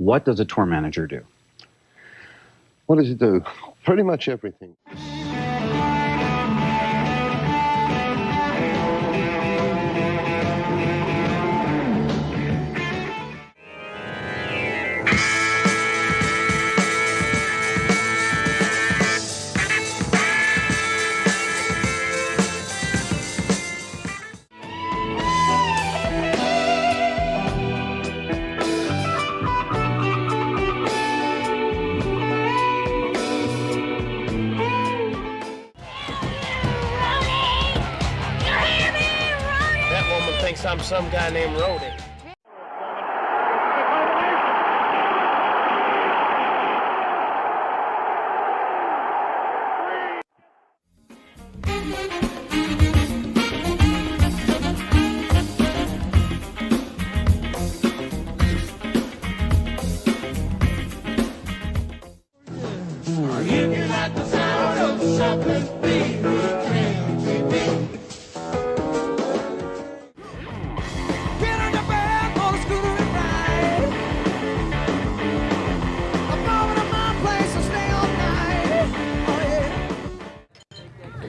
What does a tour manager do? What does it do? Pretty much everything. I'm some guy named Rowdies.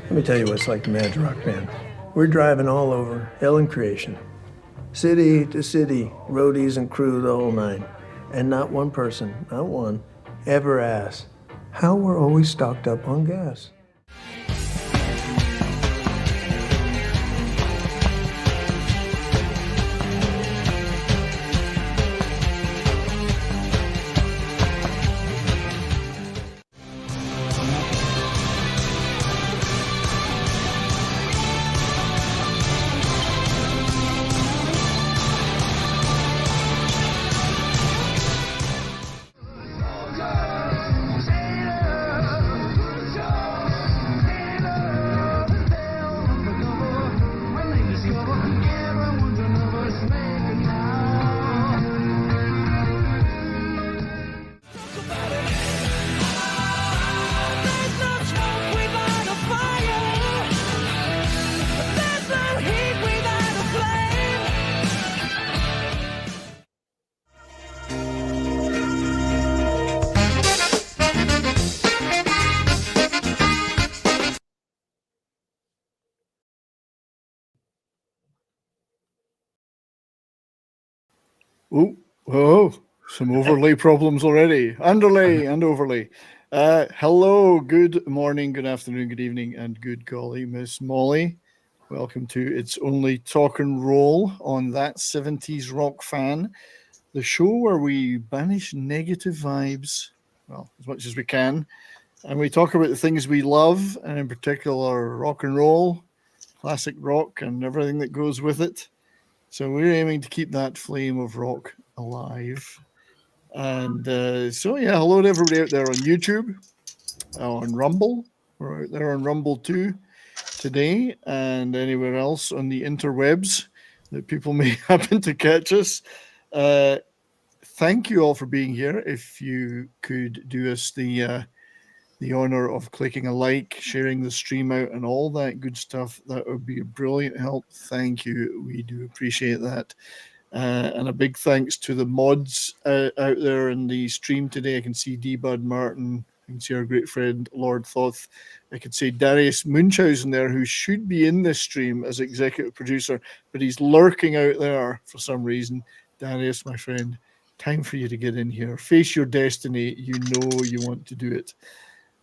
Let me tell you what it's like to manage a rock band. We're driving all over, hell and creation. City to city, roadies and crew, the whole nine. And not one person, not one, ever asks how we're always stocked up on gas. Oh, some overlay problems already. Underlay and overlay. Hello, good morning, good afternoon, good evening, and good golly, Miss Molly. Welcome to It's Only Talk and Roll on That 70s Rock Fan, the show where we banish negative vibes, well, as much as we can, and we talk about the things we love, and in particular, rock and roll, classic rock, and everything that goes with it. So we're aiming to keep that flame of rock alive. And hello to everybody out there on YouTube, on Rumble. We're out there on Rumble too today, and anywhere else on the interwebs that people may happen to catch us. Thank you all for being here. If you could do us the honor of clicking a like, sharing the stream out, and all that good stuff, that would be a brilliant help. Thank you. We do appreciate that. And a big thanks to the mods out there in the stream today. I can see D-Bud Martin. I can see our great friend Lord Thoth. I could say Darius Munchausen there, who should be in this stream as executive producer, but he's lurking out there for some reason. Darius, my friend, time for you to get in here. Face your destiny. You know you want to do it.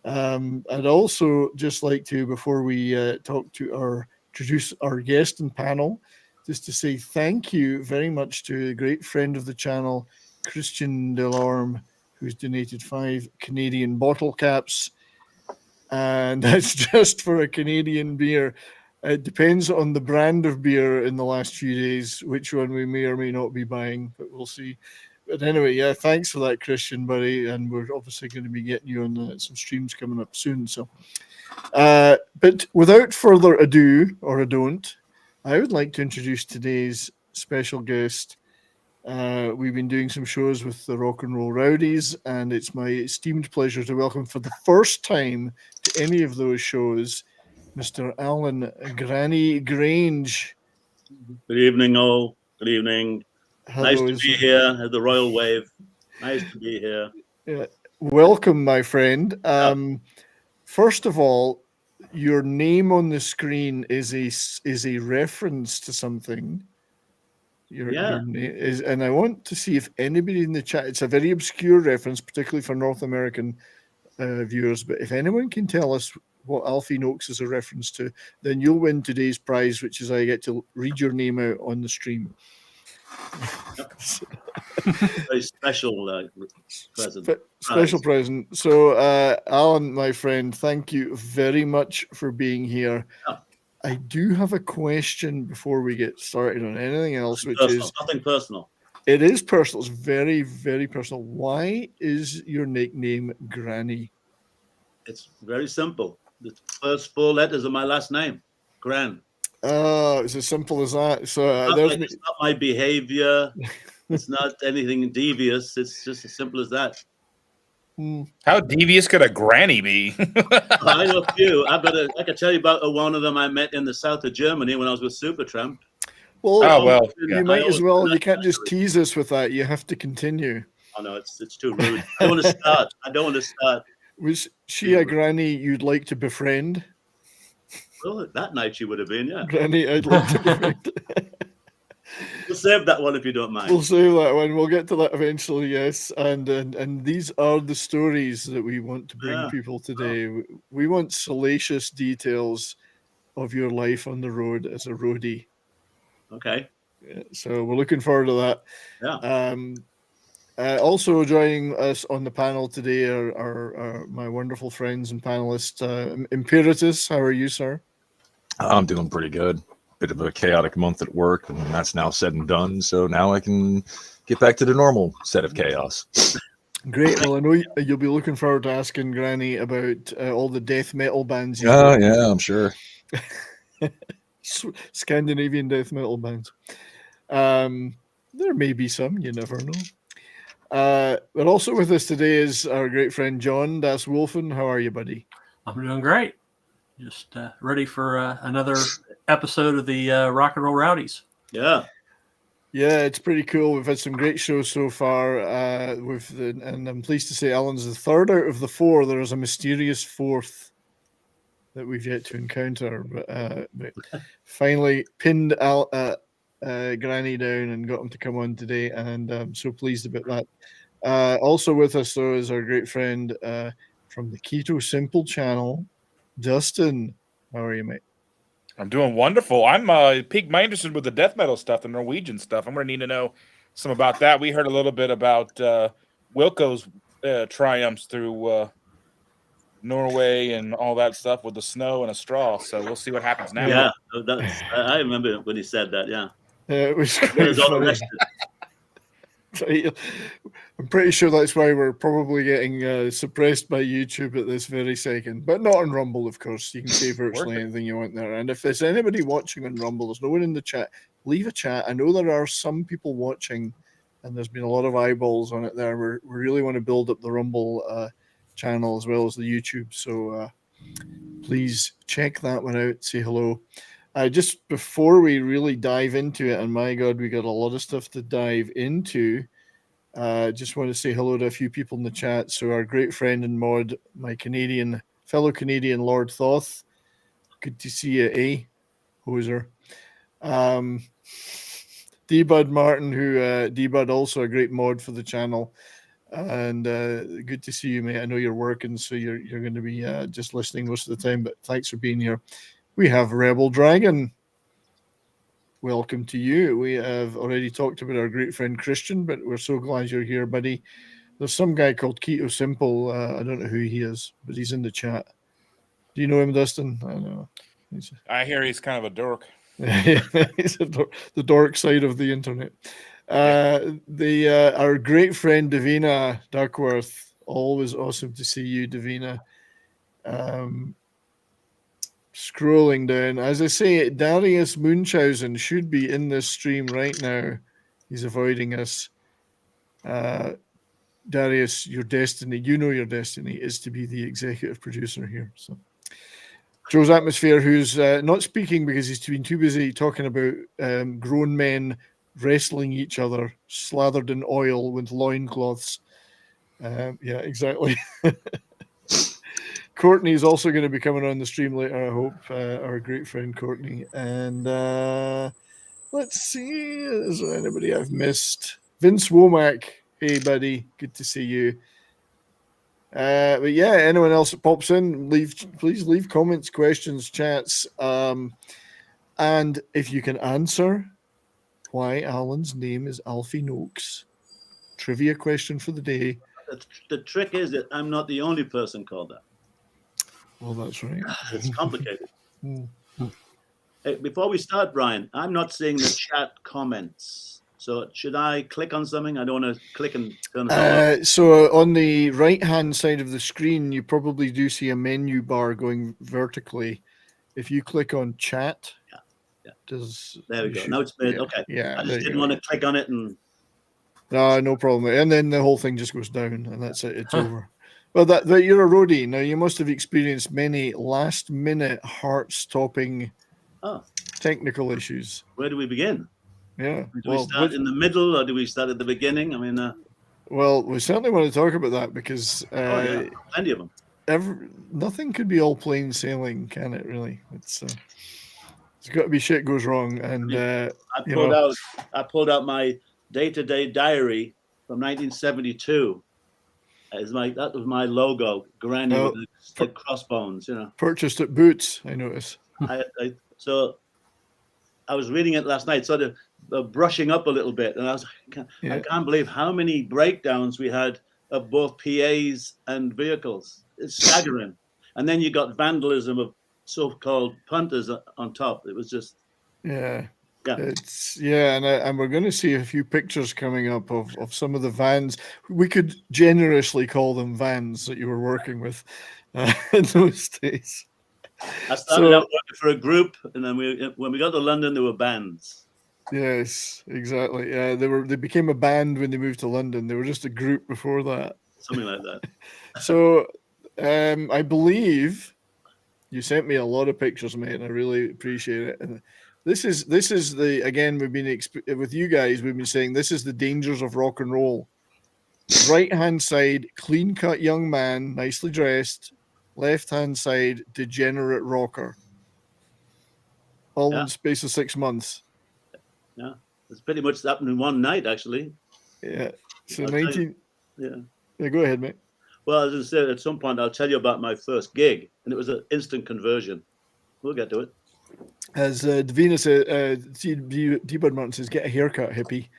I'd also just like to, before we introduce our guest and panel, just to say thank you very much to a great friend of the channel, Christian Delorme, who's donated 5 Canadian bottle caps. And that's just for a Canadian beer. It depends on the brand of beer in the last few days, which one we may or may not be buying, but we'll see. But anyway, yeah, thanks for that, Christian, buddy. And we're obviously going to be getting you on some streams coming up soon. So, but without further ado, or I don't, I would like to introduce today's special guest. We've been doing some shows with the Rock and Roll Rowdies, and it's my esteemed pleasure to welcome for the first time to any of those shows, Mr. Alan Granny Grange. Good evening, all. Good evening. Hello, nice to be here at the Royal Wave. Nice to be here. Yeah. Welcome, my friend. First of all, your name on the screen is a reference to something. Your name is, and I want to see if anybody in the chat. It's a very obscure reference, particularly for North American viewers. But if anyone can tell us what Alfie Noakes is a reference to, then you'll win today's prize, which is I get to read your name out on the stream. Very special present. Special present. So, Alan, my friend, thank you very much for being here. Yeah. I do have a question before we get started on anything else, which Personal. is Nothing personal. it is personal. It's very, very personal. Why is your nickname Granny? It's very simple. The first 4 letters of my last name, Gran. It's as simple as that. So It's not my behavior. It's not anything devious. It's just as simple as that. How devious could a granny be? I know a few. I could tell you about one of them I met in the south of Germany when I was with Supertramp. Well, you might as well. You can't just tease us with that. You have to continue. Oh no, it's too rude. I don't want to start. Was she a granny you'd like to befriend? Well, that night she would have been, yeah. Granny, I'd like to befriend. We'll save that one if you don't mind. We'll save that one. We'll get to that eventually, yes. And these are the stories that we want to bring people today. We want salacious details of your life on the road as a roadie. Okay. Yeah, so we're looking forward to that. Yeah. Also joining us on the panel today are my wonderful friends and panelists. Imperatus, how are you, sir? I'm doing pretty good. Bit of a chaotic month at work, and that's now said and done. So now I can get back to the normal set of chaos. Great. Well, I know you'll be looking forward to asking Granny about all the death metal bands. Yeah, I'm sure. Scandinavian death metal bands. There may be some, you never know. But also with us today is our great friend John Das Wolfen. How are you, buddy? I'm doing great. Just ready for another episode of the Rock and Roll Rowdies. Yeah, it's pretty cool. We've had some great shows so far. And I'm pleased to say Alan's the third out of the 4. There is a mysterious 4th that we've yet to encounter, but finally pinned Granny down and got him to come on today, and I'm so pleased about that. Also with us, though, is our great friend from the Keto Simple channel, Dustin. How are you, mate? I'm doing wonderful. I'm piqued my interest with the death metal stuff, the Norwegian stuff. I'm going to need to know some about that. We heard a little bit about Wilco's triumphs through Norway and all that stuff with the snow and a straw. So we'll see what happens now. Yeah, I remember when he said that. Yeah, it was quite funny. I'm pretty sure that's why we're probably getting suppressed by YouTube at this very second, but not on Rumble, of course. You can say virtually anything you want there. And if there's anybody watching on Rumble, there's no one in the chat, leave a chat. I know there are some people watching, and there's been a lot of eyeballs on it there. We really want to build up the Rumble channel as well as the YouTube. So please check that one out. Say hello. Just before we really dive into it, and my God, we got a lot of stuff to dive into. Just want to say hello to a few people in the chat. So our great friend and mod, my fellow Canadian Lord Thoth. Good to see you, Hoser. D-Bud Martin, who D-Bud also a great mod for the channel. And good to see you, mate. I know you're working, so you're going to be just listening most of the time, but thanks for being here. We have Rebel Dragon. Welcome to you. We have already talked about our great friend Christian, but we're so glad you're here, buddy. There's some guy called Keto Simple. I don't know who he is, but he's in the chat. Do you know him, Dustin? I know. I hear he's kind of a dork. He's the dork side of the internet. Our great friend Davina Duckworth. Always awesome to see you, Davina. Scrolling down, as I say, Darius Munchausen should be in this stream right now. He's avoiding us. Darius, your destiny, your destiny is to be the executive producer here. So, Joe's Atmosphere, who's not speaking because he's been too busy talking about grown men wrestling each other, slathered in oil with loincloths. Yeah, exactly. Courtney is also going to be coming on the stream later, I hope. Our great friend Courtney. And let's see, is there anybody I've missed? Vince Womack. Hey, buddy. Good to see you. But yeah, anyone else that pops in, please leave comments, questions, chats. And if you can answer why Alan's name is Alfie Noakes, trivia question for the day. The trick is that I'm not the only person called that. Well, that's right. It's complicated. Hmm. Hey, before we start, Brian, I'm not seeing the chat comments. So should I click on something? I don't want to click and turn it on. So on the right-hand side of the screen, you probably do see a menu bar going vertically. If you click on chat, There we go. Now it's made. Okay. Yeah, I just didn't want to click on it and. No problem. And then the whole thing just goes down, and that's it. It's over. Well, that you're a roadie now. You must have experienced many last-minute, heart-stopping technical issues. Where do we begin? Yeah. Do we start in the middle or do we start at the beginning? I mean, well, we certainly want to talk about that because plenty of them. Nothing could be all plain sailing, can it? Really, it's got to be shit goes wrong. And I pulled out my day-to-day diary from 1972. That was my logo, granny with the crossbones. Purchased at Boots, I noticed. So I was reading it last night, sort of brushing up a little bit, and I was like, I can't believe how many breakdowns we had of both PAs and vehicles. It's staggering. And then you got vandalism of so-called punters on top. It was just and we're going to see a few pictures coming up of some of the vans. We could generously call them vans that you were working with in those days. I started out working for a group, and then when we got to London, there were bands. Yes, exactly. Yeah, they became a band when they moved to London. They were just a group before that. Something like that. So, I believe you sent me a lot of pictures, mate, and I really appreciate it. And this is the again we've been with you guys. We've been saying this is the dangers of rock and roll. Right hand side, clean cut young man, nicely dressed. Left hand side, degenerate rocker. All in the space of 6 months. Yeah, it's pretty much happened in one night, actually. Yeah. So Yeah, go ahead, mate. Well, as I said, at some point I'll tell you about my first gig, and it was an instant conversion. We'll get to it. As Davina said, D-Bird Martin says, "Get a haircut, hippie."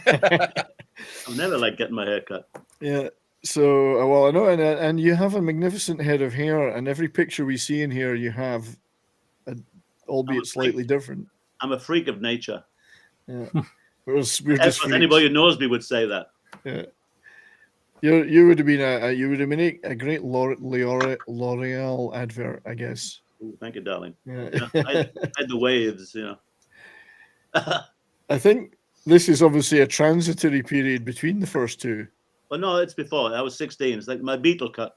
I've never liked getting my hair cut. Yeah. So, well, I know, and you have a magnificent head of hair, and every picture we see in here, you have, albeit slightly different. I'm a freak of nature. Yeah. We're just anybody who knows me would say that. Yeah. You would have been a great L'Oreal advert, I guess. Ooh, thank you, darling. Yeah. I had the waves, I think this is obviously a transitory period between the first two. Well, no, it's before. I was 16. It's like my Beatle cut.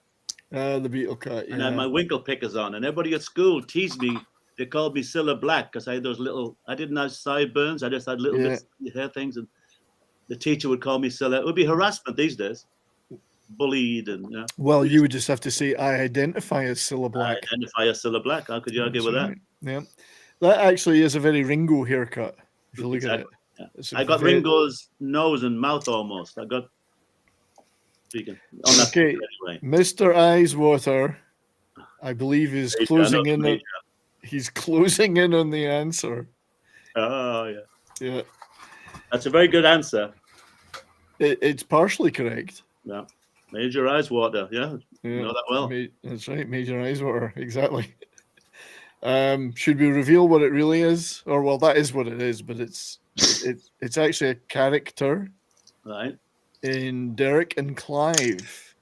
The Beatle cut, yeah. And I had my winkle pickers on, and everybody at school teased me. They called me Cilla Black because I had those little. I didn't have sideburns. I just had little bits of hair things, and the teacher would call me Cilla. It would be harassment these days. Bullied and Well, you would just have to say, "I identify as Cilla Black." I identify as Cilla Black. How could you argue with that? Yeah, that actually is a very Ringo haircut. If you look at it, I got Ringo's nose and mouth almost. I got. Speaking on that anyway. Mr. Eyeswater, I believe, is closing in. He's closing in on the answer. Oh yeah, yeah. That's a very good answer. It's partially correct. Yeah. Major Eyeswater, yeah. You know that well. That's right, Major Eyeswater, exactly. Should we reveal what it really is? Or well, that is what it is, but it's actually a character, right? In Derek and Clive,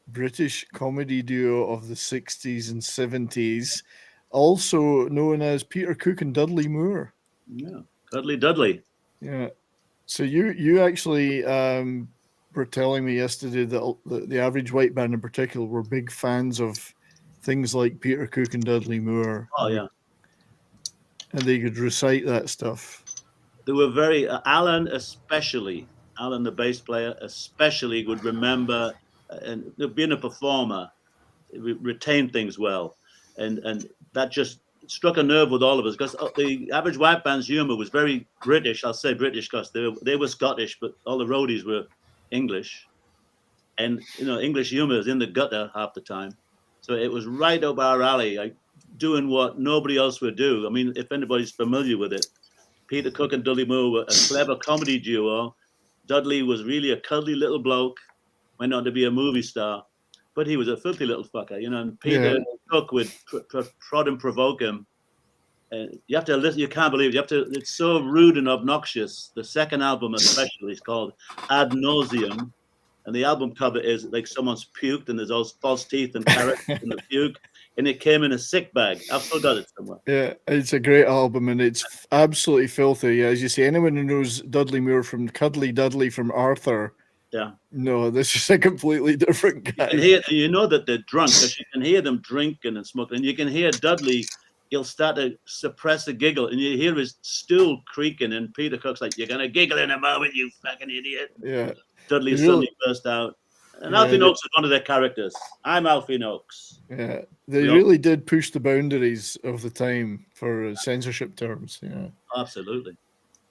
British comedy duo of the 60s and 70s, also known as Peter Cook and Dudley Moore. Yeah, Dudley. Yeah. So you actually were telling me yesterday that the Average White Band in particular were big fans of things like Peter Cook and Dudley Moore. Oh, yeah. And they could recite that stuff. They were very, Alan especially, Alan, the bass player, especially would remember, and being a performer, retain things well, and that just struck a nerve with all of us, because the average white band's humor was very British. I'll say British because they were Scottish, but all the Rowdies were English, and English humor is in the gutter half the time. So it was right up our alley, like doing what nobody else would do. I mean, if anybody's familiar with it, Peter Cook and Dudley Moore were a clever comedy duo. Dudley was really a cuddly little bloke, went on to be a movie star, but he was a filthy little fucker, and Peter Cook would prod and provoke him. And you have to listen, you can't believe it. It's so rude and obnoxious. The second album especially is called Ad Nauseum, and the album cover is like someone's puked and there's all false teeth and carrots in the puke, and it came in a sick bag. I've still got it somewhere. Yeah, it's a great album, and it's absolutely filthy. As you say, anyone who knows Dudley Moore from Cuddly Dudley from Arthur, no, this is a completely different guy. You know that they're drunk, because you can hear them drinking and smoking, and you can hear Dudley. He'll start to suppress a giggle, and you hear his stool creaking, and Peter Cook's like, "You're gonna giggle in a moment, you fucking idiot." Yeah. Dudley suddenly burst out. And Alfie Noakes was one of their characters. I'm Alfie Noakes. Yeah, they really did push the boundaries of the time for censorship terms. Yeah, absolutely.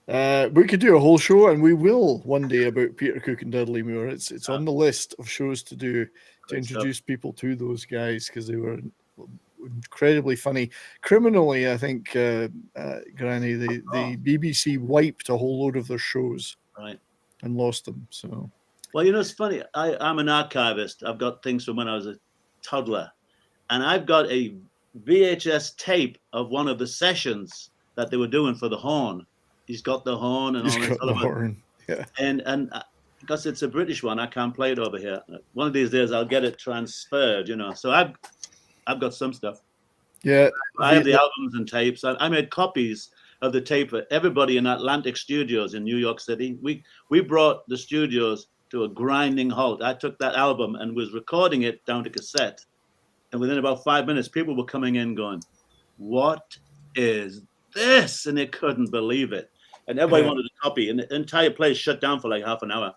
We could do a whole show, and we will one day, about Peter Cook and Dudley Moore. It's on the list of shows to do to introduce people to those guys, because they were incredibly funny. Criminally, I think, Granny, the BBC wiped a whole load of their shows, right, and lost them. So, well, it's funny. I'm an archivist. I've got things from when I was a toddler, and I've got a VHS tape of one of the sessions that they were doing for the horn. He's got the horn and all this other horn. Yeah, and because it's a British one, I can't play it over here. One of these days, I'll get it transferred. So I've got some stuff. Yeah, I have the albums and tapes. I made copies of the tape for everybody in Atlantic Studios in New York City. We brought the studios to a grinding halt. I took that album and was recording it down to cassette, and within about 5 minutes, people were coming in going, "What is this?" And they couldn't believe it, and everybody wanted a copy, and the entire place shut down for like half an hour.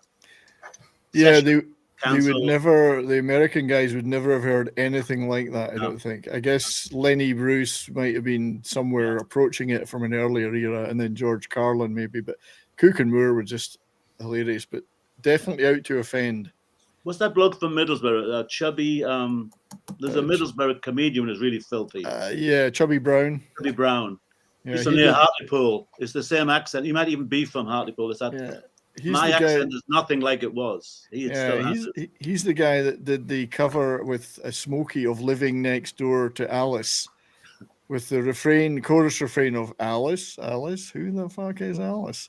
Yeah, they would never, the American guys would never have heard anything like that, I don't think. I guess Lenny Bruce might have been somewhere approaching it from an earlier era, and then George Carlin maybe, but Cook and Moore were just hilarious, but definitely out to offend. What's that bloke from Middlesbrough? Chubby, there's a Middlesbrough comedian who's really filthy. Yeah, Chubby Brown. Chubby Brown. Yeah, he's from near Hartlepool. It's the same accent. He might even be from Hartlepool. It's that. My accent is nothing like it was. He's the guy that did the cover with a Smokey of Living Next Door to Alice, with the chorus refrain of Alice, who the fuck is Alice?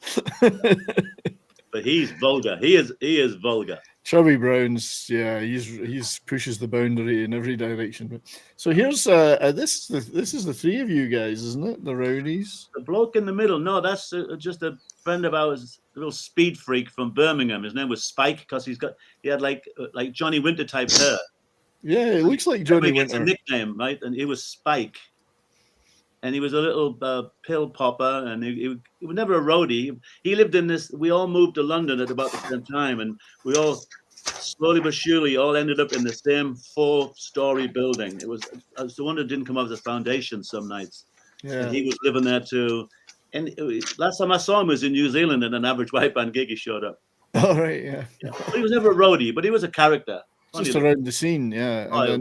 But he's vulgar. He is vulgar. Chubby Brown's, he's pushes the boundary in every direction. But so here's this is the three of you guys, isn't it? The Rowdies. The bloke in the middle. No, that's just a friend of ours, a little speed freak from Birmingham. His name was Spike, because he had like Johnny Winter type hair. Yeah, it looks like Johnny Winter. It's a nickname, right? And he was Spike, and he was a little pill popper, and he was never a roadie. He lived in this. We all moved to London at about the same time, and we all slowly but surely all ended up in the same 4-story building. It was the one that didn't come off the foundation some nights. Yeah, and he was living there too. And last time I saw him was in New Zealand, at an Average White Band gig. He showed up. All right, yeah. But he was never a roadie, but he was a character. Just around the scene, yeah.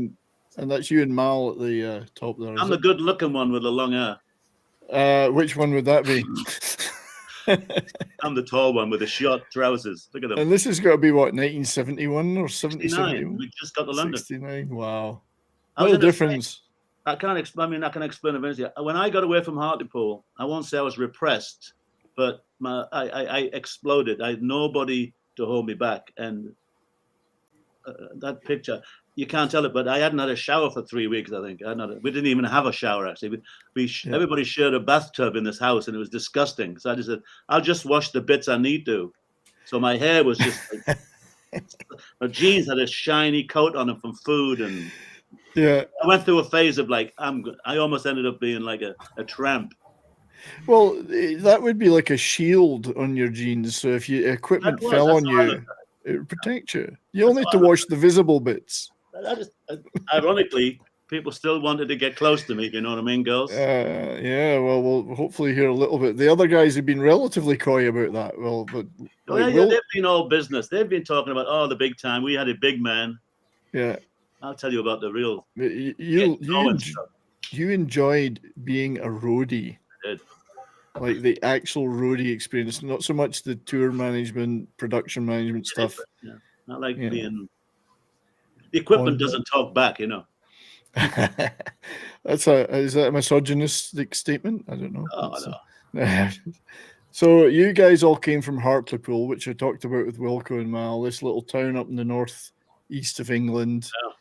And that's you and Mal at the top there. I'm the good-looking one with the long hair. Which one would that be? I'm the tall one with the short trousers. Look at them. And this has got to be what, 1971 or 69? We just got to London. 69. Wow. What a difference. I can explain eventually. When I got away from Hartlepool, I won't say I was repressed, but I exploded. I had nobody to hold me back. And that picture, you can't tell it, but I hadn't had a shower for 3 weeks, I think. We didn't even have a shower, actually. Everybody shared a bathtub in this house, and it was disgusting. So I just said, I'll just wash the bits I need to. So my hair was just my jeans had a shiny coat on them from food, and I went through a phase of I almost ended up being like a tramp. Well, that would be like a shield on your jeans. So if your equipment fell on you, it would protect you. You only have to wash the visible bits. Ironically, people still wanted to get close to me, if you know what I mean, girls? Yeah, well, we'll hopefully hear a little bit. The other guys have been relatively coy about that. Well, but they've been all business. They've been talking about, the big time. We had a big man. Yeah. I'll tell you about the real. You enjoyed being a roadie. I did. Like the actual roadie experience, not so much the tour management, production management stuff. Yeah. Not like being. The equipment doesn't talk back, you know. Is that a misogynistic statement? I don't know. Oh, no. So you guys all came from Hartlepool, which I talked about with Wilco and Mal, this little town up in the northeast of England. Yeah.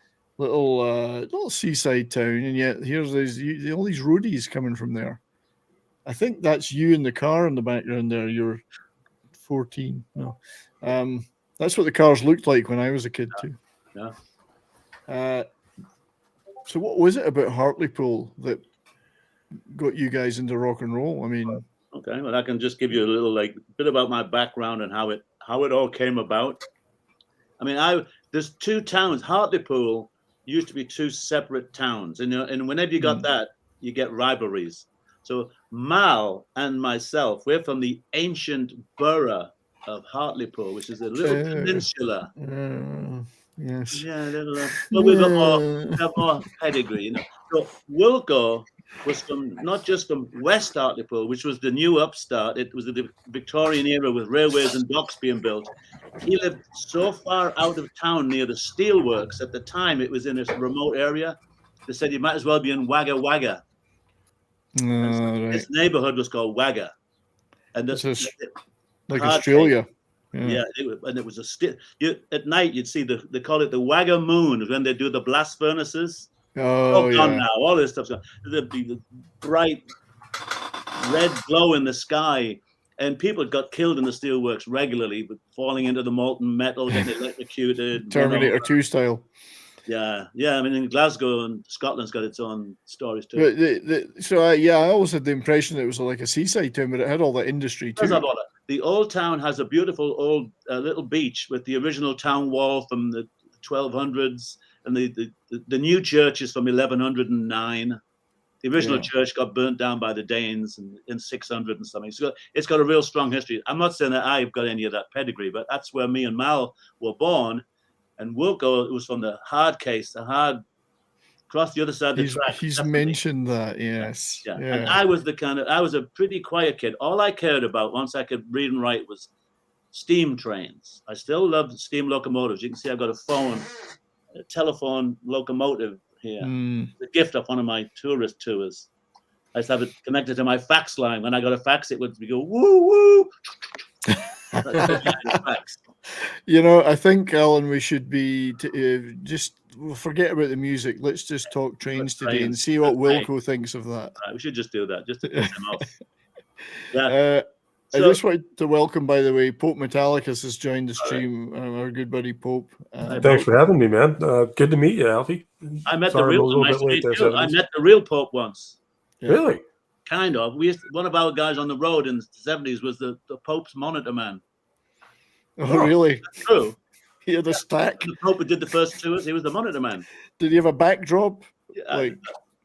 Little seaside town, and yet here's all these roadies coming from there. I think that's you in the car in the background there. You're 14. No, that's what the cars looked like when I was a kid too. Yeah. So what was it about Hartlepool that got you guys into rock and roll? I mean, okay, well, I can just give you a little bit about my background and how it all came about. I mean, there's two towns. Hartlepool used to be two separate towns, and whenever you got that, you get rivalries. So Mal and myself, we're from the ancient borough of Hartlepool, which is a little peninsula. Yes. Yeah, but we've got more pedigree, you know. So Wilco was not just from West Hartlepool, which was the new upstart. It was the Victorian era with railways and docks being built. He lived so far out of town near the steelworks. At the time, it was in a remote area. They said you might as well be in Wagga Wagga. Right. His neighborhood was called Wagga, and like Australia. Yeah, it was at night you'd see they call it the Wagga moon when they do the blast furnaces. Oh, gone now. All this stuff's gone. There'd be the bright red glow in the sky, and people got killed in the steelworks regularly, but falling into the molten metal, getting electrocuted. Terminator 2 style. Yeah. I mean, in Glasgow and Scotland's got its own stories too. I always had the impression that it was like a seaside town, but it had all that industry too. The old town has a beautiful old little beach with the original town wall from the 1200s, and the new church is from 1109. The original church got burnt down by the Danes in 600 and something. So it's got a real strong history. I'm not saying that I've got any of that pedigree, but that's where me and Mal were born. And Wilco was from the hard across the other side of the track. He's mentioned that, yes. Yeah. And I was a pretty quiet kid. All I cared about once I could read and write was steam trains. I still loved steam locomotives. You can see I've got a telephone locomotive here. The gift of one of my tourist tours. I used to have it connected to my fax line. When I got a fax, it would go woo woo. You know, I think, Alan, we should be just forget about the music. Let's just talk trains today and see what Wilco thinks of that. Right, we should just do that, just to piss him off. Yeah. I just wanted to welcome, by the way, Pope Metallicus has joined the stream. Our good buddy Pope. Thanks for having me, man. Good to meet you, Alfie. I met the real Pope once. Yeah. Really? Kind of. One of our guys on the road in the 70s was the Pope's monitor man. Oh, really? That's true. He had a stack. The Pope who did the first tours, he was the monitor man. Did he have a backdrop? Like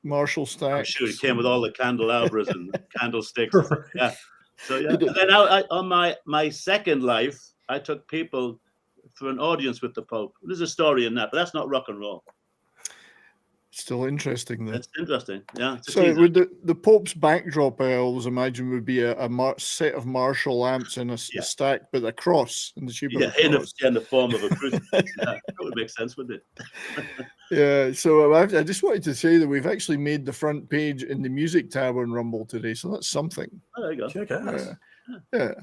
Marshall stack? I'm sure he came with all the candelabras and candlesticks. Yeah. So yeah. And then on my second life, I took people for an audience with the Pope. There's a story in that, but that's not rock and roll. Still interesting, though. It's interesting, yeah. So would the Pope's backdrop, I always imagine, would be a set of Marshall amps and a stack, but a cross in the shape of a cross. In the form of a crucifix. That would make sense, wouldn't it? Yeah, so I just wanted to say that we've actually made the front page in the Music tab on Rumble today, so that's something. Oh, there you go. Check out. Yeah.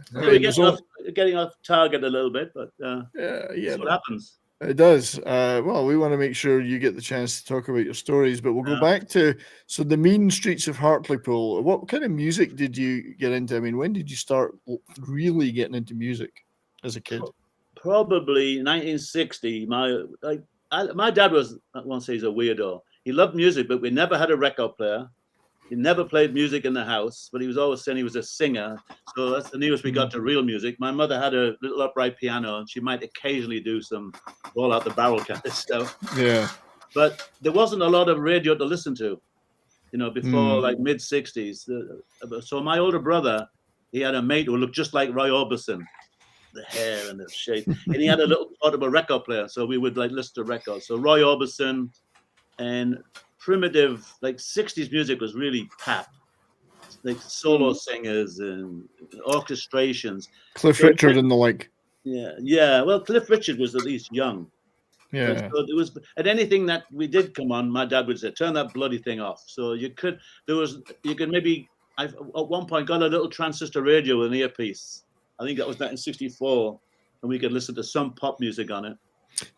So we're getting off target a little bit, but that's what happens. It does. Well, we want to make sure you get the chance to talk about your stories, but we'll go back to the mean streets of Hartlepool. What kind of music did you get into? I mean, when did you start really getting into music as a kid? Probably 1960. My dad was, I won't say he's a weirdo. He loved music, but we never had a record player. He never played music in the house, but he was always saying he was a singer. So that's the nearest we got to real music. My mother had a little upright piano, and she might occasionally do some all out the barrel kind of stuff. Yeah. But there wasn't a lot of radio to listen to, before like mid 60s. So my older brother, he had a mate who looked just like Roy Orbison, the hair and the shape, and he had a little portable record player. So we would like listen to records. So Roy Orbison and primitive, like 60s music was really pap, like solo singers and orchestrations. Cliff Richard and the like. Yeah. Well, Cliff Richard was at least young. Yeah. So it was, and anything that we did come on, my dad would say, turn that bloody thing off. So you could maybe, I at one point got a little transistor radio with an earpiece. I think that was 1964, and we could listen to some pop music on it.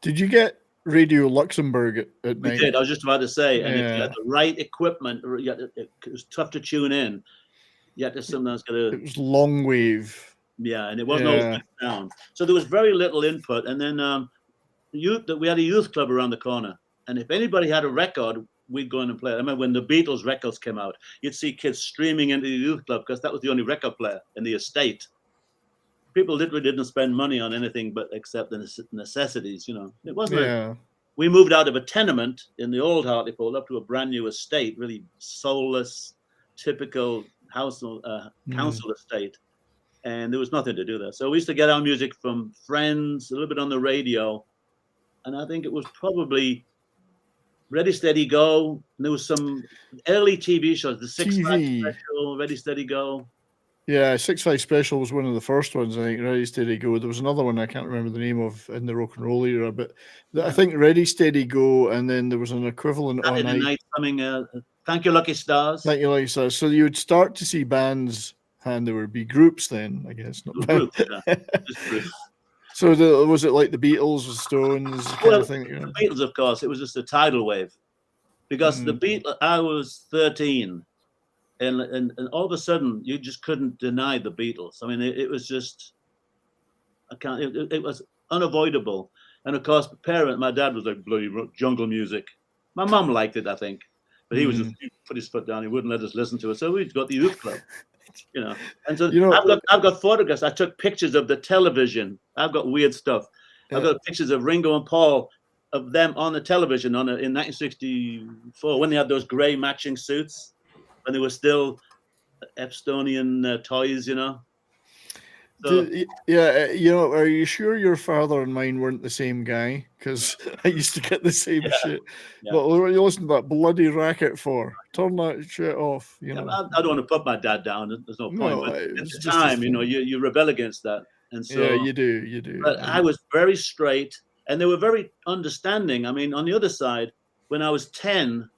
Did you get Radio Luxembourg at We night? did. I was just about to say, and if you had the right equipment, it was tough to tune in. You had to sometimes get It was long wave. Yeah, and it wasn't always down. So there was very little input. And then we had a youth club around the corner, and if anybody had a record, we'd go in and play it. I remember when the Beatles records came out, you'd see kids streaming into the youth club because that was the only record player in the estate. People literally didn't spend money on anything but except the necessities, It wasn't. We moved out of a tenement in the old Hartlepool up to a brand new estate, really soulless, typical council estate, and there was nothing to do there. So we used to get our music from friends, a little bit on the radio, and I think it was probably Ready, Steady, Go. And there was some early TV shows, the 6-5 Special, Ready, Steady, Go. Yeah, 6-5 Special was one of the first ones, I think. Ready, Steady, Go. There was another one I can't remember the name of in the rock and roll era, but I think Ready, Steady, Go, and then there was an equivalent on night coming. Thank You, Lucky Stars. Thank You, Lucky Stars. So you would start to see bands, and there would be groups then, I guess. Not groups, just groups. So was it like the Beatles, the Stones, kind of thing? The Beatles, of course. It was just a tidal wave, because the Beatles. I was 13. And all of a sudden, you just couldn't deny the Beatles. I mean, it was just, it was unavoidable. And of course, my dad was like bloody jungle music. My mum liked it, I think, but he he put his foot down. He wouldn't let us listen to it. So we got the youth club, And so I've got photographs. I took pictures of the television. I've got weird stuff. I've got pictures of Ringo and Paul, of them on the television in 1964 when they had those gray matching suits. And they were still Epstonian toys, So, are you sure your father and mine weren't the same guy? Because I used to get the same shit. Yeah. But what you listen to that bloody racket for? Turn that shit off. I don't want to put my dad down. There's no point. No, but at the time, you rebel against that, and so you do. But I was very straight, and they were very understanding. I mean, on the other side, when I was 7.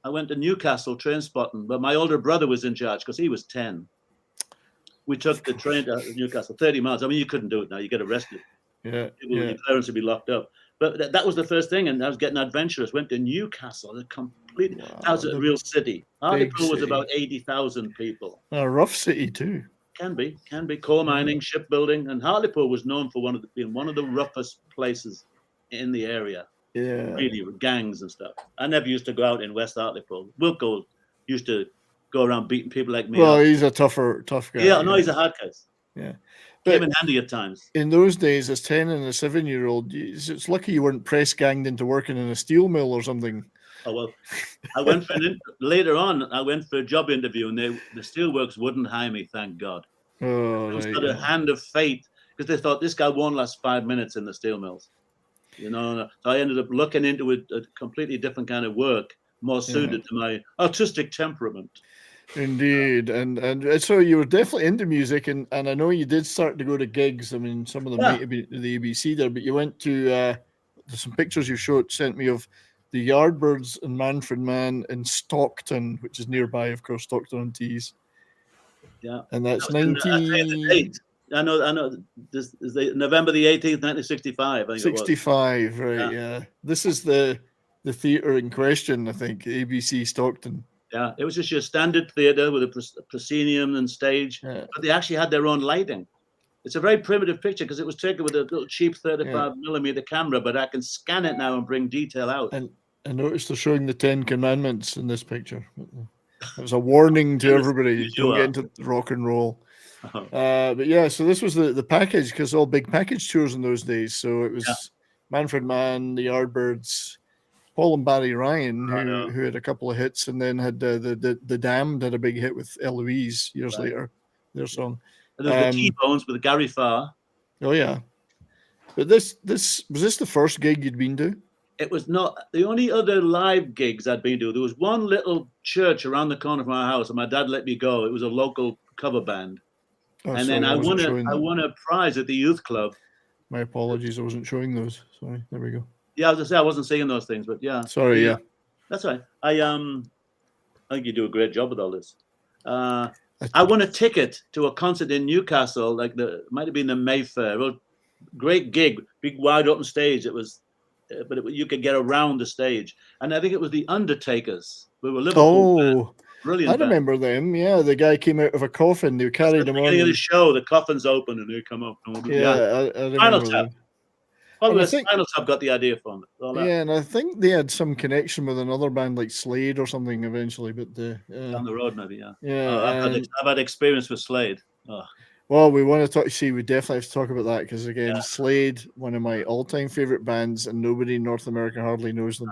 I went to Newcastle train spotting, but my older brother was in charge because he was 10. We took the train to Newcastle, 30 miles. I mean, you couldn't do it now. You get arrested. Your parents would be locked up. But that was the first thing, and I was getting adventurous. Went to Newcastle, that was a real city. Hartlepool was about 80,000 people. A rough city too. Can be coal mining, shipbuilding, and Hartlepool was known for being one of the roughest places in the area. Yeah, really, with gangs and stuff. I never used to go out in West Hartlepool. Wilco used to go around beating people like me. Well, he's a tough guy. Yeah, no, he's a hard case. Yeah, came in handy at times. In those days, as 10 and a 7-year-old, it's lucky you weren't press ganged into working in a steel mill or something. Oh well, I went later on. I went for a job interview, and the steelworks wouldn't hire me. Thank God. Oh, it was sort of hand of fate, because they thought this guy won't last 5 minutes in the steel mills. So I ended up looking into a completely different kind of work, more suited to my artistic temperament. Indeed, and so you were definitely into music, and I know you did start to go to gigs. I mean, some of them might have been the ABC there, but you went to there's some pictures you sent me of the Yardbirds and Manfred Mann in Stockton, which is nearby, of course, Stockton-on-Tees. Yeah, and that's 19. I know. This is November the 18th, 1965. I think 65, right? Yeah. This is the theater in question, I think, ABC Stockton. Yeah, it was just your standard theater with a proscenium and stage, but they actually had their own lighting. It's a very primitive picture because it was taken with a little cheap 35 millimeter camera, but I can scan it now and bring detail out. I noticed they're showing the 10 Commandments in this picture. It was a warning to everybody: don't get into rock and roll. But yeah, so this was the package, because all big package tours in those days. So it was Manfred Mann, the Yardbirds, Paul and Barry Ryan, who had a couple of hits, and then had the Damned had a big hit with Eloise years later, their song. And there's the T-Bones with Gary Farr. Oh yeah, but this was this the first gig you'd been to? It was not the only other live gigs I'd been to. There was one little church around the corner from our house, and my dad let me go. It was a local cover band, and then I won a prize at the youth club. My apologies, I wasn't showing those. Sorry. There we go. Yeah, I was gonna say I wasn't seeing those things, but yeah. Sorry, yeah. That's right. I think you do a great job with all this. I won a ticket to a concert in Newcastle, like might have been the Mayfair. Well, great gig, big wide open stage. It was, but you could get around the stage, and I think it was the Undertakers. We were Liverpool. Oh, brilliant! I remember them. Yeah, the guy came out of a coffin. They carried him on. At the beginning of the show, the coffin's open and they come up. Yeah, I remember them. Probably Spinal Tap got the idea from it. Yeah, and I think they had some connection with another band like Slade or something eventually, but down the road maybe, yeah. Yeah, I've had experience with Slade. Oh. Well, we want to talk. See, we definitely have to talk about that, because again, Slade, one of my all-time favorite bands, and nobody in North America hardly knows them.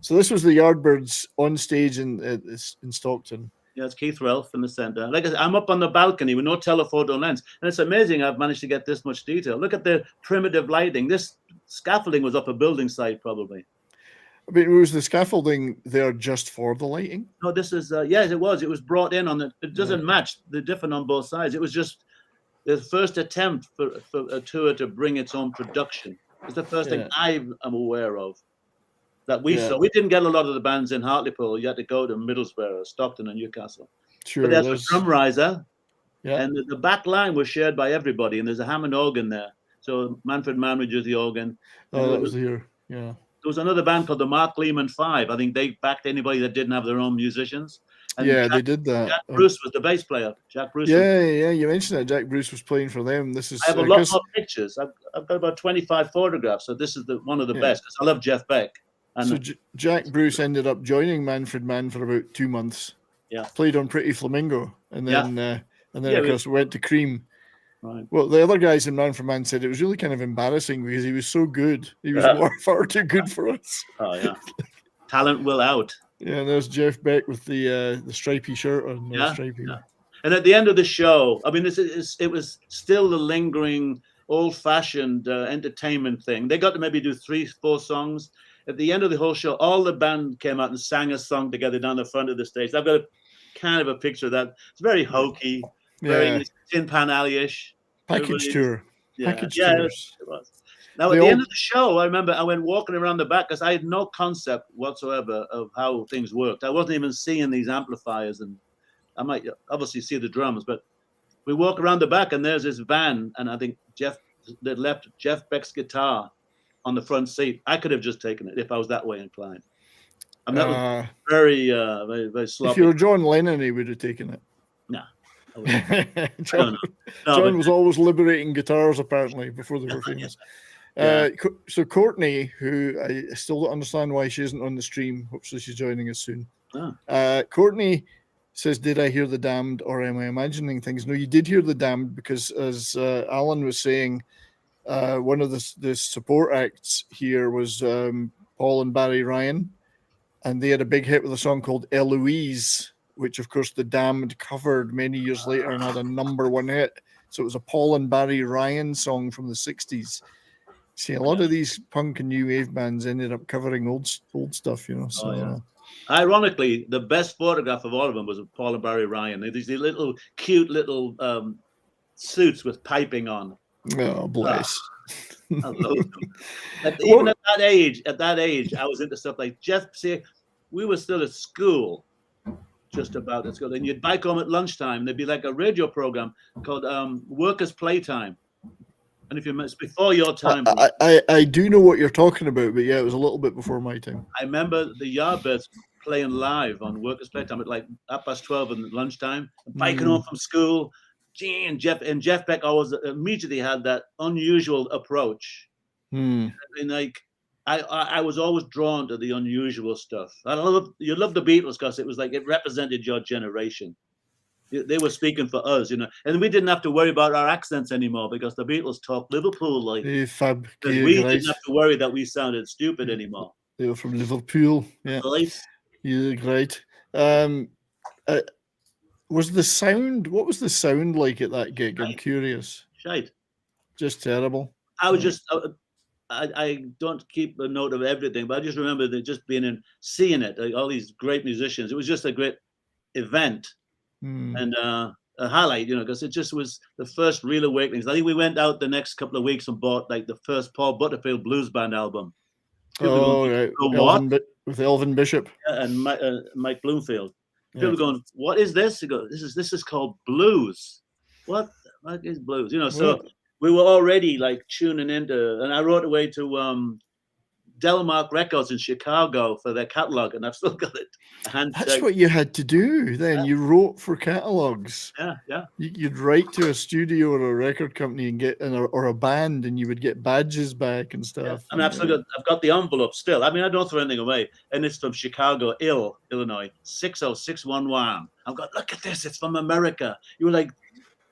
So this was the Yardbirds on stage in Stockton. Yeah, it's Keith Relf in the center. Like I said, I'm up on the balcony with no telephoto lens, and it's amazing I've managed to get this much detail. Look at the primitive lighting. This scaffolding was up a building site, probably. I mean, was the scaffolding there just for the lighting? No, this is yes, it was. It was brought in on the. It doesn't match the different on both sides. It was just the first attempt for a tour to bring its own production. It's the first thing I'm aware of that we saw. We didn't get a lot of the bands in Hartlepool. You had to go to Middlesbrough, Stockton, and Newcastle. Sure, but there's a drum riser, and the back line was shared by everybody. And there's a Hammond organ there. So Manfred Mann would use the organ. Oh, that was here. Yeah. There was another band called the Mark Lehman Five. I think they backed anybody that didn't have their own musicians. And they did that. Jack Bruce was the bass player. Jack Bruce. Yeah. You mentioned that Jack Bruce was playing for them. This is. I have a lot more pictures. I've got about 25 photographs. So this is one of the best, because I love Jeff Beck. And so Jack Bruce ended up joining Manfred Mann for about 2 months. Yeah. Played on Pretty Flamingo, and then of course went to Cream. Right. Well, the other guys in Manfred Mann said it was really kind of embarrassing, because he was so good. He was far too good for us. Oh yeah. Talent will out. Yeah, and there's Jeff Beck with the stripy shirt on. Yeah. And at the end of the show, I mean, it was still the lingering, old-fashioned entertainment thing. They got to maybe do 3-4 songs. At the end of the whole show, all the band came out and sang a song together down the front of the stage. I've got kind of a picture of that. It's very hokey, very Tin Pan Alley-ish. Package tour. Package tours. It was. Now, at the end of the show, I remember I went walking around the back, because I had no concept whatsoever of how things worked. I wasn't even seeing these amplifiers, and I might obviously see the drums, but we walk around the back, and there's this van, and I think they left Jeff Beck's guitar on the front seat. I could have just taken it if I was that way inclined. I mean, that was very, very, very sloppy. If you were John Lennon, he would have taken it. No. John was always liberating guitars, apparently, before they were famous. So Courtney, who I still don't understand why she isn't on the stream. Hopefully she's joining us soon. Courtney says, did I hear the Damned, or am I imagining things? No, you did hear the Damned, because as Alan was saying, one of the support acts here was Paul and Barry Ryan, and they had a big hit with a song called Eloise, which of course the Damned covered many years later and had a #1 hit. So it was a Paul and Barry Ryan song from the 60s. See, a lot of these punk and new wave bands ended up covering old stuff, you know. So, ironically, the best photograph of all of them was of Paul and Barry Ryan. These little cute little suits with piping on. Oh, bless. I love them. Even at that age, I was into stuff like see, we were still at school, just about at school. And you'd bike home at lunchtime. There'd be like a radio program called Workers' Playtime. And if you miss before your time, I do know what you're talking about, but yeah, it was a little bit before my time. I remember the Yardbirds playing live on Workers' Playtime at like 12:30 and lunchtime, biking home from school. And Jeff Beck always immediately had that unusual approach. And like, I was always drawn to the unusual stuff. You love the Beatles because it was like it represented your generation. They were speaking for us, and we didn't have to worry about our accents anymore because the Beatles talked Liverpool like. Hey, Fab, We didn't have to worry that we sounded stupid anymore. They were from Liverpool. Yeah, Right. you're great. Was the sound? What was the sound like at that gig? I'm curious. Shite. Just terrible. I was just. I don't keep a note of everything, but I just remember that just being seeing it, like all these great musicians. It was just a great event and a highlight, because it just was the first real awakenings. I think we went out the next couple of weeks and bought like the first Paul Butterfield Blues Band album. Right. With Elvin Bishop and Mike Bloomfield. People going, what is this? They go, this is called blues. What is blues? So we were already like tuning into, and I wrote away to Delmark Records in Chicago for their catalog, and I've still got it. That's what you had to do then. Yeah. You wrote for catalogs. Yeah. You'd write to a studio or a record company and get or a band, and you would get badges back and stuff. Yeah. And I've got the envelope still. I mean, I don't throw anything away. And it's from Chicago, Illinois, 60611. I've got, look at this. It's from America. You were like,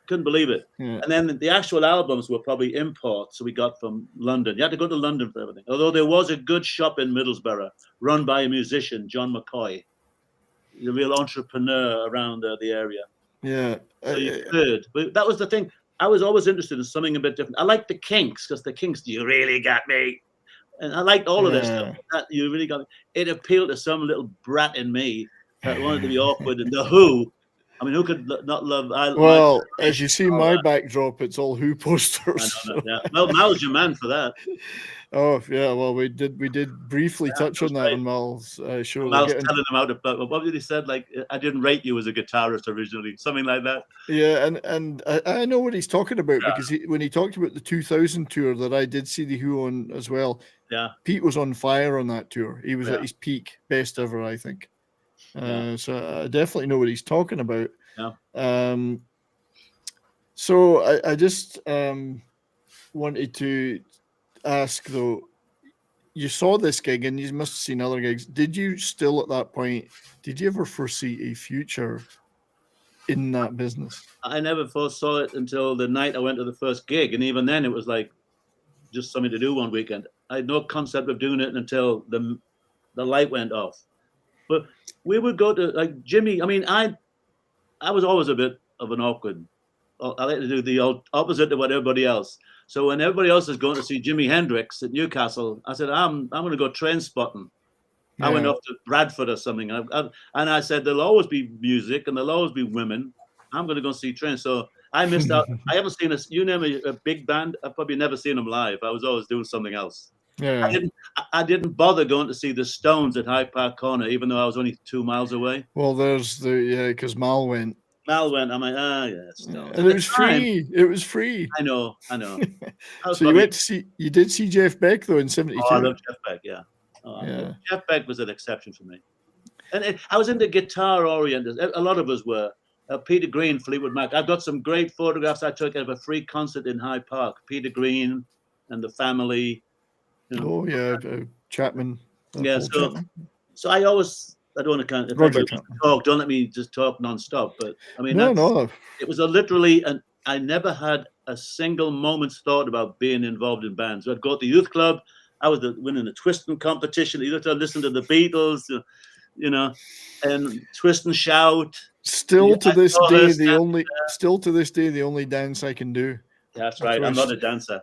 couldn't believe it. Yeah. And then the actual albums were probably imports we got from London. You had to go to London for everything. Although there was a good shop in Middlesbrough run by a musician, John McCoy, the real entrepreneur around the area. Yeah. So you could. But that was the thing. I was always interested in something a bit different. I liked the Kinks because the Kinks, you really got me. And I liked all of this stuff. That you really got me. It appealed to some little brat in me that wanted to be awkward. And the Who. I mean, who could not love? As you see my backdrop, it's all Who posters. I know, yeah. Well, Mal's your man for that. Oh yeah, well we did briefly touch on that right. on Mal's show. Mal's telling him how to. What did he said? Like, I didn't rate you as a guitarist originally, something like that. Yeah, and I know what he's talking about because when he talked about the 2000 tour that I did see the Who on as well. Yeah, Pete was on fire on that tour. He was at his peak, best ever, I think. So I definitely know what he's talking about. Yeah. So I just wanted to ask though, you saw this gig and you must have seen other gigs. Did you still at that point, did you ever foresee a future in that business? I never foresaw it until the night I went to the first gig. And even then it was like just something to do one weekend. I had no concept of doing it until the light went off. But we would go to like Jimmy. I mean, I was always a bit of an awkward. I like to do the opposite of what everybody else. So when everybody else is going to see Jimi Hendrix at Newcastle, I said, I'm going to go train spotting. I went off to Bradford or something. And I said, there'll always be music and there'll always be women. I'm going to go see Train. So I missed out. I haven't seen you name a big band. I've probably never seen them live. I was always doing something else. Yeah. I didn't bother going to see the Stones at Hyde Park Corner, even though I was only 2 miles away. Well, there's because Mal went. I'm like, Stones. And it was free. It was free. I know. So you went to see. You did see Jeff Beck though in '72. Oh, I love Jeff Beck. Yeah. Jeff Beck was an exception for me. And I was into guitar oriented. A lot of us were. Peter Green, Fleetwood Mac. I've got some great photographs I took of a free concert in Hyde Park. Peter Green and the family. Chapman. Yeah, so I don't want to talk. Don't let me just talk nonstop. But I mean, it was literally, and I never had a single moment's thought about being involved in bands. So I'd go to the youth club. I was winning the twisting competition. You know, listen to the Beatles, and twist and shout. Still to this day, the only dance I can do. That's right. I'm not a dancer.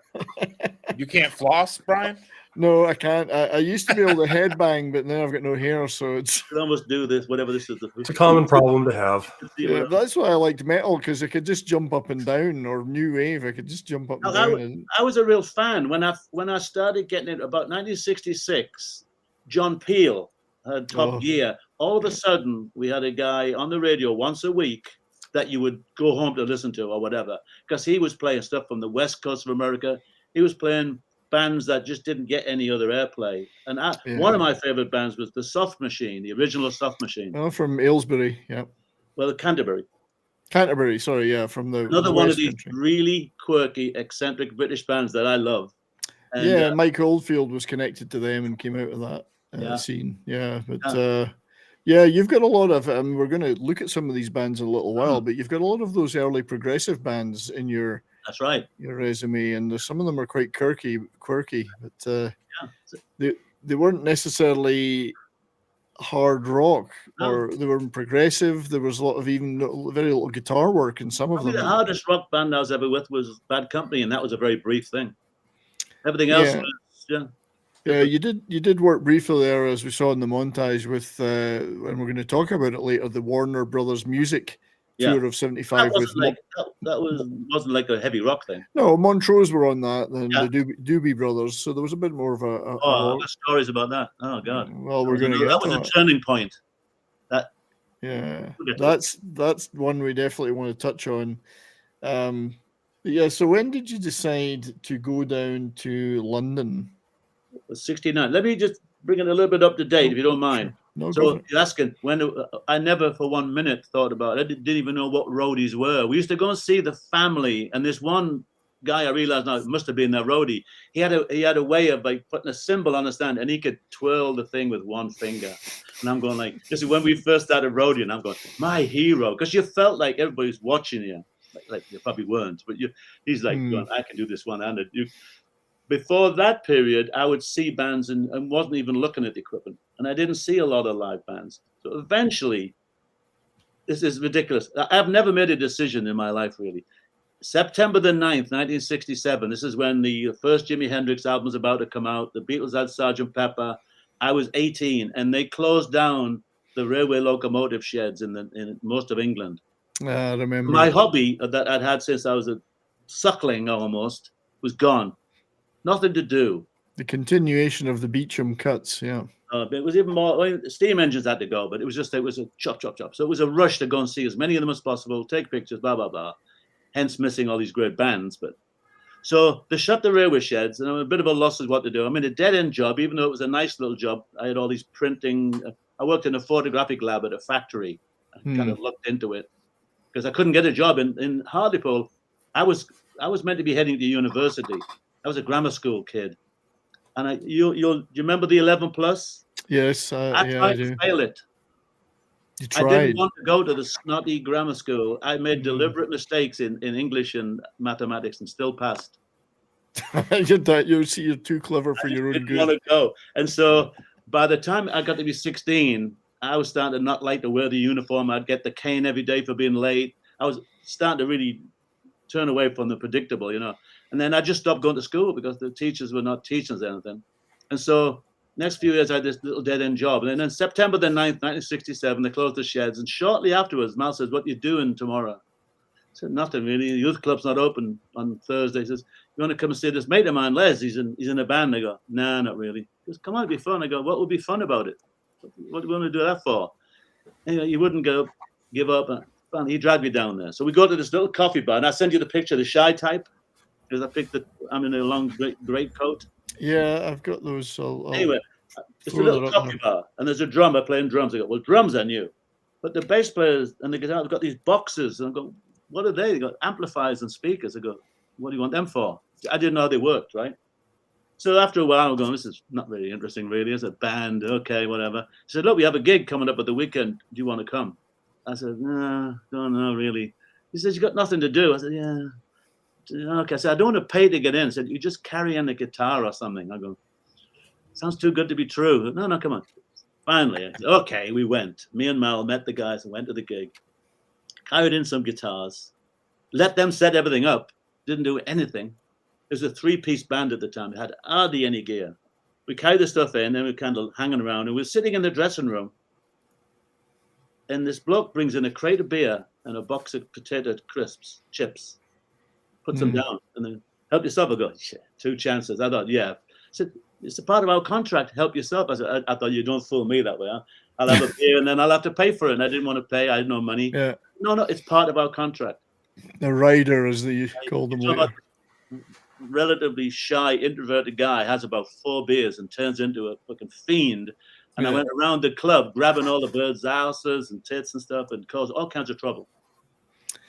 You can't floss, Brian? No, I can't. I used to be able to headbang, but now I've got no hair, so it's. I almost do this, whatever this is. It's a common problem to have. Yeah, that's why I liked metal, because I could just jump up and down, or new wave. I could just jump up and down. I was a real fan when I started getting it about 1966. John Peel had Top Gear. All of a sudden, we had a guy on the radio once a week that you would go home to listen to or whatever, because he was playing stuff from the West Coast of America. He was playing bands that just didn't get any other airplay. And one of my favorite bands was the Soft Machine, the original Soft Machine. Oh, from Aylesbury, yeah. Well, Canterbury, sorry, yeah, from the another one of these really quirky, eccentric British bands that I love. And, Mike Oldfield was connected to them and came out of that scene. Yeah, but you've got a lot of. We're going to look at some of these bands in a little while, but you've got a lot of those early progressive bands in your. That's right. Your resume, and some of them are quite quirky, but they weren't necessarily hard rock, or they were progressive. There was a lot of even very little guitar work in some of them. The hardest rock band I was ever with was Bad Company, and that was a very brief thing. Everything else was, Yeah, you did work briefly there, as we saw in the montage with, and we're going to talk about it later, the Warner Brothers Music Tour of '75 with wasn't like a heavy rock thing. No, Montrose were on that, and the Doobie Brothers, so there was a bit more of a I've got stories about that. Oh God! Well, we're going to get that was a turning point. That's one we definitely want to touch on. So when did you decide to go down to London? It was 69. Let me just bring it a little bit up to date, if you don't mind. Sure. No, so you're asking when I never for 1 minute thought about it. I didn't even know what Rowdies were. We used to go and see the Family, and this one guy, I realized now it must have been their roadie. He had a way of like putting a cymbal on a stand, and he could twirl the thing with one finger. And I'm going like, this is when we first started roadieing. I'm going, my hero, because you felt like everybody's watching you, like you probably weren't, but he's like, going, I can do this one handed. Before that period, I would see bands and wasn't even looking at the equipment. And I didn't see a lot of live bands. So eventually, this is ridiculous. I've never made a decision in my life, really. September the 9th, 1967, this is when the first Jimi Hendrix album was about to come out. The Beatles had Sgt. Pepper. I was 18, and they closed down the railway locomotive sheds in most of England. I remember. My hobby that I'd had since I was a suckling almost was gone. Nothing to do. The continuation of the Beecham cuts, But it was even more. Well, steam engines had to go, but it was a chop. So it was a rush to go and see as many of them as possible, take pictures, blah blah blah. Hence missing all these great bands. But so they shut the railway sheds, and I'm a bit of a loss of what to do. I'm in a dead end job, even though it was a nice little job. I had all these printing. I worked in a photographic lab at a factory. I kind of looked into it because I couldn't get a job in Hartlepool. I was meant to be heading to university. I was a grammar school kid, and you remember the 11 plus? Yes, I tried to fail it. You tried. I didn't want to go to the snotty grammar school. I made deliberate mistakes in English and mathematics, and still passed. You're too clever for your own good. I didn't want to go, and so by the time I got to be 16, I was starting to not like to wear the uniform. I'd get the cane every day for being late. I was starting to really turn away from the predictable, And then I just stopped going to school because the teachers were not teaching us anything. And so next few years, I had this little dead-end job. And then on September the 9th, 1967, they closed the sheds. And shortly afterwards, Mal says, what are you doing tomorrow? I said, nothing really. The youth club's not open on Thursday. He says, you want to come and see this mate of mine, Les? He's in a band. I go, nah, not really. He goes, come on, it'd be fun. I go, what would be fun about it? What do we want to do that for? Anyway, you wouldn't give up. And he dragged me down there. So we go to this little coffee bar. And I send you the picture, the shy type. Because I'm in a long great coat. Yeah, I've got those. Anyway, it's a little coffee bar, and there's a drummer playing drums. I go, well, drums I knew, but the bass players and the guitar have got these boxes, and I go, what are they? They got amplifiers and speakers. I go, what do you want them for? I didn't know how they worked, right? So after a while, I'm going, this is not really interesting, really. It's a band, okay, whatever. He said, look, we have a gig coming up at the weekend. Do you want to come? I said, no, don't know, really. He says, you got nothing to do. I said, yeah. Okay, so I don't want to pay to get in. I said, you just carry in the guitar or something. I go, sounds too good to be true. No, come on. Finally, I said, okay, we went. Me and Mal met the guys and went to the gig. Carried in some guitars. Let them set everything up. Didn't do anything. It was a 3-piece band at the time. It had hardly any gear. We carried the stuff in, and we were kind of hanging around. And we were sitting in the dressing room. And this bloke brings in a crate of beer and a box of potato crisps, chips. Puts them down and then help yourself. I go, shit, 2 chances. I thought, yeah. I said, it's a part of our contract. Help yourself. I said, I thought you don't fool me that way. Huh? I'll have a beer and then I'll have to pay for it. And I didn't want to pay. I had no money. Yeah. No, it's part of our contract. The rider, as they called them later. Relatively shy, introverted guy has about 4 beers and turns into a fucking fiend. And I went around the club grabbing all the birds' houses and tits and stuff and caused all kinds of trouble.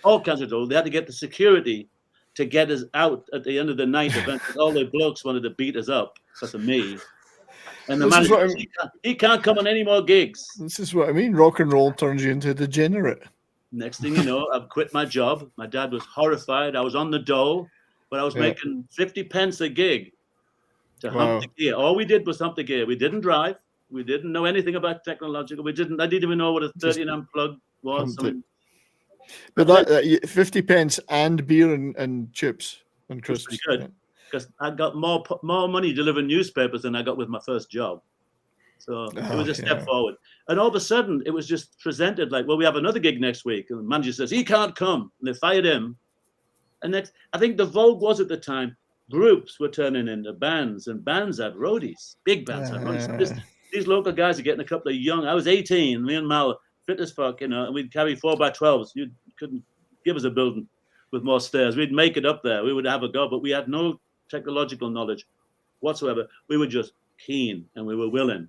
All kinds of trouble. They had to get the security to get us out at the end of the night event. All the blokes wanted to beat us up because of me. And the manager says, he can't come on any more gigs. This is what I mean. Rock and roll turns you into a degenerate. Next thing you know, I've quit my job. My dad was horrified. I was on the dole, but I was making 50 pence a gig to hump the gear. All we did was hump the gear. We didn't drive. We didn't know anything about technological. I didn't even know what a 13 amp plug was. But that 50 pence and beer and chips and crisps. Pretty good, because I got more money delivering newspapers than I got with my first job. So it was a step forward. And all of a sudden, it was just presented like, well, we have another gig next week. And the manager says, he can't come. And they fired him. And I think the vogue was at the time, groups were turning into bands, and bands had roadies. Big bands had roadies. These local guys are getting a couple of young. I was 18, me and Mal, fit as fuck, and we'd carry 4x12s. You couldn't give us a building with more stairs. We'd make it up there. We would have a go, but we had no technological knowledge whatsoever. We were just keen, and we were willing.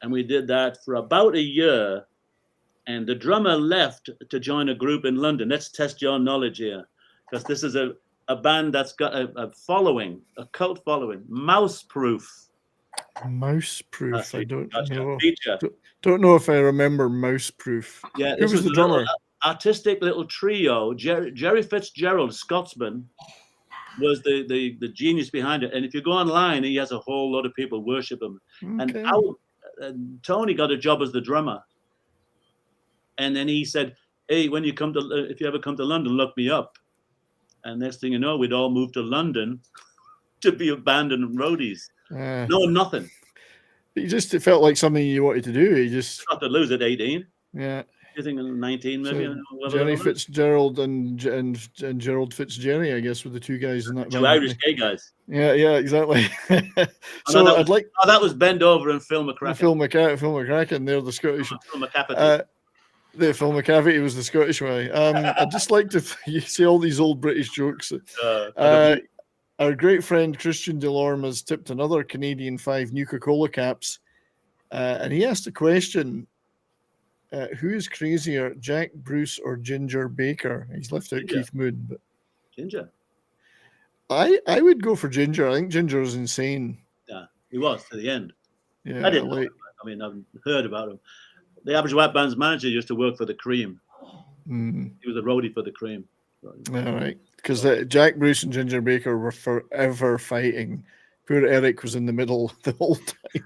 And we did that for about a year, and the drummer left to join a group in London. Let's test your knowledge here, because this is a band that's got a following, a cult following, Mouseproof. Mouseproof. I don't know. Feature. Don't know if I remember Mouseproof. Yeah, who was the drummer? Artistic little trio. Jerry Fitzgerald, Scotsman, was the genius behind it. And if you go online, he has a whole lot of people worship him. Okay. And Tony got a job as the drummer. And then he said, hey, when you if you ever come to London, look me up. And next thing you know, we'd all moved to London to be abandoned roadies. Knowing nothing. It felt like something you wanted to do. You just not to lose at 18. Yeah. You think 19 maybe? So Jerry Fitzgerald and Gerald Fitzgerald, I guess, were the two guys in that two band. Irish gay guys. Yeah, exactly. So that was Bend Over and Phil McCracken. Phil McCracken, they're the Scottish. Phil McCafferty. Phil McCafferty was the Scottish way. I'd just like to you see all these old British jokes. Our great friend Christian Delorme has tipped another Canadian 5 Nuka-Cola caps, and he asked a question. Who is crazier, Jack Bruce or Ginger Baker? He's left out Keith Moon, but Ginger. I would go for Ginger. I think Ginger is insane. Yeah, he was to the end. Yeah, I didn't know him. I mean, I've heard about him. The Average White Band's manager used to work for the Cream. He was a roadie for the Cream. All right, because Jack Bruce and Ginger Baker were forever fighting. Poor Eric was in the middle the whole time.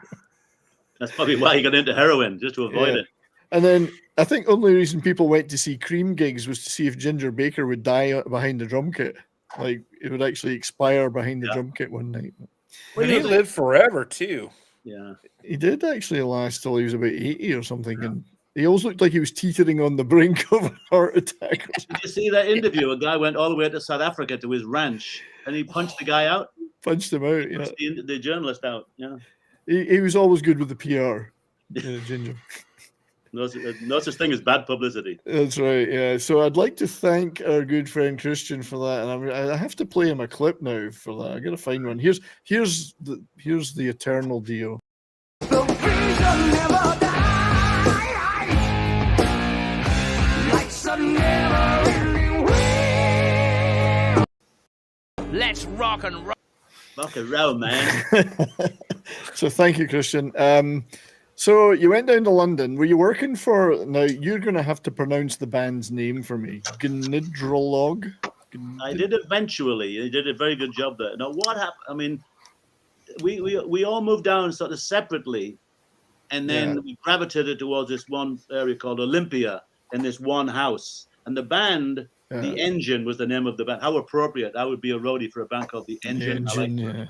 That's probably why he got into heroin, just to avoid it. And then I think the only reason people went to see Cream gigs was to see if Ginger Baker would die behind the drum kit. Like, it would actually expire behind the drum kit one night. Well, he lived forever, too. Yeah. He did actually last till he was about 80 or something. Yeah. And he always looked like he was teetering on the brink of a heart attack. Did you see that interview? A guy went all the way to South Africa to his ranch, and he punched the guy out. Punched him out, yeah. The journalist out, yeah. He was always good with the PR, Ginger. No such thing as bad publicity. That's right, yeah. So I'd like to thank our good friend Christian for that, and I have to play him a clip now for that. I got to find one. Here's the eternal deal. The vision never die, like some never-ending wheel. Let's rock and roll. Rock and roll, man. So thank you, Christian. So you went down to London. Were you working for? Now you're going to have to pronounce the band's name for me. Gnidrolog. I did eventually. I did a very good job there. Now what happened? I mean, we all moved down sort of separately, and then we gravitated towards this one area called Olympia in this one house. And the band, The Engine, was the name of the band. How appropriate! I would be a roadie for a band called The Engine.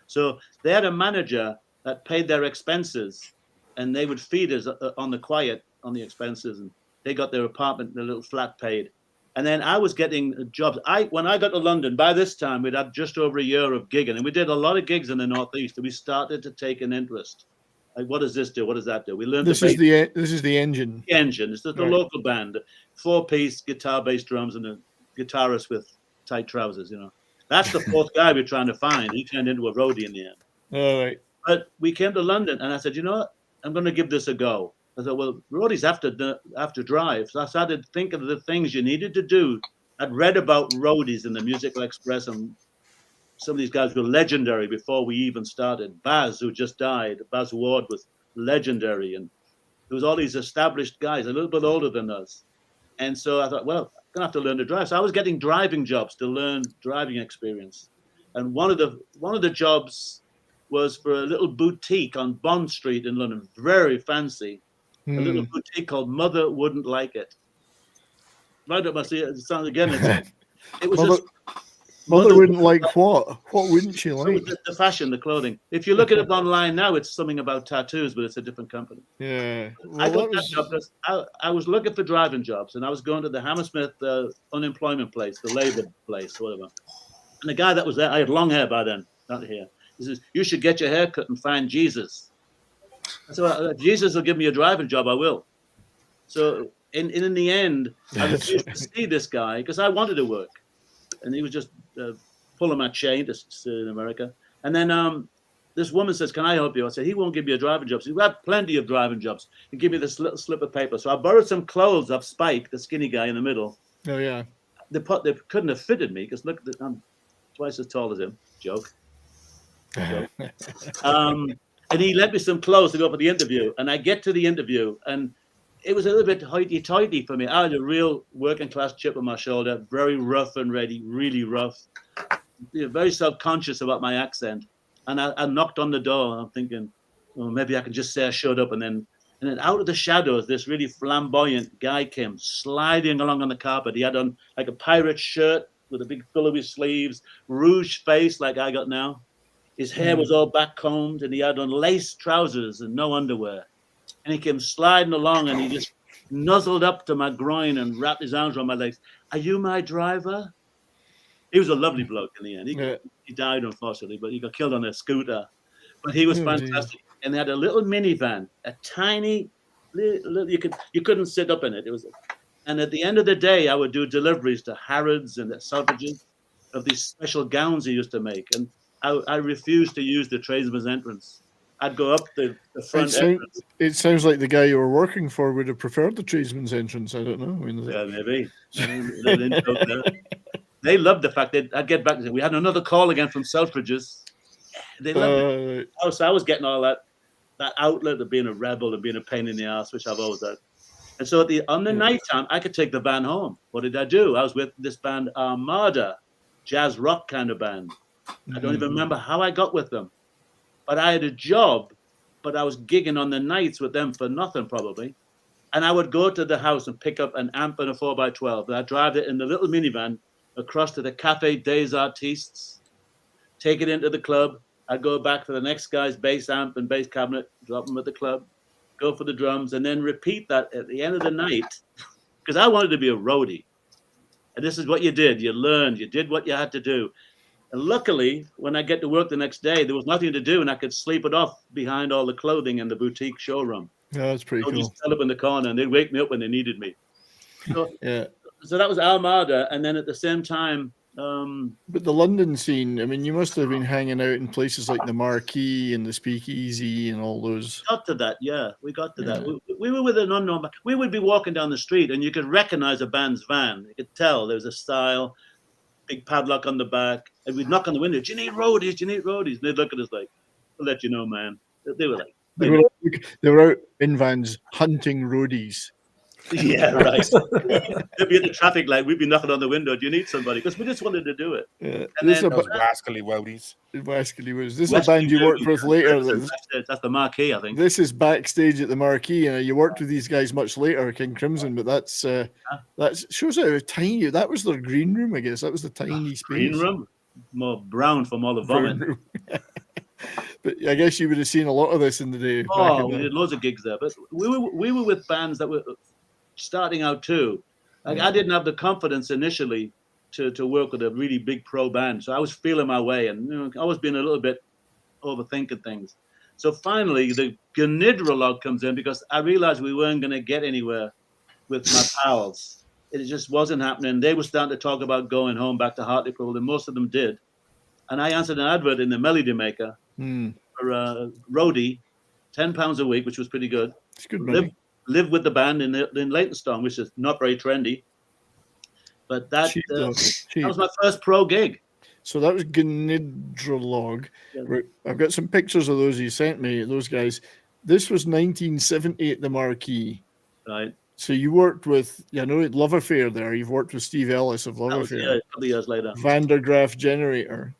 So they had a manager that paid their expenses, and they would feed us on the quiet on the expenses, and they got their apartment, their little flat paid. And then I was getting jobs. When I got to London, by this time we'd had just over a year of gigging, and we did a lot of gigs in the Northeast, and we started to take an interest. Like, what does this do? What does that do? We learned this is the Engine. The Engine. It's the local band, 4-piece guitar, bass, drums, and a guitarist with tight trousers. You know, that's the fourth guy we're trying to find. He turned into a roadie in the end. All right. But we came to London, and I said, you know what? I'm going to give this a go. I thought, well, roadies have to drive. So I started thinking of the things you needed to do I'd read about Rowdies in the Musical Express, and some of these guys were legendary before we even started. Baz, who just died, Baz Ward was legendary, and there was all these established guys, a little bit older than us. And so I thought, well, I'm gonna have to learn to drive. So I was getting driving jobs to learn driving experience. And one of the jobs was for a little boutique on Bond Street in London, very fancy. A little boutique called Mother Wouldn't Like It. Right up my see it sounds again. It was Mother, just Mother wouldn't like what? What wouldn't she so like? the fashion, the clothing. If you look at it online now, it's something about tattoos, but it's a different company. Yeah. I Well, got that job because I was looking for driving jobs, and I was going to the Hammersmith unemployment place, the labor place, whatever. And the guy that was there, I had long hair by then, not hair. He says, "You should get your hair cut and find Jesus." I said, well, if Jesus will give me a driving job, I will. So in the end, I refused to see this guy because I wanted to work, and he was just pulling my chain to sit in America. And then this woman says, "Can I help you?" I said, "He won't give me a driving job." So we have plenty of driving jobs. He give me this little slip of paper. So I borrowed some clothes of Spike, the skinny guy in the middle. Oh yeah. They couldn't have fitted me because look, I'm twice as tall as him. Joke. And he lent me some clothes to go for the interview. And I get to the interview, and it was a little bit hoity-toity for me. I had a real working-class chip on my shoulder, very rough and ready, really rough, very self-conscious about my accent. And I knocked on the door, and I'm thinking, well, maybe I can just say I showed up. And then out of the shadows, this really flamboyant guy came sliding along on the carpet. He had on like a pirate shirt with a big billowy sleeves, rouge face like I got now. His hair was all back-combed, and he had on lace trousers and no underwear. And he came sliding along, and he just nuzzled up to my groin and wrapped his arms around my legs. "Are you my driver?" He was a lovely bloke in the end. He died, unfortunately, but he got killed on a scooter. But he was fantastic. And they had a little minivan, a tiny, little, you couldn't sit up in it. And at the end of the day, I would do deliveries to Harrods and Selfridges of these special gowns he used to make. And I refused to use the tradesman's entrance. I'd go up the front entrance. It sounds like the guy you were working for would have preferred the tradesman's entrance. I don't know. Yeah, maybe. They loved the fact that I'd get back and say, "We had another call again from Selfridges." They loved it. So I was getting all that outlet of being a rebel and being a pain in the ass, which I've always had. And so on the night time, I could take the van home. What did I do? I was with this band Armada, jazz rock kind of band. I don't even remember how I got with them. But I had a job, but I was gigging on the nights with them for nothing probably. And I would go to the house and pick up an amp and a 4x12. And I'd drive it in the little minivan across to the Café des Artistes, take it into the club. I'd go back to the next guy's bass amp and bass cabinet, drop them at the club, go for the drums, and then repeat that at the end of the night because I wanted to be a roadie. And this is what you did. You learned. You did what you had to do. And luckily, when I get to work the next day, there was nothing to do, and I could sleep it off behind all the clothing in the boutique showroom. Yeah, that's pretty cool. Just set up in the corner, and they'd wake me up when they needed me. So, so that was Armada, and then at the same time... but the London scene, I mean, you must have been hanging out in places like the Marquee and the Speakeasy and all those. Got to that, yeah. We got to that. We were with an unknown... We would be walking down the street, and you could recognize a band's van. You could tell there was a style, big padlock on the back, and we'd knock on the window, "Do you need roadies? Do you need roadies?" And they'd look at us like, "I'll let you know, man." They were like... They were out in vans hunting roadies. Yeah, right. They'd be at the traffic light. We'd be knocking on the window. "Do you need somebody?" Because we just wanted to do it. Yeah. And then Those rascally Rowdies. Rascally Rowdies. This is a band you worked with later. That's the Marquee, I think. This is backstage at the Marquee, and you worked with these guys much later, King Crimson. But that shows how tiny. That was their green room, I guess. That was the tiny space. Green room, more brown from all the vomit. But I guess you would have seen a lot of this in the day. We did loads of gigs there, but we were with bands that were starting out too. Like I didn't have the confidence initially to work with a really big pro band, so I was feeling my way, and I was being a little bit overthinking things. So finally, the Generator log comes in because I realized we weren't going to get anywhere with my pals. It just wasn't happening. They were starting to talk about going home back to Hartlepool, and most of them did. And I answered an advert in the Melody Maker for a roadie, £10 a week, which was pretty good. It's good money. Live with the band in Leytonstone, which is not very trendy. But that Cheap, though. Cheap. that was my first pro gig. So that was Gnidrolog. Yeah. I've got some pictures of those you sent me, those guys. This was 1970 at the Marquee. Right. So you worked with, Love Affair there. You've worked with Steve Ellis of Love That was, Affair. yeah, a couple of years later. Graaf Generator.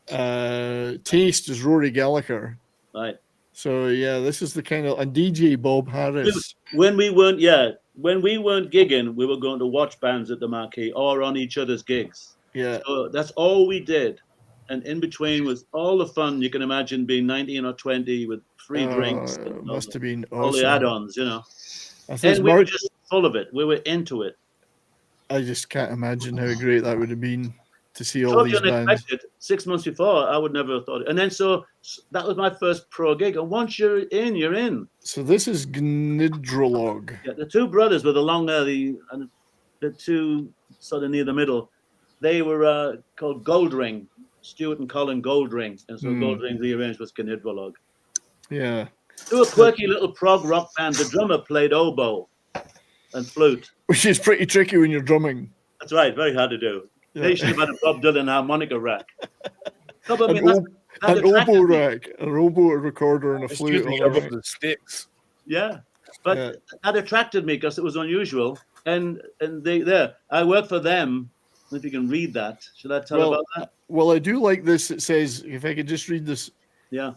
Taste is Rory Gallagher. Right. So yeah, this is the kind of, and DJ Bob Harris. When we weren't gigging, we were going to watch bands at the Marquee or on each other's gigs. Yeah. So that's all we did. And in between was all the fun you can imagine being 19 or 20 with free drinks. And Must have been all awesome. the add-ons, you know. I think And we were just full of it. We were into it. I just can't imagine how great that would have been to see all Totally these bands. unexpected. 6 months before, I would never have thought it. And then so that was my first pro gig. And once you're in, you're in. So this is Gnidrolog. Yeah, the two brothers with the long hair, and the two sort of near the middle, they were called Goldring, Stuart and Colin Goldring. And so Goldring rearranged was Gnidrolog. Yeah. They were a quirky little prog rock band. The drummer played oboe and flute. Which is pretty tricky when you're drumming. That's right, very hard to do. Yeah. They should have had a Bob Dylan harmonica rack. No, but I mean, An that oboe attracted me. rack, an oboe recorder, and a flute. Excuse me, all over right. the sticks. Yeah, but that attracted me because it was unusual. And I worked for them. If you can read that, should I tell about that? Well, I do like this. It says, if I could just read this. Yeah.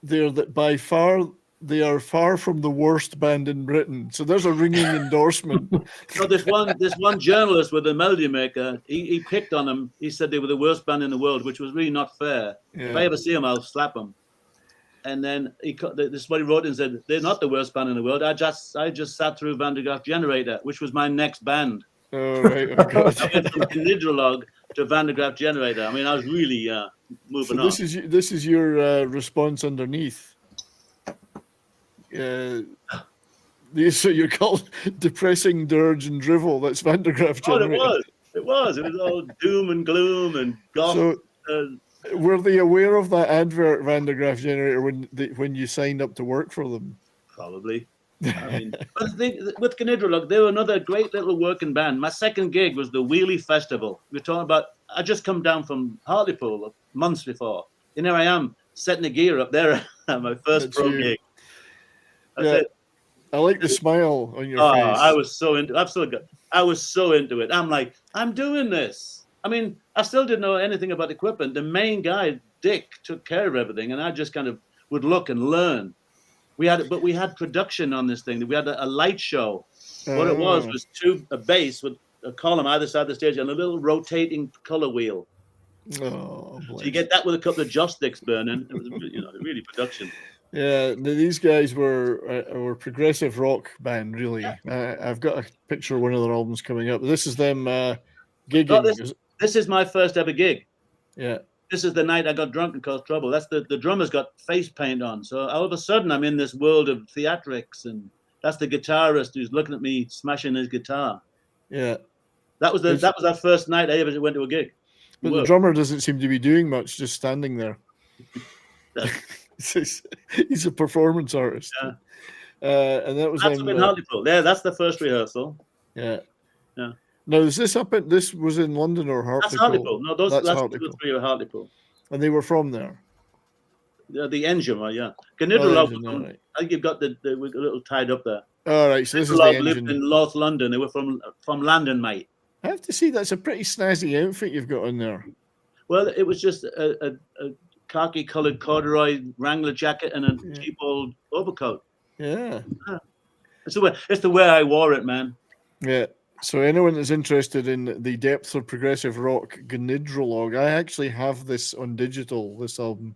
They are far from the worst band in Britain. So there's a ringing endorsement. So this one journalist with a melody maker, he picked on them. He said they were the worst band in the world, which was really not fair. If I ever see him, I'll slap him. And then this is what he wrote and said, they're not the worst band in the world. I just sat through Graaf Generator, which was my next band. Oh, right. Oh, God. I went from Gnidrolog to Graaf Generator. I mean, I was really moving on. This is your response underneath. So you're called depressing dirge and drivel. That's Graaf Generator. It was all doom and gloom and goth. So, were they aware of that advert, Graaf Generator, when you signed up to work for them? Probably. I mean, but with Gnidrolog, they were another great little working band. My second gig was the Wheelie Festival. We're talking about, I just come down from Hartlepool months before. And here I am setting the gear up there at my first pro gig. That's it. I like the smile on your face. I was so into it. I'm like, I'm doing this. I mean, I still didn't know anything about equipment. The main guy, Dick, took care of everything, and I just kind of would look and learn. We had production on this thing. We had a light show. What it was a bass with a column either side of the stage and a little rotating color wheel. Oh, so you get that with a couple of joysticks burning. It was, really production. Yeah, these guys were a progressive rock band, really. I've got a picture of one of their albums coming up. This is them gigging. No, this is my first ever gig. Yeah. This is the night I got drunk and caused trouble. That's the drummer's got face paint on. So all of a sudden I'm in this world of theatrics, and that's the guitarist who's looking at me smashing his guitar. Yeah. That was our first night I ever went to a gig. But the drummer doesn't seem to be doing much, just standing there. He's a performance artist. Yeah. And that's in Hartlepool. Yeah, that's the first rehearsal. Yeah. Yeah. Now, is this was in London or Hartlepool? That's Hartlepool. No, that's Hartlepool. 2 or 3 were Hartlepool. And they were from there. The engine, yeah. Gnidrolog, I think you've got we're a little tied up there. All right, so this is the engine. Lived in North London. They were from London, mate. I have to see, that's a pretty snazzy outfit you've got on there. Well, it was just a khaki-coloured corduroy Wrangler jacket and a cheap old overcoat. Yeah. It's the way I wore it, man. Yeah. So anyone that's interested in the depths of progressive rock, Gnidrolog, I actually have this on digital, this album,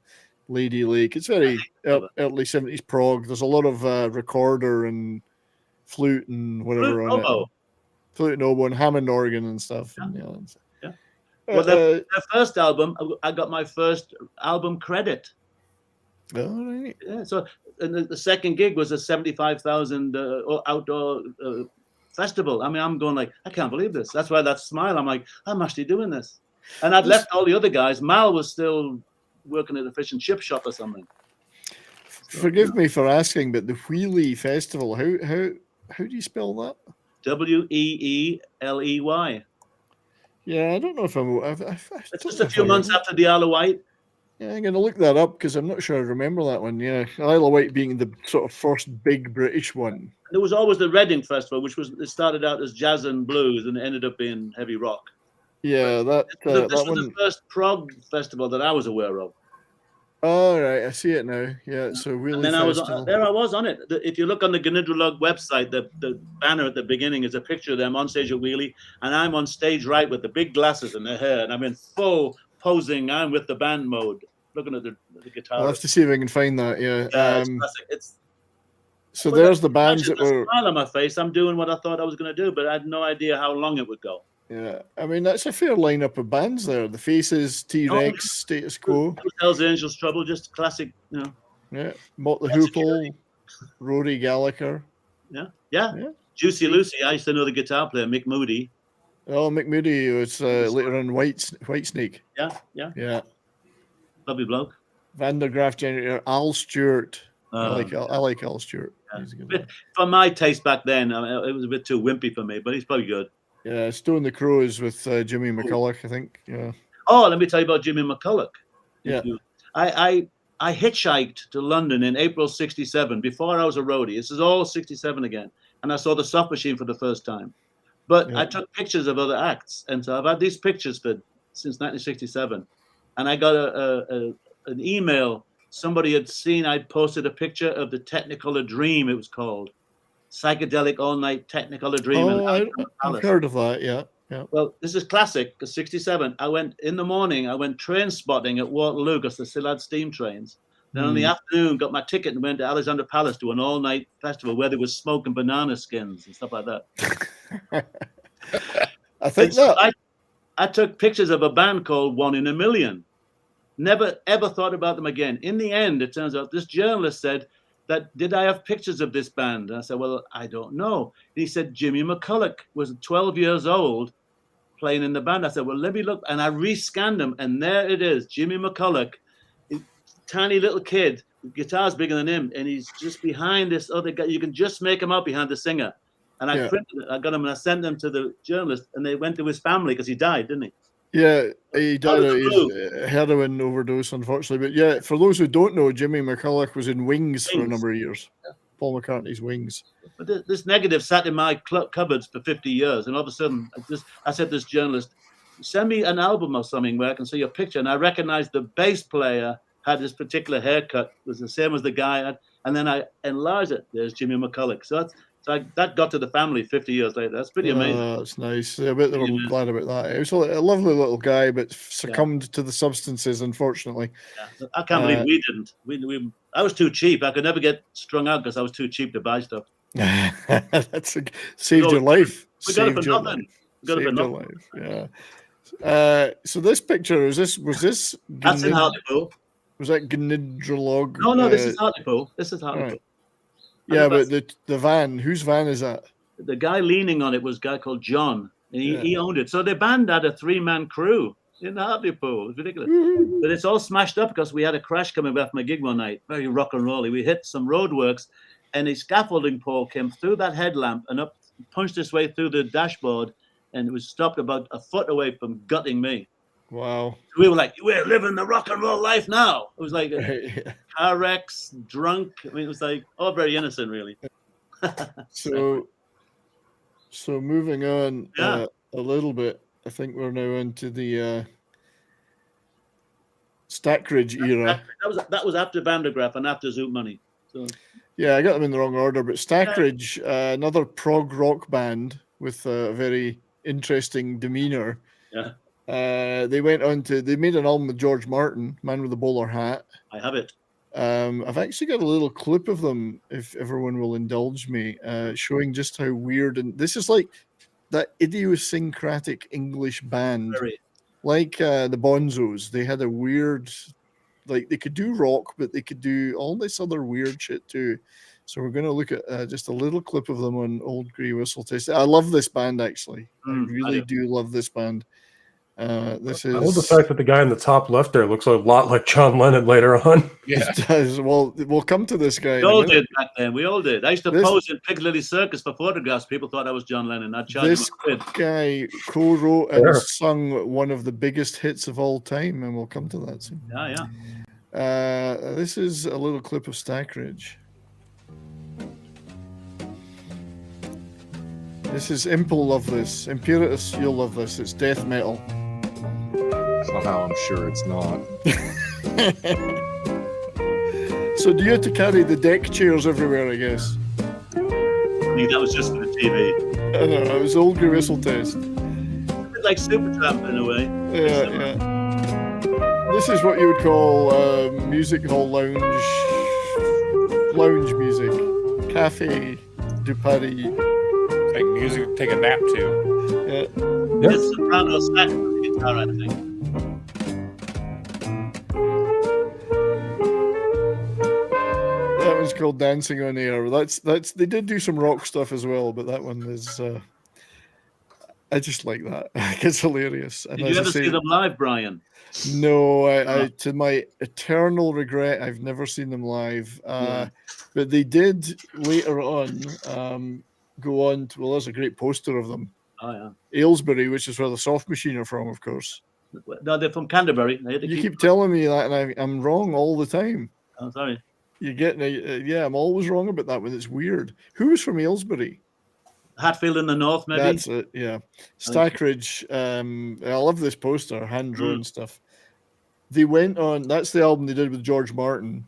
Lady Lake. It's very early 70s prog. There's a lot of recorder and flute and whatever on it. Flute and oboe and Hammond organ and stuff. Yeah. Well, the first album, I got my first album credit. All right. Yeah. So and the second gig was a 75,000 outdoor festival. I mean, I'm going like, I can't believe this. That's why that smile. I'm like, I'm actually doing this. And I'd left all the other guys. Mal was still working at a fish and chip shop or something. Forgive me for asking, but the Wheelie Festival, how do you spell that? Weeley. Yeah, I don't know if I'm. It's just a few months after the Isle of Wight. Yeah, I'm going to look that up because I'm not sure I remember that one. Yeah, Isle of Wight being the sort of first big British one. There was always the Reading Festival, which it started out as jazz and blues, and it ended up being heavy rock. Yeah, that This was one. the first prog festival that I was aware of. Oh, right, I see it now. Yeah, so Wheelie And then I was on it. If you look on the Gnidrolog website, the banner at the beginning is a picture of them on stage at Wheelie, and I'm on stage right with the big glasses and the hair, and I'm in full posing. I'm with the band mode, looking at the guitar. I'll have to see if I can find that. Yeah. It's classic. So there's the bands that a were. smile on my face. I'm doing what I thought I was going to do, but I had no idea how long it would go. Yeah, I mean that's a fair lineup of bands there. The Faces, T-Rex, Status Quo, Hell's Angels, Trouble, just classic, you know. Yeah, Mott the Hoople, Rory Gallagher. Yeah. Juicy Lucy. I used to know the guitar player, Mick Moody. Oh, Mick Moody was later on Whitesnake. Yeah. Lovely bloke. Van der Graaf Generator, Al Stewart. I Oh, like Al Stewart. yeah. He's a good one. For my taste back then, it was a bit too wimpy for me, but he's probably good. Yeah, Stone the Crows with Jimmy McCulloch, I think. Yeah. Oh, let me tell you about Jimmy McCulloch. Yeah. I hitchhiked to London in April '67 before I was a roadie. This is all '67 again, and I saw the Soft Machine for the first time. But I took pictures of other acts, and so I've had these pictures since 1967. And I got an email. Somebody had seen I'd posted a picture of the Technicolor Dream. It was called Psychedelic All Night Technicolor Dream. Oh, I've heard of that. Yeah. Well, this is classic because '67. I went in the morning. I went train spotting at Waterloo because they still had steam trains. Then in the afternoon, got my ticket and went to Alexandra Palace to an all-night festival where they were smoking banana skins and stuff like that. I think that I took pictures of a band called One in a Million. Never ever thought about them again. In the end, it turns out this journalist said that did I have pictures of this band? And I said, well, I don't know. And he said Jimmy McCulloch was 12 years old playing in the band. I said, well, let me look. And I rescanned them, and there it is, Jimmy McCulloch, tiny little kid, guitar's bigger than him, and he's just behind this other guy. You can just make him out behind the singer. And I printed it, I got them, and I sent them to the journalist, and they went to his family because he died, didn't he? Yeah, he died of his heroin overdose, unfortunately. But yeah, for those who don't know, Jimmy McCulloch was in Wings for a number of years. Paul McCartney's Wings. But this negative sat in my cupboards for 50 years, and all of a sudden, I said to this journalist, send me an album or something where I can see your picture. And I recognized the bass player had this particular haircut, was the same as the guy, and then I enlarged it. There's Jimmy McCulloch. So that got to the family 50 years later. That's pretty amazing. That's nice. I bet they were glad about that. He was a lovely little guy, but succumbed to the substances, unfortunately. Yeah. I can't believe we didn't. I was too cheap. I could never get strung out because I was too cheap to buy stuff. Saved your life. We got it for nothing. Saved your life. Yeah. So this picture was this? That's in Hartlepool. Was that Gnidrolog? No, this is Hartlepool. Right. Yeah, but the van, whose van is that? The guy leaning on it was a guy called John, and he owned it. So the band had a 3-man crew in Hartlepool. It was ridiculous. But it's all smashed up because we had a crash coming back from a gig one night, very rock and rolly. We hit some roadworks, and a scaffolding pole came through that headlamp and up, punched its way through the dashboard, and it was stopped about a foot away from gutting me. Wow. We were like, we're living the rock and roll life now. It was like car wrecks, drunk. I mean, it was like all very innocent, really. So moving on a little bit, I think we're now into the Stackridge era. That was after Van der Graaf and after Zoot Money. So yeah, I got them in the wrong order, but Stackridge, another prog rock band with a very interesting demeanor. Yeah. They went on they made an album with George Martin, Man with the Bowler Hat. I have it. I've actually got a little clip of them, if everyone will indulge me, showing just how weird, and this is like that idiosyncratic English band, like the Bonzos. They had a weird, like they could do rock, but they could do all this other weird shit too. So we're going to look at just a little clip of them on Old Grey Whistle Test. I love this band, actually. I really do love this band. This I love the is. fact that the guy in the top left there looks a lot like John Lennon later on. Yeah. It does. Well, we'll come to this guy. We in a all minute. did back then. We all did. I used to This- pose in Piccadilly Circus for photographs. People thought I was John Lennon. I'd charge This them a quid. guy co-wrote and Sure. sung one of the biggest hits of all time, and we'll come to that soon. Yeah, yeah. This is a little clip of Stack Ridge. This is Imp will love this. Imperatus, you'll love this. It's death metal. Somehow I'm sure it's not. So do you have to carry the deck chairs everywhere, I guess? I think that was just for the TV. I know, it was the old Whistle test. A bit like Supertramp in a way. Yeah. This is what you would call music hall lounge music. Cafe du Paris. Like music, take a nap too. Yeah. It's soprano sax with the guitar, I think. That one's called Dancing on Air. That's they did do some rock stuff as well, but that one is I just like that. It's hilarious. And Did as you I ever say, see them live, Brian? No, I to my eternal regret, I've never seen them live. But they did later on go on to, well, there's a great poster of them. Oh, yeah. Aylesbury, which is where the Soft Machine are from, of course. No, they're from Canterbury. They had to You keep telling me that, and I'm wrong all the time. Oh, sorry. You're getting yeah, I'm always wrong about that one. It's weird. Who was from Aylesbury? Hatfield in the north, maybe. That's it. Yeah, Stackridge. I love this poster, hand drawn stuff. They went on. That's the album they did with George Martin.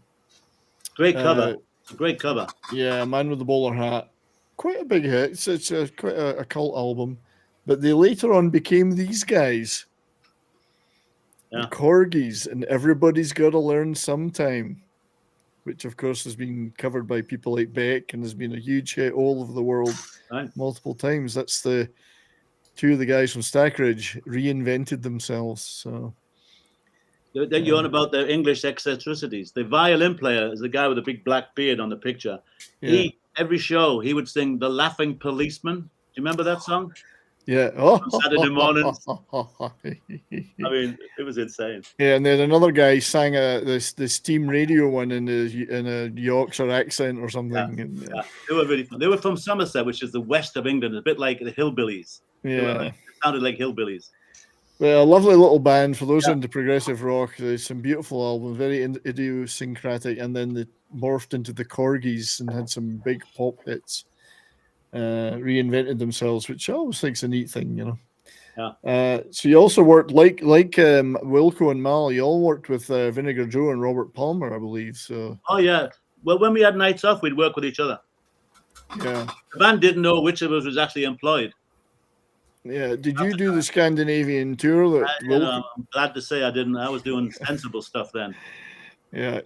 Great cover. It's a great cover. Yeah, Man with the Bowler Hat. Quite a big hit. It's quite a cult album. But they later on became these guys. Yeah. The Corgis, and Everybody's Got to Learn Sometime, which of course has been covered by people like Beck and has been a huge hit all over the world multiple times. That's the two of the guys from Stackridge reinvented themselves. So You're on about their English eccentricities. The violin player is the guy with the big black beard on the picture. Yeah. Every show he would sing "The Laughing Policeman." Do you remember that song? yeah, On Saturday mornings. I mean, it was insane. Yeah, and then another guy sang this steam radio one in a Yorkshire accent or something. Yeah. And, Yeah. They were really fun. They were from Somerset, which is the west of England, a bit like the Hillbillies. yeah. It sounded like hillbillies. Well, a lovely little band for those into progressive rock. There's some beautiful albums, very idiosyncratic, and then they morphed into the Corgis and had some big pop hits. Reinvented themselves, which I always think is a neat thing, you know. Yeah. So you also worked like Wilco and Mal. You all worked with Vinegar Joe and Robert Palmer, I believe. So Oh yeah. Well, when we had nights off, we'd work with each other. yeah, The band didn't know which of us was actually employed. yeah. Did you do the Scandinavian tour that Wilco? I'm glad to say I didn't. I was doing sensible stuff then. Yeah,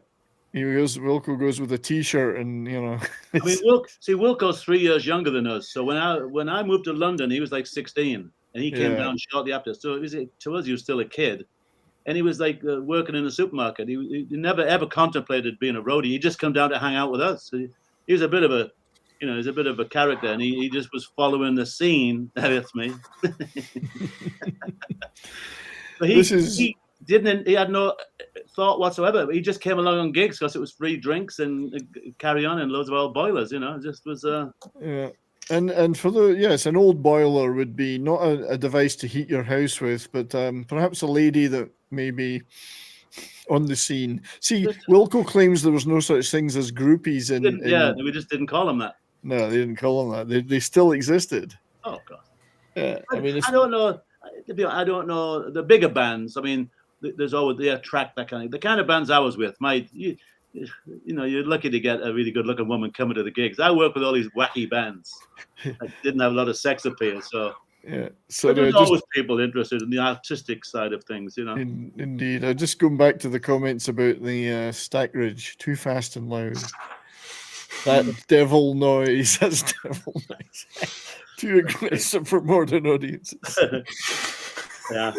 Wilco goes with a T-shirt, and you know. I mean, Wilco's 3 years younger than us. So when I moved to London, he was like 16, and he came Yeah. down shortly after. So it was, to us, he was still a kid, and he was like working in a supermarket. He never ever contemplated being a roadie. He just come down to hang out with us. So he was a bit of a, he's a bit of a character, and he just was following the scene. That's me. But he had no thought whatsoever. He just came along on gigs because it was free drinks and carry on and loads of old boilers. It just was. Yeah, and for it's an old boiler would be not a device to heat your house with, but perhaps a lady that may be on the scene. See, Wilco claims there was no such things as groupies we just didn't call them that. No, they didn't call them that. They still existed. Oh God. Yeah, I mean, I don't know. I don't know the bigger bands. I mean, there's always they attract that kind of the kind of bands I was with. You're lucky to get a really good-looking woman coming to the gigs. I work with all these wacky bands that didn't have a lot of sex appeal. So yeah, so there's always people interested in the artistic side of things. Indeed. Just going back to the comments about the Stackridge, too fast and loud. That devil noise. That's devil noise. Too aggressive for modern audiences. Yeah.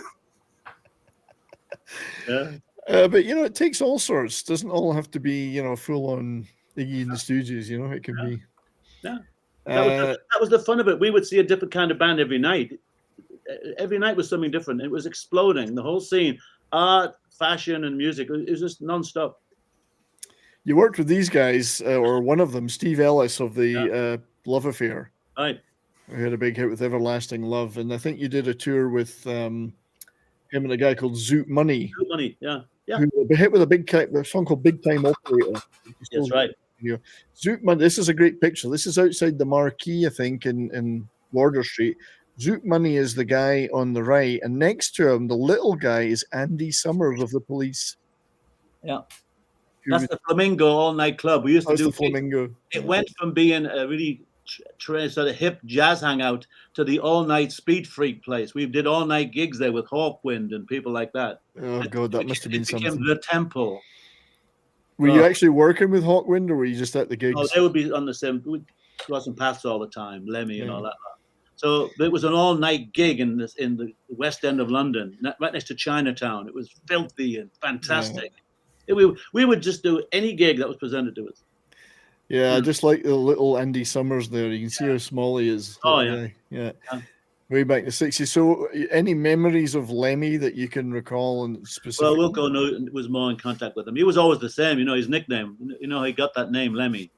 Yeah. But it takes all sorts. Doesn't all have to be full on Iggy and the Stooges. It can be. Yeah. That was the fun of it. We would see a different kind of band every night. every night was something different. It was exploding. The whole scene, art, fashion, and music. It was just nonstop. You worked with these guys, or one of them, Steve Ellis of the Love Affair. Right. We had a big hit with Everlasting Love, and I think you did a tour with him and a guy called Zoot Money. Zoot Money, yeah. Who hit with a song called Big Time Operator. That's right. Zoot Money. This is a great picture. This is outside the Marquee, I think, in Wardour Street. Zoot Money is the guy on the right, and next to him, the little guy is Andy Summers of the Police. Yeah. That's the Flamingo all-night club. We used to do the Flamingo. It went from being a really sort of hip jazz hangout to the all-night speed freak place. We did all-night gigs there with Hawkwind and people like that. Oh God, that must have been something. It became the temple. Were you actually working with Hawkwind, or were you just at the gigs? Oh, they would be on the same. We'd cross some paths all the time, Lemmy and all that. So it was an all-night gig in the West End of London, right next to Chinatown. It was filthy and fantastic. We would just do any gig that was presented to us. Yeah, I just like the little Andy Summers there. You can see how small he is. Oh, yeah. Yeah. Way back in the 60s. So any memories of Lemmy that you can recall? And specifically? Well, Wilco was more in contact with him. He was always the same, his nickname. You know, he got that name, Lemmy.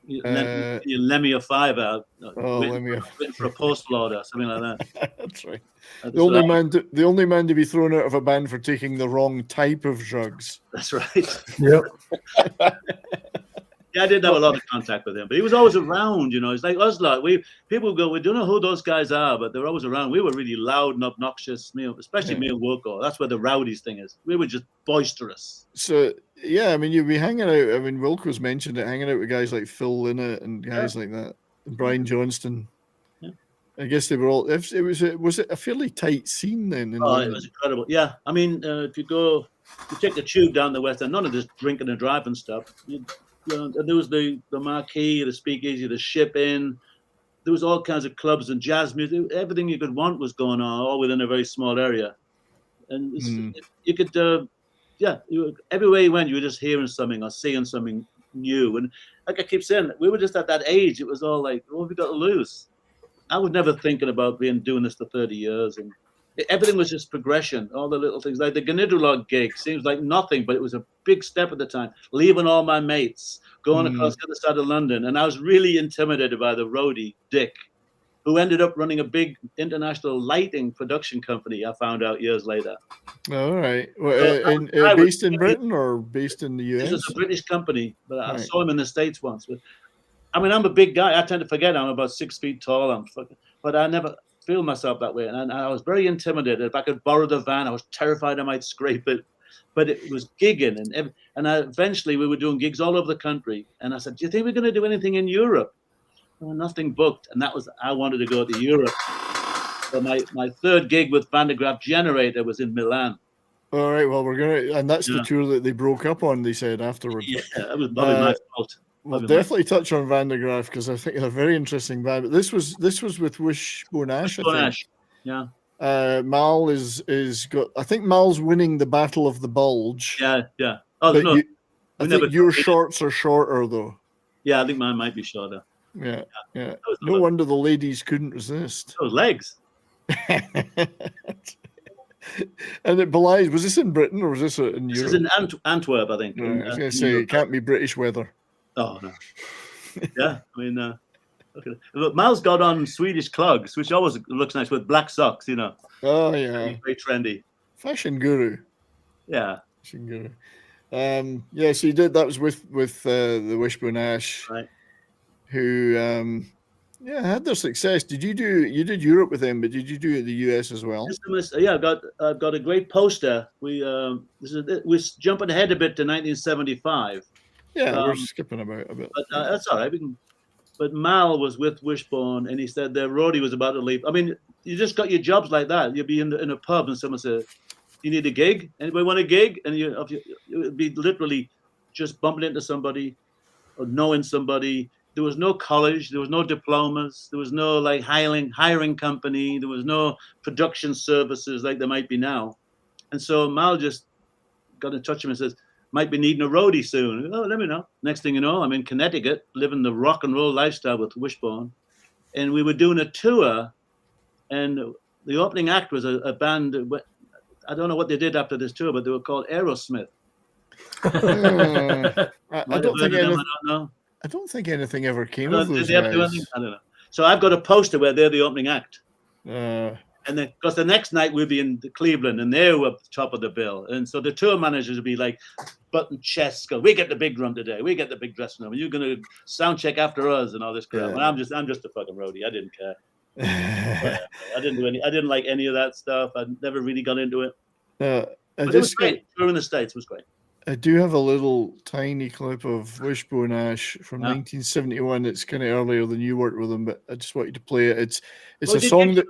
Lemmy a fiver. Written for a postal order, something like that. That's right. The only man to be thrown out of a band for taking the wrong type of drugs. That's right. Yep. Yeah, I did have a lot of contact with him, but he was always around. It's like us lot. People go, we don't know who those guys are, but they're always around. We were really loud and obnoxious, especially me and Wilco. That's where the Rowdies thing is. We were just boisterous. So yeah, I mean, you'd be hanging out. I mean, Wilco's mentioned it, hanging out with guys like Phil Lynott and guys like that, and Brian Johnston. Yeah. I guess they were all. Was it a fairly tight scene then? It was incredible. Yeah, I mean, if you take the tube down the West End, none of this drinking and driving stuff. There was the Marquee, the Speakeasy, the Ship Inn. There was all kinds of clubs and jazz music. Everything you could want was going on, all within a very small area. And you could, everywhere you went, you were just hearing something or seeing something new. And like I keep saying, we were just at that age. It was all like, what have we got to lose? I was never thinking about doing this for 30 years. And everything was just progression, all the little things. Like the Gnidulog gig seems like nothing, but it was a big step at the time. Leaving all my mates, going across the other side of London. And I was really intimidated by the roadie, Dick, who ended up running a big international lighting production company, I found out years later. All right. Well, based in Britain or based in the US? This is a British company, but I saw him in the States once. But, I mean, I'm a big guy. I tend to forget I'm about 6 feet tall. But I never feel myself that way. And I was very intimidated. If I could borrow the van, I was terrified I might scrape it. But it was gigging. And eventually we were doing gigs all over the country. And I said, do you think we're going to do anything in Europe? Well, nothing booked. And I wanted to go to Europe. So my third gig with Graaf Generator was in Milan. All right. Well, and that's the tour that they broke up on, they said afterwards. Yeah, that was probably my fault. We'll definitely touch on Van de Graaf because I think they're a very interesting band. But this was with Wishbone Ash. Wishbone Ash, yeah. Mal is got. I think Mal's winning the Battle of the Bulge. Yeah. Oh no, I think your shorts are shorter though. Yeah, I think mine might be shorter. Yeah. No wonder the ladies couldn't resist. Those legs. And it belies. Was this in Britain or was this in Europe? This is in Antwerp, I think. I was going to say it can't be British weather. Oh no. Yeah, I mean, okay. But Mal's got on Swedish clogs, which always looks nice with black socks. Oh yeah, very trendy. Fashion guru. Yeah. Fashion guru. So you did that was with the Wishbone Ash, right? Who had their success. You did Europe with them, but did you do the US as well? Yeah, I've got a great poster. We're jumping ahead a bit to 1975. Yeah, we're skipping about a bit. But that's all right. But Mal was with Wishbone, and he said their roadie was about to leave. I mean, you just got your jobs like that. You'd be in a pub, and someone said, "You need a gig? Anybody want a gig?" And it would be literally just bumping into somebody or knowing somebody. There was no college. There was no diplomas. There was no like hiring company. There was no production services like there might be now. And so Mal just got in touch with him and says, might be needing a roadie soon. Oh, let me know. Next thing you know, I'm in Connecticut, living the rock and roll lifestyle with Wishbone. And we were doing a tour and the opening act was a band. I don't know what they did after this tour, but they were called Aerosmith. I don't think I don't know. I don't think anything ever came I of don't, did those they ever do guys. anything? I don't know. So I've got a poster where they're the opening act. Uh, And then, because the next night we'll be in Cleveland, and they were top of the bill, and so the tour managers will be like, button chests, go, we get the big drum today, we get the big dressing room, and you're gonna sound check after us and all this crap. Yeah. And I'm just a fucking roadie. I didn't care. I didn't like any of that stuff. I never really got into it. But it was great. Touring the States was great. I do have a little tiny clip of Wishbone Ash from 1971. It's kind of earlier than you worked with them, but I just wanted to play it. It's a song that.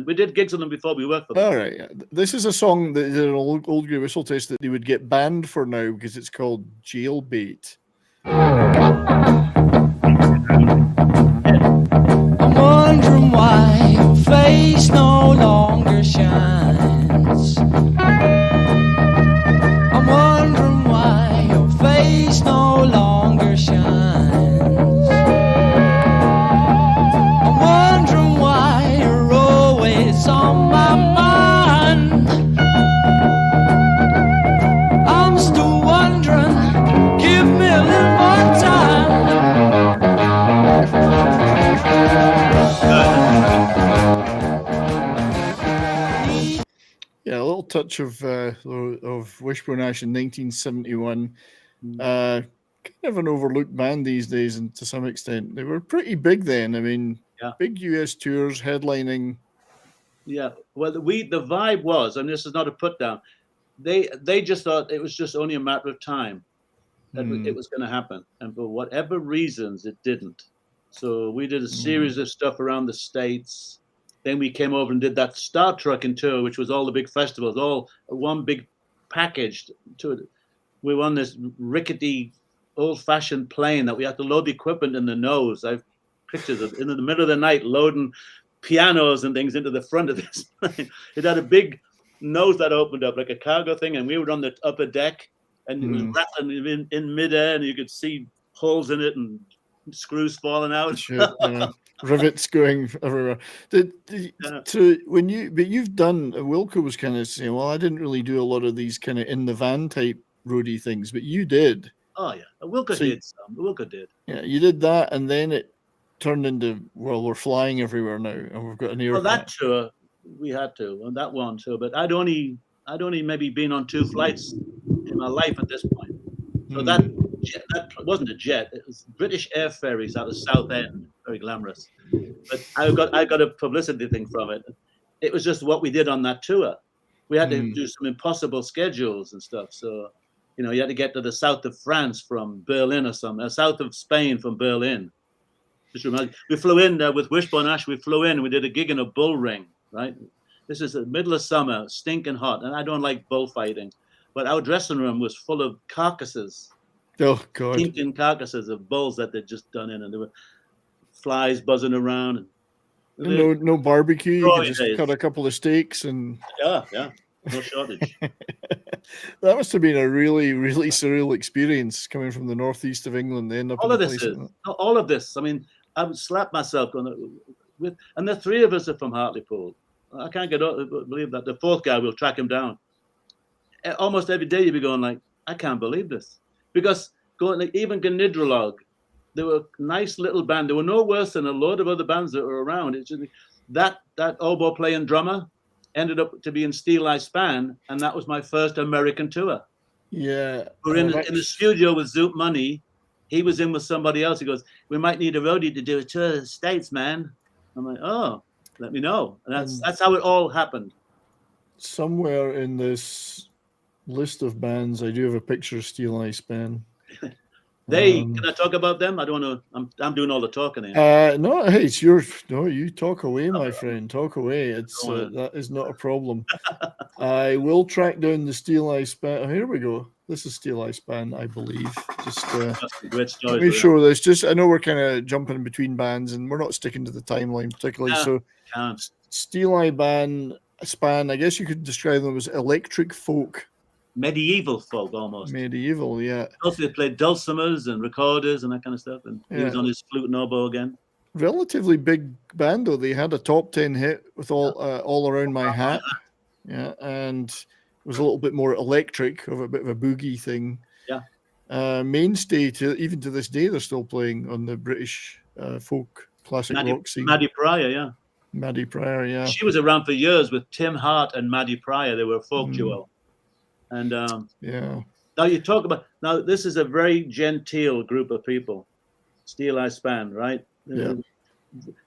We did gigs with them before we worked for them. All right, yeah. This is a song that an old grey whistle test that they would get banned for now because it's called Jailbait. I'm wondering why your face no longer shines. I'm wondering why your face no longer shines. I'm wondering why you're always on my mind. I'm still wondering, give me a little more time. Yeah, a little touch of Wishbone Ash in 1971. Kind of an overlooked band these days, and to some extent, they were pretty big then. I mean, big US tours, headlining. Yeah, well, the vibe was, and this is not a put down. They just thought it was just only a matter of time that it was going to happen, and for whatever reasons, it didn't. So we did a series of stuff around the States. Then we came over and did that Star Trucking tour, which was all the big festivals, all one big package tour. We were on this rickety, old-fashioned plane that we had to load the equipment in the nose. I've pictures of in the middle of the night loading pianos and things into the front of this plane. It had a big nose that opened up like a cargo thing, and we were on the upper deck, and it was rattling in midair, and you could see holes in it and screws falling out. Sure, rivets going everywhere. You've done, Wilco was kind of saying, well, I didn't really do a lot of these kind of in the van type roadie things, but you did. Oh yeah, Wilco did some. Wilco did. Yeah, you did that, and then it turned into, well, we're flying everywhere now, and we've got an air. Well, that tour we had to, and that one tour, but I'd only maybe been on 2 flights in my life at this point. So that wasn't a jet; it was British air ferries out of Southend, very glamorous. But I got a publicity thing from it. It was just what we did on that tour. We had to do some impossible schedules and stuff. So, you had to get to the south of France from Berlin or something, south of Spain from Berlin. Just remember, we flew in there with Wishbone Ash. We flew in. We did a gig in a bull ring. Right, this is the middle of summer, stinking hot, and I don't like bullfighting. But our dressing room was full of carcasses. Oh God! Stinking carcasses of bulls that they'd just done in, and there were flies buzzing around. And no barbecue. You could just cut a couple of steaks and. Yeah, no shortage. That must have been a really, really surreal experience coming from the northeast of England. End up all of this. I mean, I would slap myself on it. And the 3 of us are from Hartlepool. I can't believe that. The 4th guy, will track him down. Almost every day you'd be going like, I can't believe this. Because going like even Gnidrolog, they were a nice little band. They were no worse than a load of other bands that were around. It's just, that oboe playing drummer ended up to be in Steel Eye Span, and that was my first American tour. Yeah. We were in the studio with Zoot Money. He was in with somebody else. He goes, we might need a roadie to do a tour of the States, man. I'm like, oh, let me know. And that's how it all happened. Somewhere in this list of bands, I do have a picture of Steel Eye Span. Can I talk about them? I don't know. I'm doing all the talking here. No, hey, it's yours. No, you talk away, my friend. Talk away. It's that is not a problem. I will track down the Steel Eye Span. Oh, here we go. This is Steel Eye Span, I believe. Just let me show this. Just I know we're kind of jumping between bands, and we're not sticking to the timeline particularly. So, Steel Eye Span. I guess you could describe them as electric folk. Medieval folk, almost. Medieval, yeah. Also, they played dulcimers and recorders and that kind of stuff. And he was on his flute and oboe again. relatively big band though. They had a top 10 hit with all around my hat. Yeah, and it was a little bit more electric, of a bit of a boogie thing. Yeah. Mainstay even to this day, they're still playing on the British folk classic rock scene. Maddie Pryor, yeah. Maddie Pryor, yeah. She was around for years with Tim Hart and Maddie Pryor. They were a folk duo. And yeah. Now you talk about, now this is a very genteel group of people. Steel Eye Span, right? Yeah.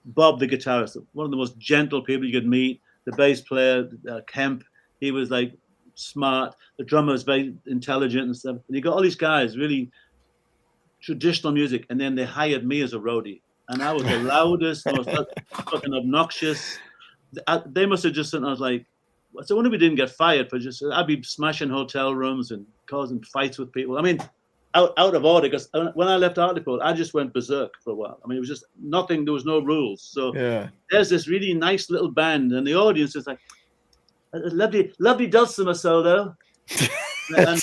Bob, the guitarist, one of the most gentle people you could meet. The bass player, Kemp, he was like smart. The drummer was very intelligent and stuff. And you got all these guys, really traditional music. And then they hired me as a roadie. And I was the loudest, most fucking obnoxious. They must have just said, I was like, so wonder if we didn't get fired for just, I'd be smashing hotel rooms and causing fights with people. I mean, out of order, because when I left Hartlepool, I just went berserk for a while. I mean, it was just nothing, there was no rules. So there's this really nice little band, and the audience is like, lovely dulcimer solo. And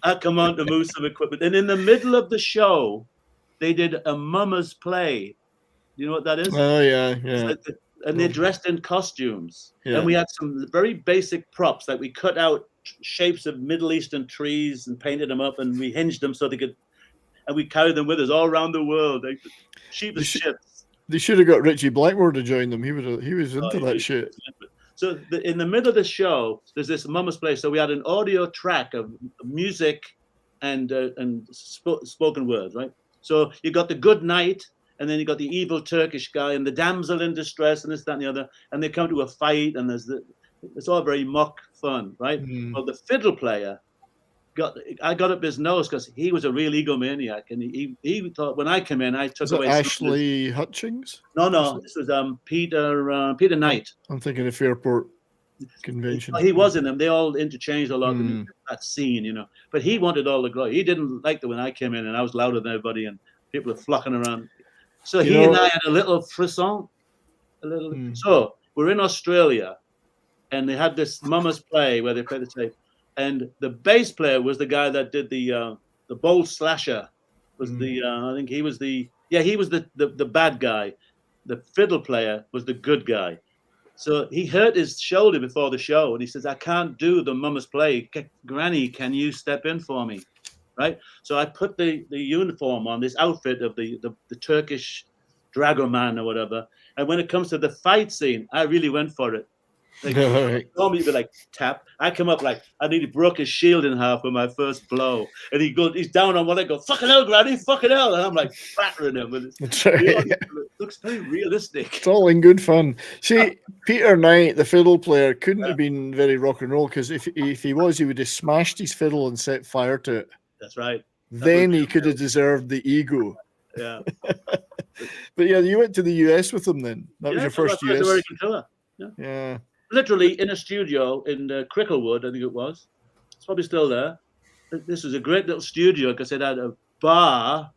I come on to move some equipment. And in the middle of the show, they did a Mama's Play. You know what that is? Oh, yeah. And they dressed in costumes. Yeah. And we had some very basic props, like we cut out shapes of Middle Eastern trees and painted them up, and we hinged them so they could, and we carried them with us all around the world. Like cheap as ships. They should have got Richie Blackmore to join them. He was into that shit. So in the middle of the show, there's this Mama's Play. So we had an audio track of music and spoken words, right? So you got the good night, and then you got the evil Turkish guy and the damsel in distress and this, that, and the other. And they come to a fight, and it's all very mock fun, right? Well, the fiddle player I got up his nose because he was a real egomaniac, and he thought when I came in, I took away Ashley Hutchings. No, this was Peter Knight. I'm thinking of Fairport Convention. He was in them. They all interchanged a lot in that scene, you know. But he wanted all the glory. He didn't like the when I came in and I was louder than everybody, and people were flocking around. So he and I had a little frisson, So we're in Australia, and they had this Mama's Play where they played the tape, and the bass player was the guy that did the Bold Slasher. Was I think he was the bad guy. The fiddle player was the good guy. So he hurt his shoulder before the show, and he says, "I can't do the Mama's Play. Granny, can you step in for me?" Right. So I put the uniform on, this outfit of the Turkish dragoman or whatever. And when it comes to the fight scene, I really went for it. Like, normally you'd be like tap. I come up like I nearly broke his shield in half with my first blow. And he's down on one leg, go, "Fucking hell, Granny, fucking hell." And I'm like battering him. And it looks very realistic. It's all in good fun. See, Peter Knight, the fiddle player, couldn't have been very rock and roll, because if he was, he would have smashed his fiddle and set fire to it. That's right. Then he could have deserved the ego. Yeah. But yeah, you went to the US with him then. That was your first US American tour. Yeah. Literally in a studio in Cricklewood, I think it was. It's probably still there. This was a great little studio because it had a bar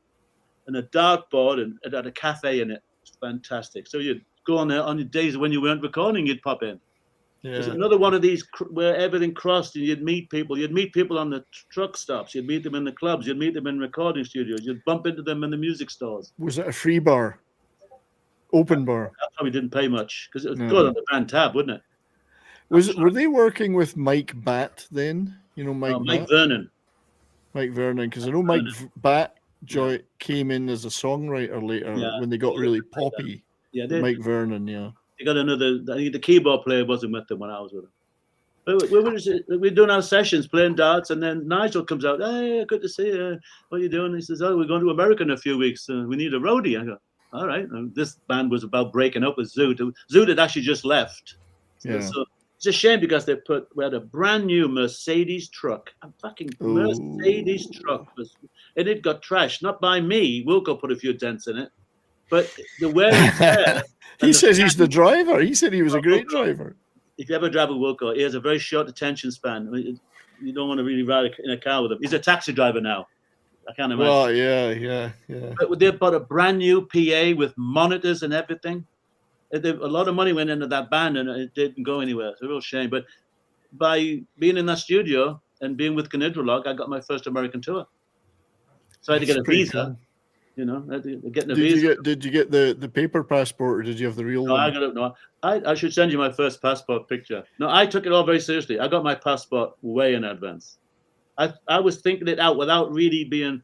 and a dartboard, and it had a cafe in it. It's fantastic. So you'd go on there on your days when you weren't recording, you'd pop in. Yeah. There's another one of these where everything crossed, and you'd meet people. You'd meet people on the truck stops. You'd meet them in the clubs. You'd meet them in recording studios. You'd bump into them in the music stores. Was it a free bar? Open bar? I probably didn't pay much because it was good on the band tab, wouldn't it? Were they working with Mike Batt then? You know, Mike Vernon. Mike Vernon, because I know Mike Batt came in as a songwriter later when they got really poppy. Yeah, Mike Vernon, yeah. They got another. I think the keyboard player wasn't with them when I was with them. We're doing our sessions, playing darts, and then Nigel comes out. "Hey, good to see you. What are you doing?" He says, "Oh, we're going to America in a few weeks. We need a roadie." I go, "All right." And this band was about breaking up with Zoot. Zoot had actually just left. Yeah. So it's a shame because we had a brand new Mercedes truck, a fucking Mercedes truck, and it got trashed. Not by me. Wilco put a few dents in it, but the wear and tear. He says he's the driver. He said he was a great driver. If you ever drive a Wilco, he has a very short attention span. I mean, you don't want to really ride in a car with him. He's a taxi driver now. I can't imagine. Well, yeah. But they bought a brand new PA with monitors and everything. A lot of money went into that band, and it didn't go anywhere. It's a real shame. But by being in that studio and being with Genidrolog, I got my first American tour. So I had to get a visa. You know, getting a Did visa. you get the paper passport, or did you have the real No, one? I got it. No, I should send you my first passport picture. No, I took it all very seriously. I got my passport way in advance. I was thinking it out without really being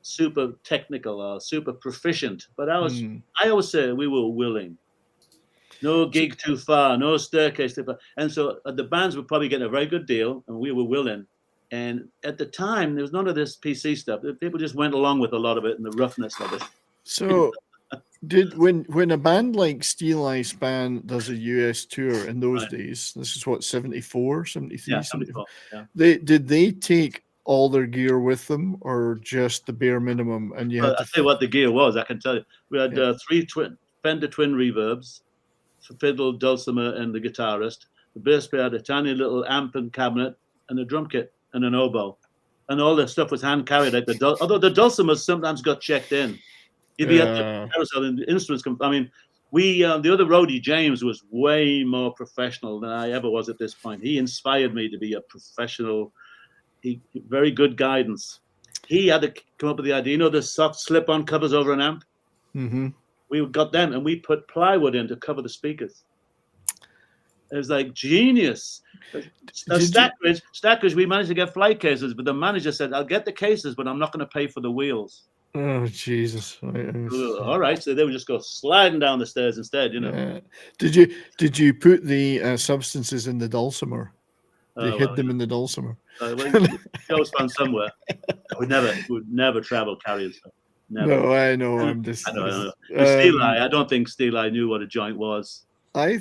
super technical or super proficient. But I always say we were willing. No gig too far, no staircase too far. And so the bands were probably getting a very good deal, and we were willing. And at the time, there was none of this PC stuff. People just went along with a lot of it and the roughness of it. So, when a band like Steel Eye Span does a US tour in those days, this is what, 74, 73, Yeah, 74. Yeah. Did they take all their gear with them, or just the bare minimum? And you had to I'll tell you what the gear was. I can tell you. We had 3 Fender twin reverbs, for fiddle, dulcimer, and the guitarist. The bass player had a tiny little amp and cabinet, and a drum kit, and an oboe, and all the stuff was hand carried. Like although the dulcimers sometimes got checked in. You'd be at the carousel and the instruments come. I mean, the other roadie, James, was way more professional than I ever was at this point. He inspired me to be a professional. Very good guidance. He had to come up with the idea. You know, the soft slip-on covers over an amp. Mm-hmm. We got them, and we put plywood in to cover the speakers. It was like genius. Stackers, we managed to get flight cases, but the manager said, "I'll get the cases, but I'm not going to pay for the wheels." Oh, Jesus! All right, so they would just go sliding down the stairs instead, you know. Did you put the substances in the dulcimer? They hid them in the dulcimer. It was found somewhere. We'd never travel carrying stuff. Never. No, I know. I'm just. I know. Steel Eye. I don't think Steel Eye knew what a joint was. I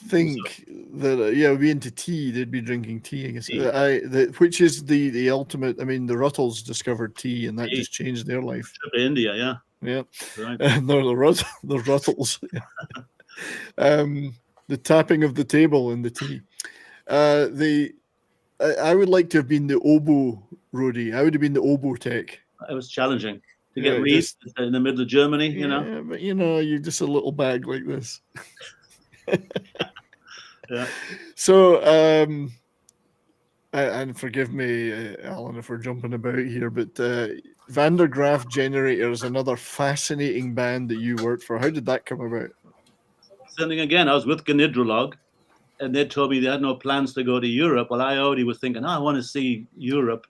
think that we into tea. They'd be drinking tea. I guess. Tea. Which is the ultimate. I mean, the Ruttles discovered tea, and that just changed their life. Trip to India, yeah. Yeah. Right. And they're the Ruttles. The tapping of the table and the tea. I would like to have been the oboe roadie. I would have been the oboe tech. It was challenging to get reeds in the middle of Germany, you know. Yeah, but you're just a little bag like this. Yeah. So, and forgive me, Alan, if we're jumping about here, but Graaf Generator is another fascinating band that you worked for. How did that come about? Something again. I was with Genidrolog, and they told me they had no plans to go to Europe. Well, I already was thinking, I want to see Europe,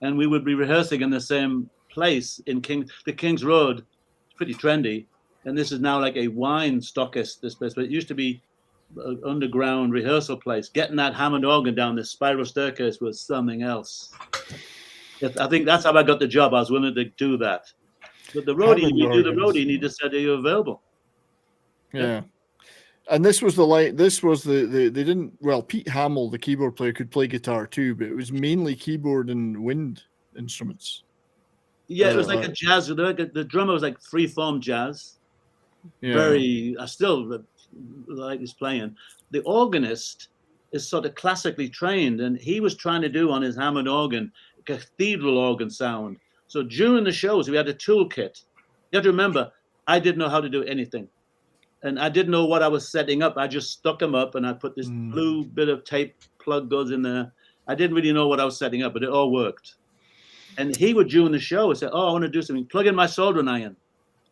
and we would be rehearsing in the same place in the King's Road. It's pretty trendy, and this is now like a wine stockist, this place, but it used to be an underground rehearsal place. Getting that Hammond organ down this spiral staircase was something else. I think that's how I got the job. I was willing to do that. But the roadie, you do the roadie, and he just said, "Are you available?" Yeah. And this was they didn't, well, Pete Hamill, the keyboard player, could play guitar too, but it was mainly keyboard and wind instruments. Yeah, it was like a jazz. The drummer was like free-form jazz. Yeah. I still like his playing. The organist is sort of classically trained, and he was trying to do on his Hammond organ, cathedral organ sound. So during the shows, we had a toolkit. You have to remember, I didn't know how to do anything. And I didn't know what I was setting up. I just stuck them up, and I put this blue bit of tape plug goes in there. I didn't really know what I was setting up, but it all worked. And he would, during the show, say, "Oh, I want to do something. Plug in my soldering iron."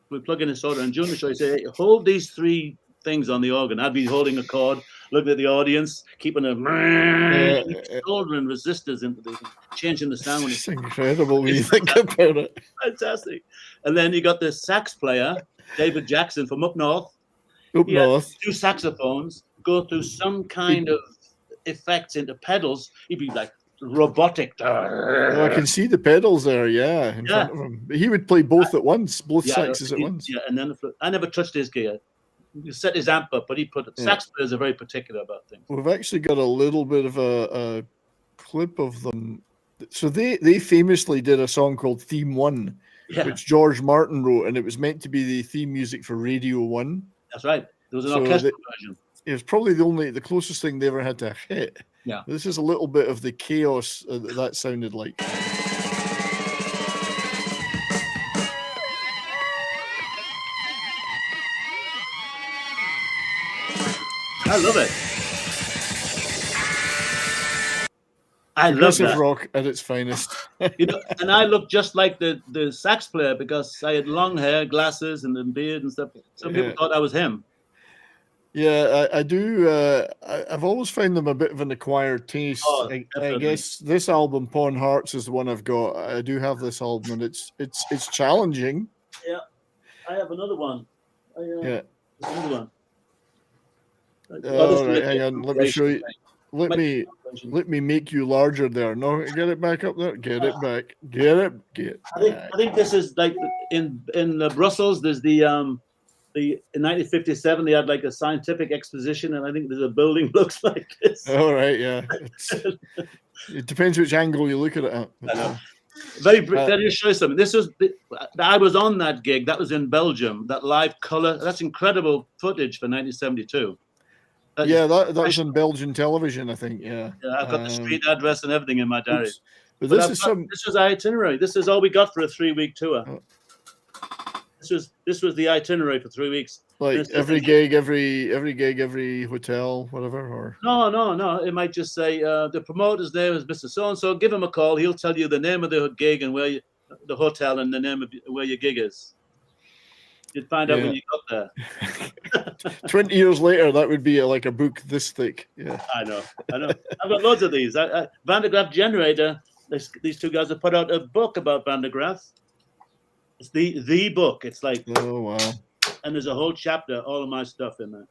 We plug in a soldering, and during the show, he said, "Hey, hold these 3 things on the organ." I'd be holding a chord, looking at the audience, keeping a soldering resistors into the, changing the sound. It's incredible when you think about it. Fantastic. And then you got the sax player, David Jackson from up north. He had 2 saxophones, go through some kind of effects into pedals. He'd be like robotic. I can see the pedals there, in front of him. But he would play both at once, both saxes at once. Yeah, and then I never touched his gear. You set his amp up, but he put sax players are very particular about things. We've actually got a little bit of a clip of them. So they famously did a song called Theme 1, which George Martin wrote, and it was meant to be the theme music for Radio 1. That's right. There was an orchestral version. It was probably the closest thing they ever had to a hit. Yeah. This is a little bit of the chaos that sounded like. I love it. I love Progressive that. rock at its finest. You know, and I looked just like the sax player because I had long hair, glasses, and a beard and stuff. Some people thought I was him. Yeah, I do. I've always found them a bit of an acquired taste. Oh, I definitely. guess this album, Pawn Hearts, is the one I've got. I do have this album, and it's challenging. Yeah, I have another one. Yeah. There's another one. All right, hang on. Let me show you. Let me make you larger there. No, get it back up there. Get it back. Get it. I think this is like in Brussels. There's the in 1957 they had like a scientific exposition, and I think there's a building looks like this. All right, yeah. It depends which angle you look at it at. I know. Let me show you something. This was I was on that gig. That was in Belgium. That live color. That's incredible footage for 1972. That's on Belgian television, I think. Yeah. Yeah, I've got the street address and everything in my diary. But this was our itinerary. This is all we got for a 3-week tour. Oh. This was the itinerary for 3 weeks. Like every gig, every hotel, whatever. Or no. It might just say the promoter's name is Mr. So and So. Give him a call. He'll tell you the name of the gig and where the hotel and the name of where your gig is. You'd find out when you got there. 20 years later, that would be like a book this thick. Yeah, I know. I've got loads of these. Van der Graaf Generator. These two guys have put out a book about Van der Graaf. It's the book. It's like, oh wow. And there's a whole chapter, all of my stuff in there.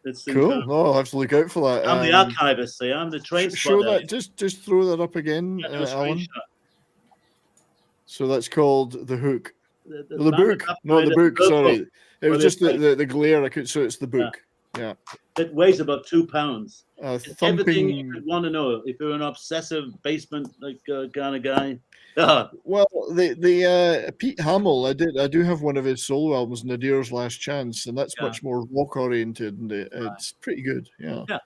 It's cool. No, I'll have to look out for that. I'm the archivist. See, I'm the train spotter. Show that. Just throw that up again, Alan. So that's called The Hook. The book. No, the book. Sorry, it was just the glare. So it's the book. Yeah. It weighs about 2 pounds. Everything you Thumping. could want to know if you're an obsessive basement like kind of guy. Well, the Pete Hamill, I do have one of his solo albums, Nadir's Last Chance, and that's much more rock oriented, and it's pretty good. Yeah. Yeah.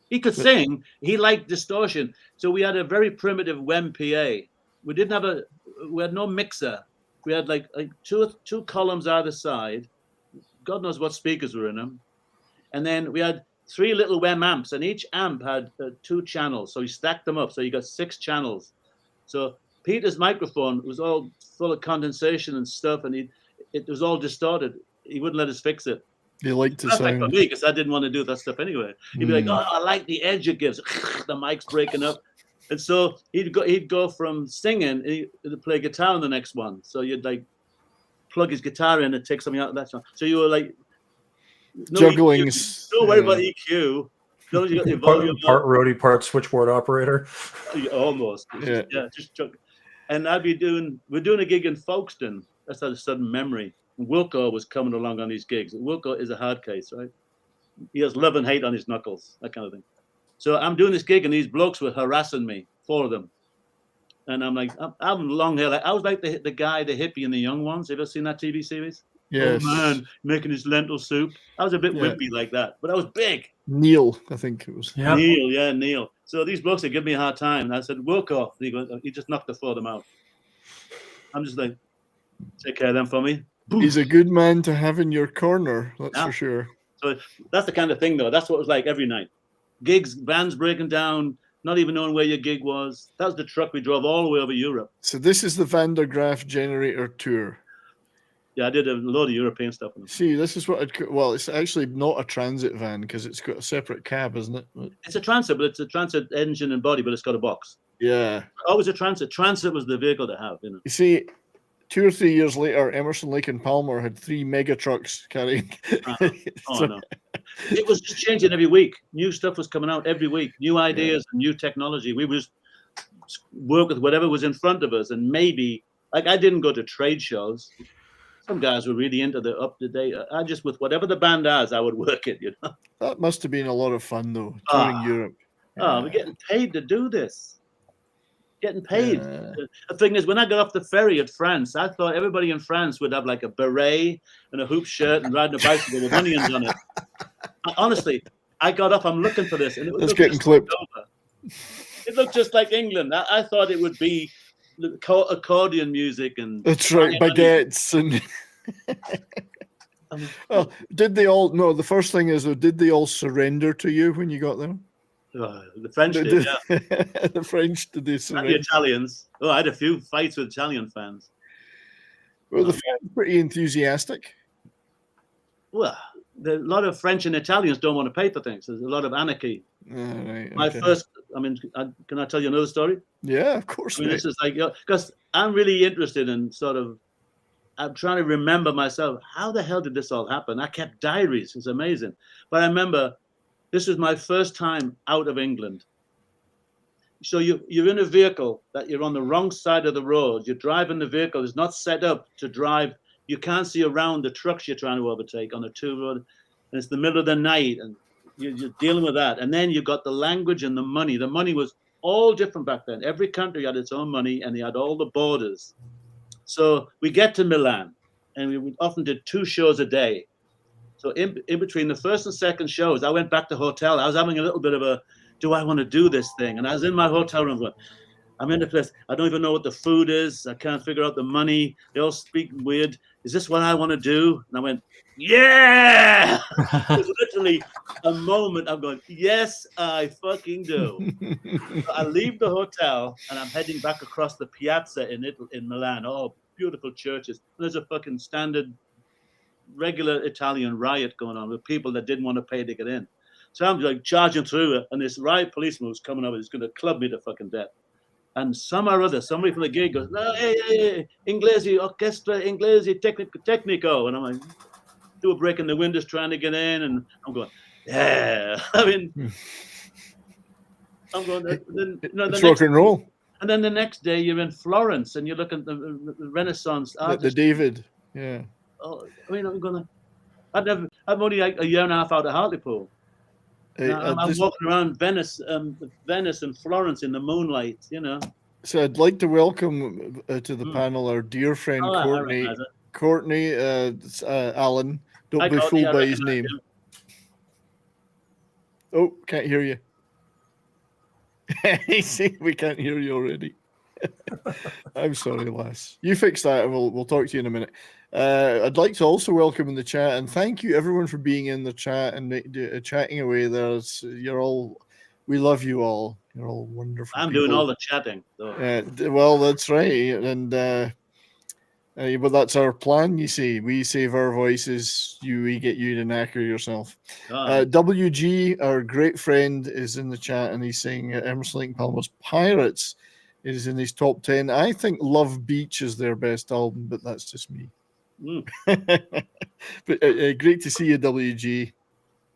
He could sing. He liked distortion. So we had a very primitive WEM PA. We had no mixer. We had like two columns either side. God knows what speakers were in them. And then we had 3 little WEM amps, and each amp had 2 channels. So he stacked them up. So you got 6 channels. So Peter's microphone was all full of condensation and stuff, and it was all distorted. He wouldn't let us fix it. He liked to That's like sound. for me, because I didn't want to do that stuff anyway. He'd be like, "Oh, I like the edge it gives." The mic's breaking up, and so he'd go from singing to play guitar on the next one. So you'd like plug his guitar in and take something out of that song. So you were like Juggling. Don't worry about EQ. Don't you got your volume part roadie, part switchboard operator. almost. Just juggle. And we're doing a gig in Folkestone. That's a sudden memory. Wilco was coming along on these gigs. Wilco is a hard case, right? He has love and hate on his knuckles, that kind of thing. So I'm doing this gig, and these blokes were harassing me, 4 of them. And I'm like, I'm long hair. I was like the guy, the hippie in The Young Ones. Have you ever seen that TV series? Yes. Oh man, making his lentil soup. I was a bit wimpy like that, but I was big. Neil, I think it was. Yeah. Neil. So these blokes, they give me a hard time. And I said, Wilco. He just knocked the 4 of them out. I'm just like, take care of them for me. He's a good man to have in your corner, that's for sure. So that's the kind of thing, though. That's what it was like every night. Gigs, bands breaking down, not even knowing where your gig was. That was the truck we drove all the way over Europe. So this is the Van der Graaf Generator tour. Yeah, I did a load of European stuff. See, this is what it's actually not a transit van because it's got a separate cab, isn't it? It's a transit, but it's a transit engine and body, but it's got a box. Yeah. Always a transit. Transit was the vehicle to have, You see, 2 or 3 years later, Emerson, Lake and Palmer had 3 mega trucks carrying. No. It was just changing every week. New stuff was coming out every week. New ideas and new technology. We would just work with whatever was in front of us, and maybe, like, I didn't go to trade shows. Some guys were really into the up-to-date. I just, with whatever the band has, I would work it, That must have been a lot of fun, though, touring Europe. We're getting paid to do this. Getting paid. The thing is, when I got off the ferry at France, I thought everybody in France would have like a beret and a hoop shirt and riding a bicycle with onions on it. Honestly, I got off, I'm looking for this, and it was getting clipped. Over. It looked just like England. I thought it would be accordion music and that's right, baguettes and well, did they all? No, the first thing is, though, did they all surrender to you when you got there? The French did, yeah. The French did this. And the Italians. Oh, I had a few fights with Italian fans. Well, the fans are pretty enthusiastic. Well, a lot of French and Italians don't want to pay for things. There's a lot of anarchy. Right, My first, can I tell you another story? Yeah, of course. This is like, because I'm really interested in I'm trying to remember myself. How the hell did this all happen? I kept diaries. It's amazing. But I remember this was my first time out of England. So you're in a vehicle that you're on the wrong side of the road. You're driving the vehicle. It's not set up to drive. You can't see around the trucks you're trying to overtake on a 2 road. And it's the middle of the night and you're dealing with that. And then you got the language and the money. The money was all different back then. Every country had its own money and they had all the borders. So we get to Milan and we often did 2 shows a day. So in between the first and second shows, I went back to hotel. I was having a little bit of a, do I want to do this thing? And I was in my hotel room going, I'm in the place. I don't even know what the food is. I can't figure out the money. They all speak weird. Is this what I want to do? And I went, yeah! It was literally a moment. I'm going, yes, I fucking do. So I leave the hotel and I'm heading back across the piazza in Milan. Oh, beautiful churches. There's a fucking standard, regular Italian riot going on with people that didn't want to pay to get in. So I'm like charging through it, and this riot policeman was coming over. He's going to club me to fucking death. And some or other, somebody from the gig goes, no, hey, Inglesi, orchestra, Inglesi, tecnico. And I'm like, they were breaking the windows trying to get in, and I'm going, yeah. I mean, I'm going, it's rock and roll. And then the next day you're in Florence, and you look at the Renaissance art. The David, yeah. Oh, I mean, I'm only like a year and a half out of Hartlepool. I'm walking around Venice and Florence in the moonlight, So I'd like to welcome to the panel our dear friend Courtney. Courtney, Alan. Don't be fooled by his name. Oh, can't hear you. See, we can't hear you already. I'm sorry, lass. You fix that, and we'll talk to you in a minute. I'd like to also welcome in the chat, and thank you everyone for being in the chat and chatting away there. We love you all. You're all wonderful. I'm people. doing all the chatting. Well, that's right, and but that's our plan. You see, we save our voices. We get you to knacker yourself. WG, our great friend, is in the chat, and he's saying Emerson Lake and Palmer's Pirates is in his top 10. I think Love Beach is their best album, but that's just me. But great to see you, WG.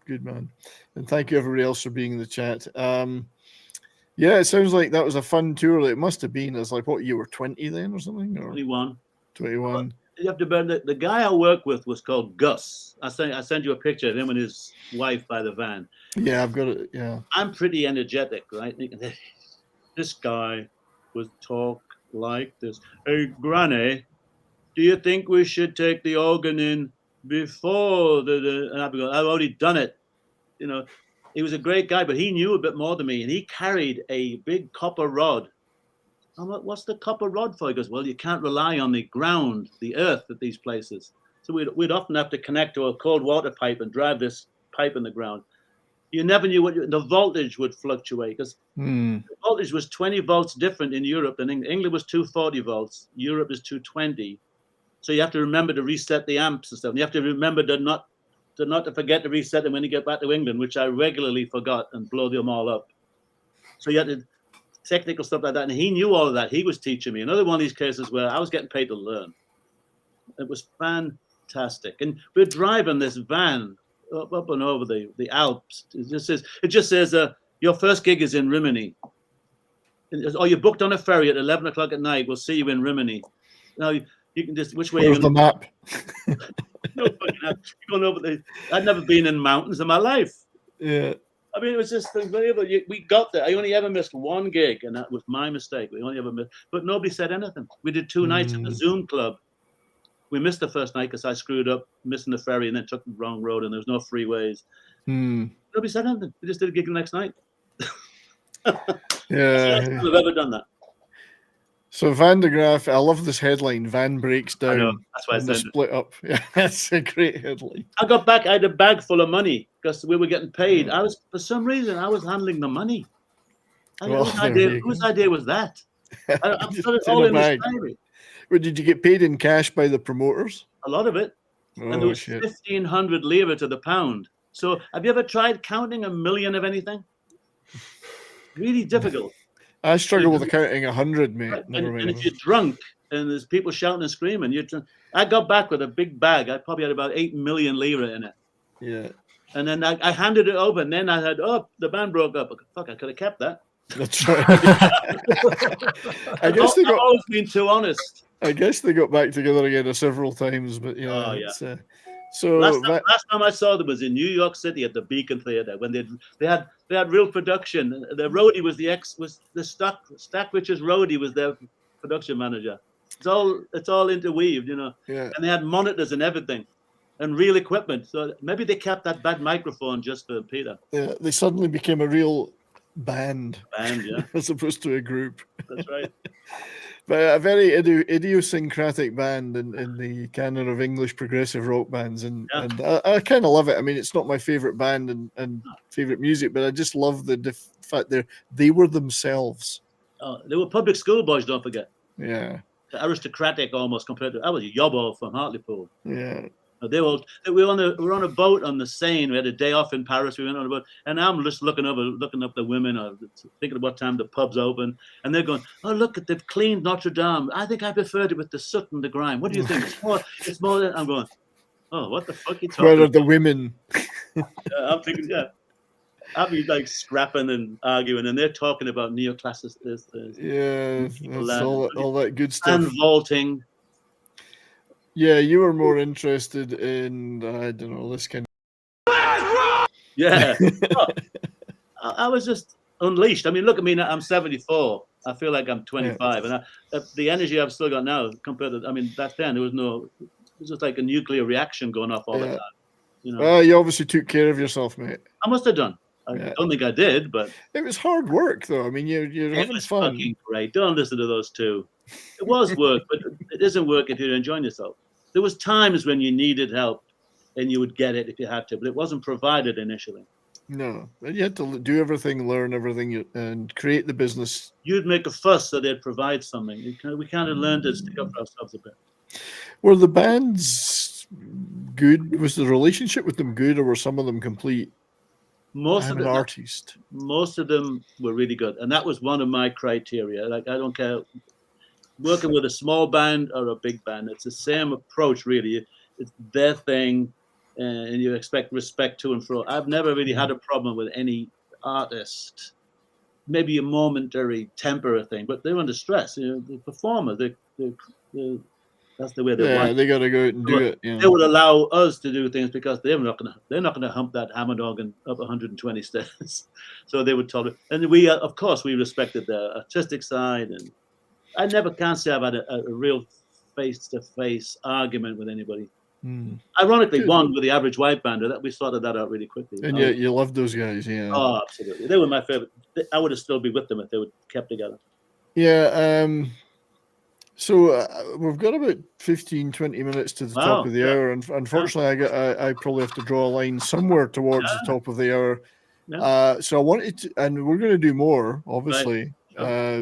Good man. And thank you everybody else for being in the chat. Yeah, it sounds like that was a fun tour. It must have been. It's like, what, you were 20 then or something? Or 21. 21. You have to bear the guy I work with was called Gus. I sent you a picture of him and his wife by the van. Yeah, I've got it. Yeah. I'm pretty energetic, right? This guy would talk like this. Hey, Granny, do you think we should take the organ in before and I'd be going, I've already done it. He was a great guy, but he knew a bit more than me, and he carried a big copper rod. I'm like, what's the copper rod for? He goes, well, you can't rely on the ground, the earth at these places. So we'd often have to connect to a cold water pipe and drive this pipe in the ground. You never knew the voltage would fluctuate, because the voltage was 20 volts different in Europe than England. England was 240 volts. Europe is 220. So you have to remember to reset the amps and stuff. And you have to remember not to forget to reset them when you get back to England, which I regularly forgot and blow them all up. So you had to technical stuff like that. And he knew all of that. He was teaching me. Another one of these cases where I was getting paid to learn. It was fantastic. And we're driving this van up and over the Alps. It just says your first gig is in Rimini. Or you're booked on a ferry at 11 o'clock at night. We'll see you in Rimini. Now you can just, which way Where's the map? No fucking map. You're going over I'd never been in mountains in my life. Yeah. I mean, it was just unbelievable. We got there. I only ever missed one gig, and that was my mistake. We only ever missed, but nobody said anything. We did 2 nights at the Zoom Club. We missed the first night because I screwed up missing the ferry and then took the wrong road, and there was no freeways. Nobody said anything. We just did a gig the next night. Yeah. I've ever done that. So Van de Graaf, I love this headline. Van breaks I know. down. That's why I and the said it. split up. Yeah, that's a great headline. I got back. I had a bag full of money because we were getting paid. For some reason, I was handling the money. Whose idea was that? I put it all in this diary. But did you get paid in cash by the promoters? A lot of it. Oh, And there was shit. 1,500 lira to the pound. So have you ever tried counting a million of anything? Really difficult. I struggle with counting 100, mate. Right. Never And mind. if you're drunk and there's people shouting and screaming, I got back with a big bag. I probably had about 8 million lira in it. Yeah. And then I handed it over, and then I had, the band broke up. Fuck, I could have kept that. That's right. I've always been too honest. I guess they got back together again several times, but yeah. Oh, yeah. It's, so last time I saw them was in New York City at the Beacon Theater when they had real production. The roadie was the Stack Richards roadie was their production manager. It's all interweaved, you know. Yeah. And they had monitors and everything, and real equipment. So maybe they kept that bad microphone just for Peter. Yeah, they suddenly became a real band. Yeah. As opposed to a group. That's right. But a very idiosyncratic band in the canon of English progressive rock bands, and I kind of love it. I mean, it's not my favorite band and favorite music, but I just love the fact they were themselves. Oh, they were public school boys, don't forget. Yeah. Aristocratic almost compared to I was a yobbo from Hartlepool. Yeah. We were on a boat on the Seine. We had a day off in Paris. We went on a boat, and I'm just looking up the women, thinking what time the pub's open, and they're going, "Oh, look, they've cleaned Notre Dame. I think I preferred it with the soot and the grime. What do you think? It's more than." I'm going, "Oh, what the fuck are you talking Where are about?" the women? I'm thinking, I'll be like scrapping and arguing, and they're talking about neoclassics. Yeah, that's all that good stuff. And vaulting. Yeah, you were more interested in I don't know this kind of. Yeah, I was just unleashed. I mean, look at me now. I'm 74. I feel like I'm 25, and the energy I've still got now compared to. I mean, back then it was just like a nuclear reaction going off all the time. You know. Well, you obviously took care of yourself, mate. I must have done. I don't think I did, but it was hard work, though. I mean, you're having fun. Fucking great. Don't listen to those two. It was work, but it isn't work if you're enjoying yourself. There was times when you needed help, and you would get it if you had to, but it wasn't provided initially. No, you had to do everything, learn everything, and create the business. You'd make a fuss so they'd provide something. We kind of learned to stick up for ourselves a bit. Were the bands good? Was the relationship with them good, or were some of them complete? Most of them artist. Most of them were really good, and that was one of my criteria. Like, I don't care working with a small band or a big band; it's the same approach, really. It's their thing, and you expect respect to and fro. I've never really had a problem with any artist. Maybe a momentary temper thing, but they're under stress. You know, the performer, that's the way they want. Yeah, they got to go out and do it. They would allow us to do things because they're not gonna hump that hammer organ up 120 stairs. So they would tolerate, and we of course we respected their artistic side, and I can't say I've had a real face-to-face argument with anybody. Ironically, one with the Average White Band, that we sorted that out really quickly. And yeah, you loved those guys, yeah. Oh, absolutely. They were my favorite. I would have still been with them if they would kept together. Yeah. So we've got about 15, 20 minutes to the top of the hour, and unfortunately, I probably have to draw a line somewhere towards the top of the hour. So I wanted to, and we're going to do more, obviously. Right.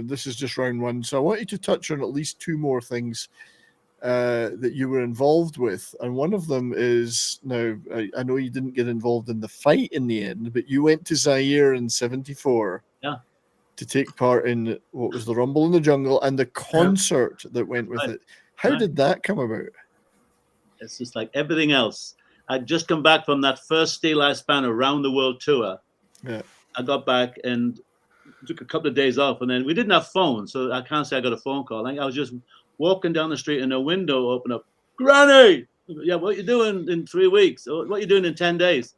This is just round one, so I want you to touch on at least two more things that you were involved with, and one of them is, now I know you didn't get involved in the fight in the end, but you went to Zaire in '74 to take part in what was the Rumble in the Jungle and the concert that went with it. How did that come about? It's just like everything else. I'd just come back from that first Steel Eye Span around the world tour. Yeah, I got back and took a couple of days off, and then we didn't have phones, so I can't say I got a phone call. I was just walking down the street and a window opened up. Granny! Yeah, what you doing in 3 weeks? What you doing in 10 days?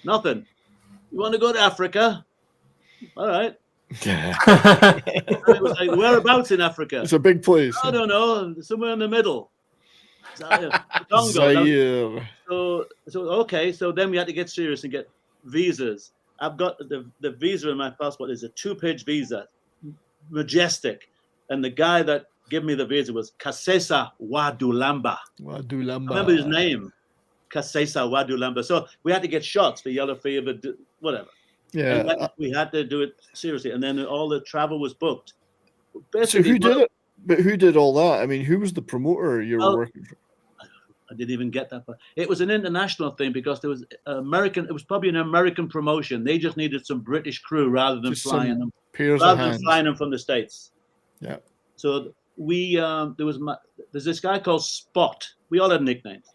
Nothing. You want to go to Africa? All right. It was like, whereabouts in Africa? It's a big place. I don't know, somewhere in the middle. Zaire. So okay, so then we had to get serious and get visas. I've got the visa in my passport is a 2-page visa, majestic. And the guy that gave me the visa was Kasesa Wadulamba. I remember his name, Kasesa Wadulamba. So we had to get shots for yellow fever, whatever. Yeah. And we had to do it seriously. And then all the travel was booked. So who did it? But who did all that? I mean, who was the promoter you were working for? I didn't even get that far. It was an international thing because there was American. It was probably an American promotion. They just needed some British crew rather than flying them from the States. Yeah. So there's this guy called Spot. We all had nicknames.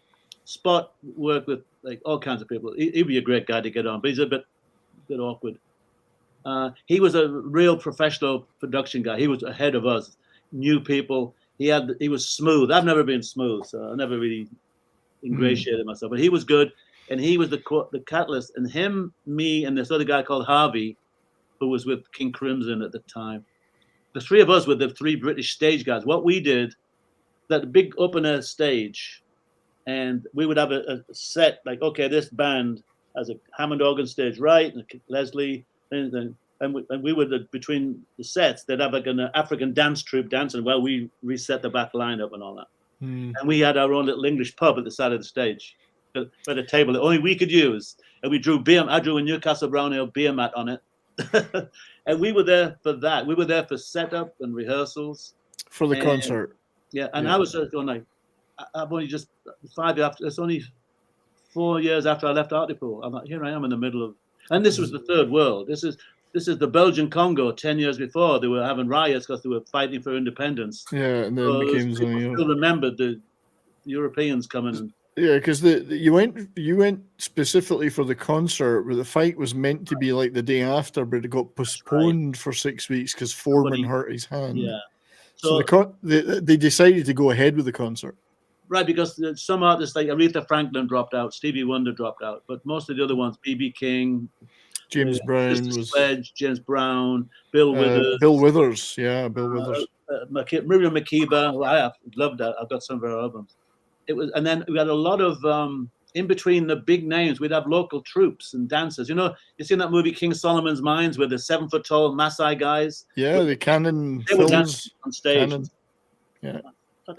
Spot worked with like all kinds of people. He'd be a great guy to get on, but he's a bit awkward. He was a real professional production guy. He was ahead of us. New people. He was smooth. I've never been smooth, so I never really ingratiated myself. But he was good, and he was the catalyst. And him, me, and this other guy called Harvey, who was with King Crimson at the time. The three of us were the three British stage guys. What we did, that big open air stage, and we would have a set like, okay, this band has a Hammond organ stage right, and Leslie, and we would, between the sets, they'd have like an African dance troupe dancing while we reset the back lineup and all that. And we had our own little English pub at the side of the stage, at a table that only we could use. And we drew I drew a Newcastle Brown Ale beer mat on it. And we were there for that. We were there for setup and rehearsals. For the concert. Yeah, and I was going like, I've only just 5 years after, it's only 4 years after I left Hartlepool. I'm like, here I am in the middle of, and this was the third world. This is the Belgian Congo 10 years before. They were having riots because they were fighting for independence. Yeah, and then it became people still remembered the Europeans coming. Yeah, because you went specifically for the concert, where the fight was meant to be like the day after, but it got postponed for 6 weeks because Foreman hurt his hand. Yeah. So they decided to go ahead with the concert. Right, because some artists like Aretha Franklin dropped out, Stevie Wonder dropped out, but most of the other ones, B.B. King, James Brown was Sledge, James Brown, Bill Withers. Bill Withers. Miriam Makeba. Well, I loved that. I've got some of her albums. It was, and then we had a lot of in between the big names. We'd have local troops and dancers. You know, you seen that movie King Solomon's Mines with the 7 foot tall Maasai guys? Yeah, the Cannon. They were dancing on stage. Cannon. Yeah,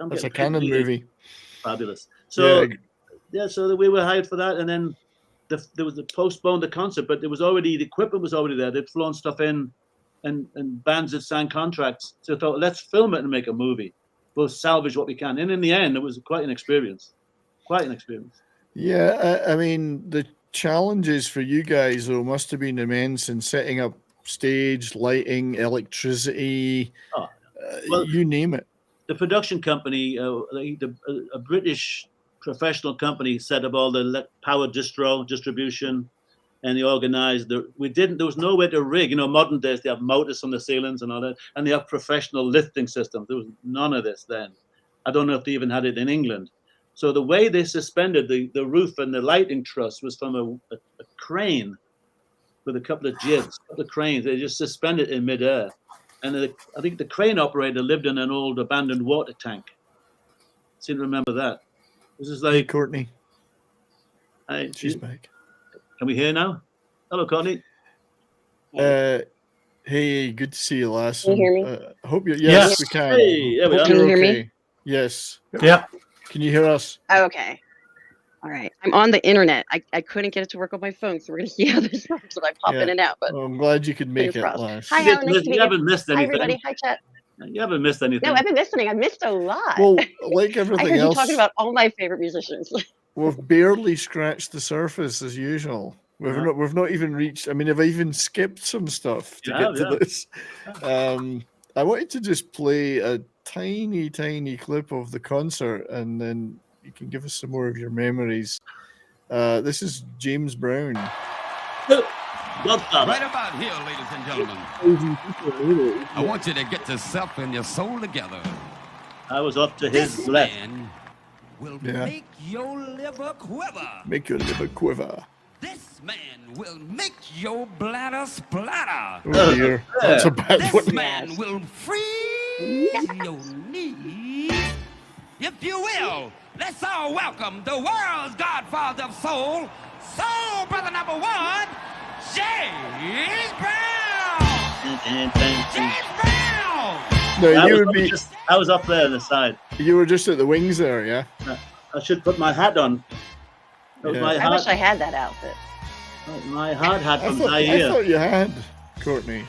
that's a Cannon movie. Fabulous. So so we were hired for that, and then there was the postponed the concert, but there was already the equipment was already there. They'd flown stuff in, and bands had signed contracts. So I thought, let's film it and make a movie. We'll salvage what we can. And in the end, it was quite an experience. Yeah, I mean, the challenges for you guys though must have been immense in setting up stage, lighting, electricity, you name it. The production company, a British professional company, set up all the power distribution, and they organized. There was nowhere to rig. You know, modern days they have motors on the ceilings and all that, and they have professional lifting systems. There was none of this then. I don't know if they even had it in England. So the way they suspended the roof and the lighting truss was from a crane with a couple of jibs, a couple of cranes. They just suspended it in midair. And I think the crane operator lived in an old abandoned water tank. I seem to remember that. This is like Courtney. She's back. Can we hear now? Hello, Courtney. Hey, good to see you, lass. Can you hear me? I hope you. Yes, we can. Hey, there we are. Can you hear me? Yes. Yeah. Can you hear us? Oh, okay. All right. I'm on the internet. I couldn't get it to work on my phone, so we're going to see how this works. So I pop in and out. But I'm glad you could make it, lass. Hi, Alan. Nice to meet you haven't missed anything. Hi, everybody. Hi, chat. You haven't missed anything. No, I've been listening. I missed a lot. Well, like everything I heard else, you talking about all my favorite musicians. we've barely scratched the surface as usual. We've not even reached. I mean, I've even skipped some stuff to get to this. I wanted to just play a tiny clip of the concert, and then you can give us some more of your memories. This is James Brown. Right about here, ladies and gentlemen. I want you to get yourself and your soul together. I was up to his left. Will make your liver quiver. Make your liver quiver. This man will make your bladder splatter. Oh dear, that's a bad one. This man will freeze your knees. If you will, let's all welcome the world's godfather of soul, soul brother number one, James Brown. James Brown. No, I you was, would be. I was up there on the side. You were just at the wings there, yeah. I should put my hat on. That was Yeah. my I wish hat. I had that outfit. My hard hat I from thought Zaire. you had, Courtney.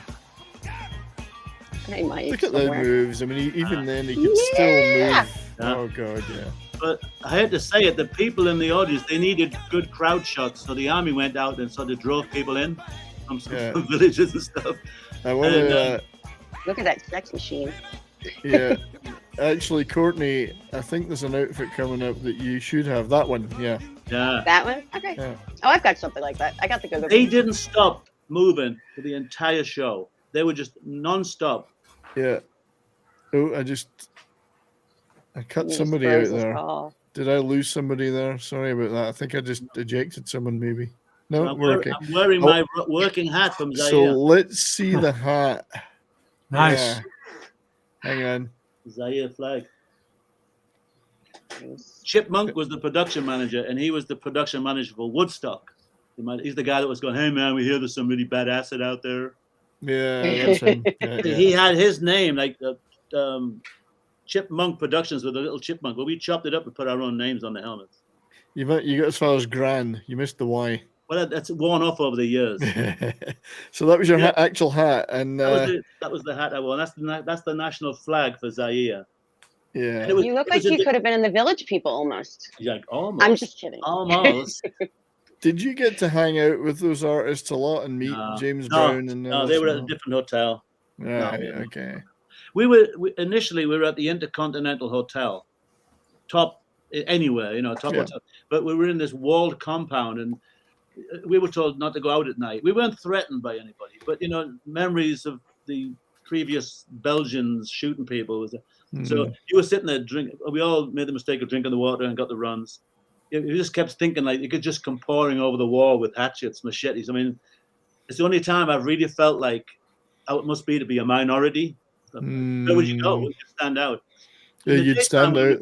I might Look at the somewhere. moves. I mean, even then, he could still move. Yeah. Oh, God, yeah. But I had to say it, the people in the audience, they needed good crowd shots. So the army went out and sort of drove people in from some Yeah. villages and stuff. I want And, to, Look at that sex machine. yeah. Actually, Courtney, I think there's an outfit coming up that you should have. That one, yeah. Yeah. That one? Okay. Yeah. Oh, I've got something like that. I got the go-go. They didn't stop moving for the entire show. They were just non-stop. Yeah. Oh, I cut somebody out froze his there. call. Did I lose somebody there? Sorry about that. I think I just ejected someone, maybe. No, I'm, we're okay. I'm wearing my working hat from Zaire. So let's see the hat. Nice. Yeah. Hang on. Zaire flag. Chip Monk was the production manager, and he was the production manager for Woodstock. He's the guy that was going, "Hey man, we hear there's some really bad acid out there." Yeah, that's him. Yeah, yeah. He had his name, like Chipmunk Productions with a little chipmunk. Well, we chopped it up and put our own names on the helmets. You got as far as Gran. You missed the Y. Well, that's worn off over the years. So that was your actual hat, and that was the hat I wore. That's the national flag for Zaire. yeah. You look like you could have been in the Village People almost. Like almost. I'm just kidding. Almost. Did you get to hang out with those artists a lot and meet James Brown? And no, they were at a different hotel. Right, No. okay. Initially we were at the Intercontinental Hotel, top anywhere, top hotel. But we were in this walled compound, and we were told not to go out at night. We weren't threatened by anybody, but memories of the previous Belgians shooting people was. So you were sitting there drinking. We all made the mistake of drinking the water and got the runs. You just kept thinking like you could just come pouring over the wall with hatchets, machetes. I mean, it's the only time I've really felt like how it must be to be a minority. Where would you go? Would you stand out? Yeah, you'd stand out.